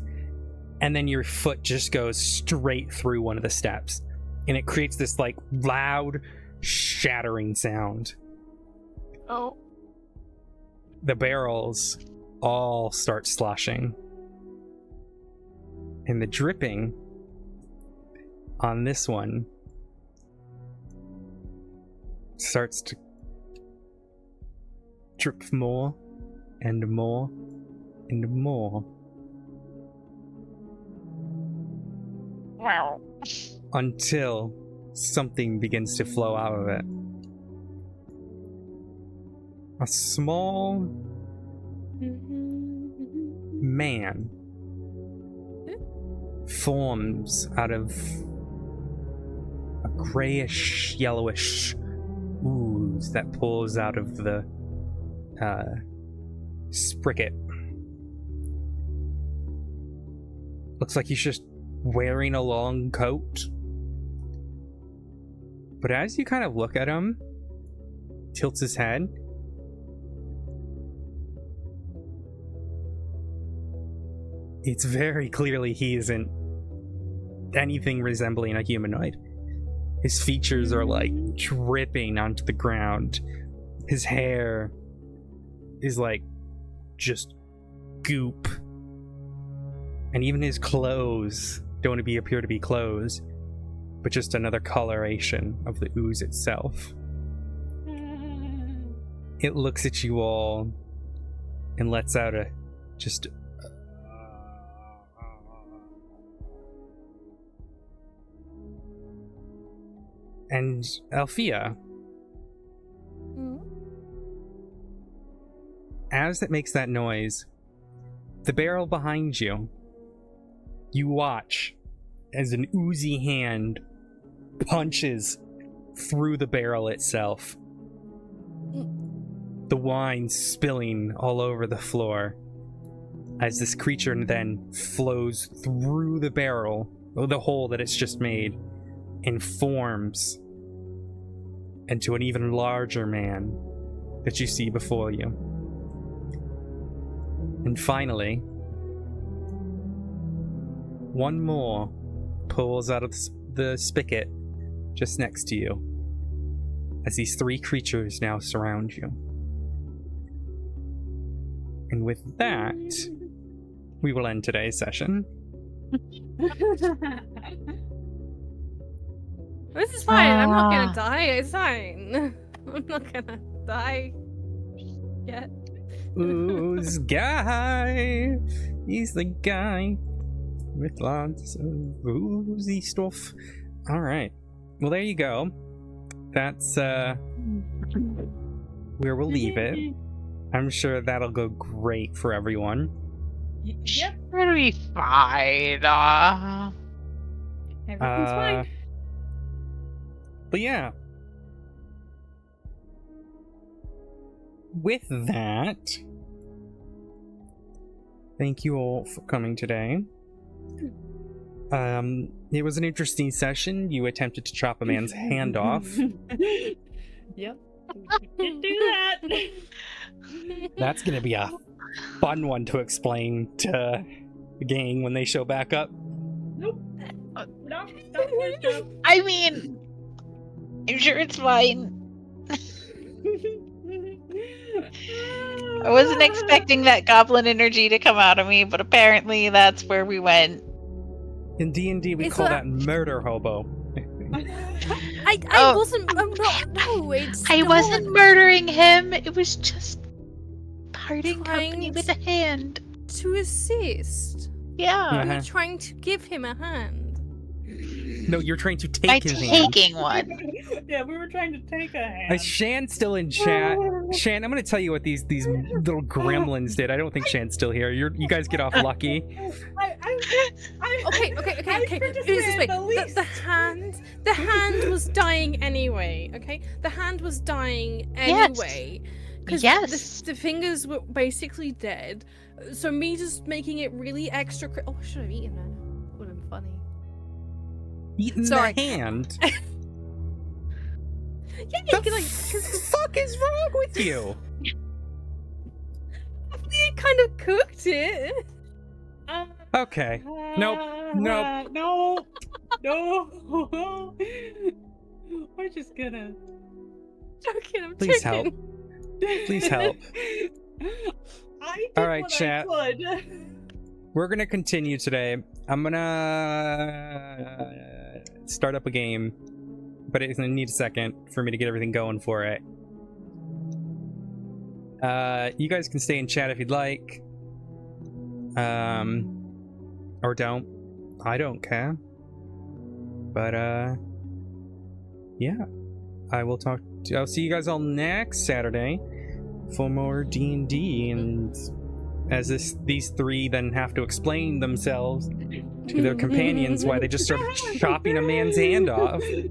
and then your foot just goes straight through one of the steps, and it creates this like loud shattering sound. Oh. The barrels all start sloshing, and the dripping on this one starts to drip more and more and more. Wow. Until something begins to flow out of it. A small man forms out of a grayish, yellowish ooze that pulls out of the spricket. Looks like he's just wearing a long coat. But as you kind of look at him, tilts his head, it's very clearly he isn't anything resembling a humanoid. His features are like dripping onto the ground. His hair is like just goop. And even his clothes don't appear to be clothes, but just another coloration of the ooze itself. It looks at you all and lets out a just and Althea, as it makes that noise, the barrel behind you, you watch as an oozy hand punches through the barrel itself. The wine spilling all over the floor as this creature then flows through the barrel, or the hole that it's just made, and forms into an even larger man that you see before you. And finally, one more pulls out of the spigot just next to you as these 3 creatures now surround you. And with that, we will end today's session. This is fine. I'm not gonna die. It's fine. I'm not gonna die yet. Ooze guy. He's the guy with lots of oozy stuff. All right. Well, there you go. That's where we'll leave it. I'm sure that'll go great for everyone. Yep. It'll be fine. Everything's fine. But yeah. With that, thank you all for coming today. It was an interesting session. You attempted to chop a man's hand off. Yep. Didn't do that. That's gonna be a fun one to explain to the gang when they show back up. Nope. No, don't worry, no. I mean, I'm sure it's fine. I wasn't expecting that goblin energy to come out of me, but apparently that's where we went. In D&D, we It's call a- that murder hobo. I Oh. wasn't. I'm not. No, it's. I not wasn't murdering him. It was just parting Trying company with a hand. to assist. Yeah. Uh-huh. You're trying to give him a hand. No, you're trying to take By his hand. taking one. Yeah, we were trying to take a hand. Shan's still in chat. Shan, I'm gonna tell you what these little gremlins did. I don't think Shan's still here. You guys get off lucky. Okay. Just This is say wait. the least. The hand was dying anyway. Okay, the hand was dying anyway. Because Yes. the fingers were basically dead. So me just making it really extra. Oh, I should have eaten it. Would have been funny. eaten Sorry. the hand. Yeah, The you can, like, fuck is wrong with you? you kind of cooked it. Okay. Nope. Nope. No. No. We're just gonna. Joking, I'm Please joking. help. Please help. I did All right, what chat. I could. We're gonna continue today. I'm gonna start up a game, but it's gonna need a second for me to get everything going for it. You guys can stay in chat if you'd like. Or don't. I don't care. But yeah. I'll see you guys all next Saturday for more D&D, and as these three then have to explain themselves to their companions why they just started chopping a man's hand off. I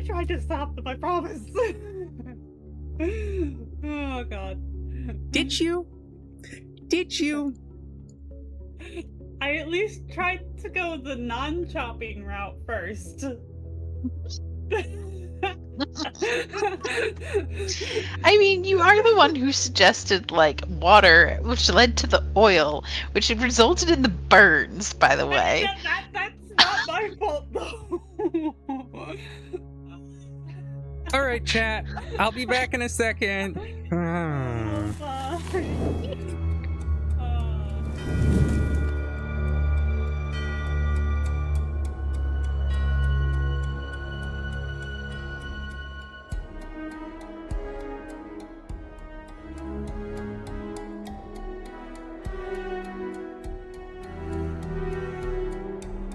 tried to stop them, I promise. Oh god. Did you? Did you? I at least tried to go the non-chopping route first. I mean, you are the one who suggested, like, water, which led to the oil, which resulted in the burns, by the way. That's not my fault, though. Alright, chat. I'll be back in a second. Oh, bye.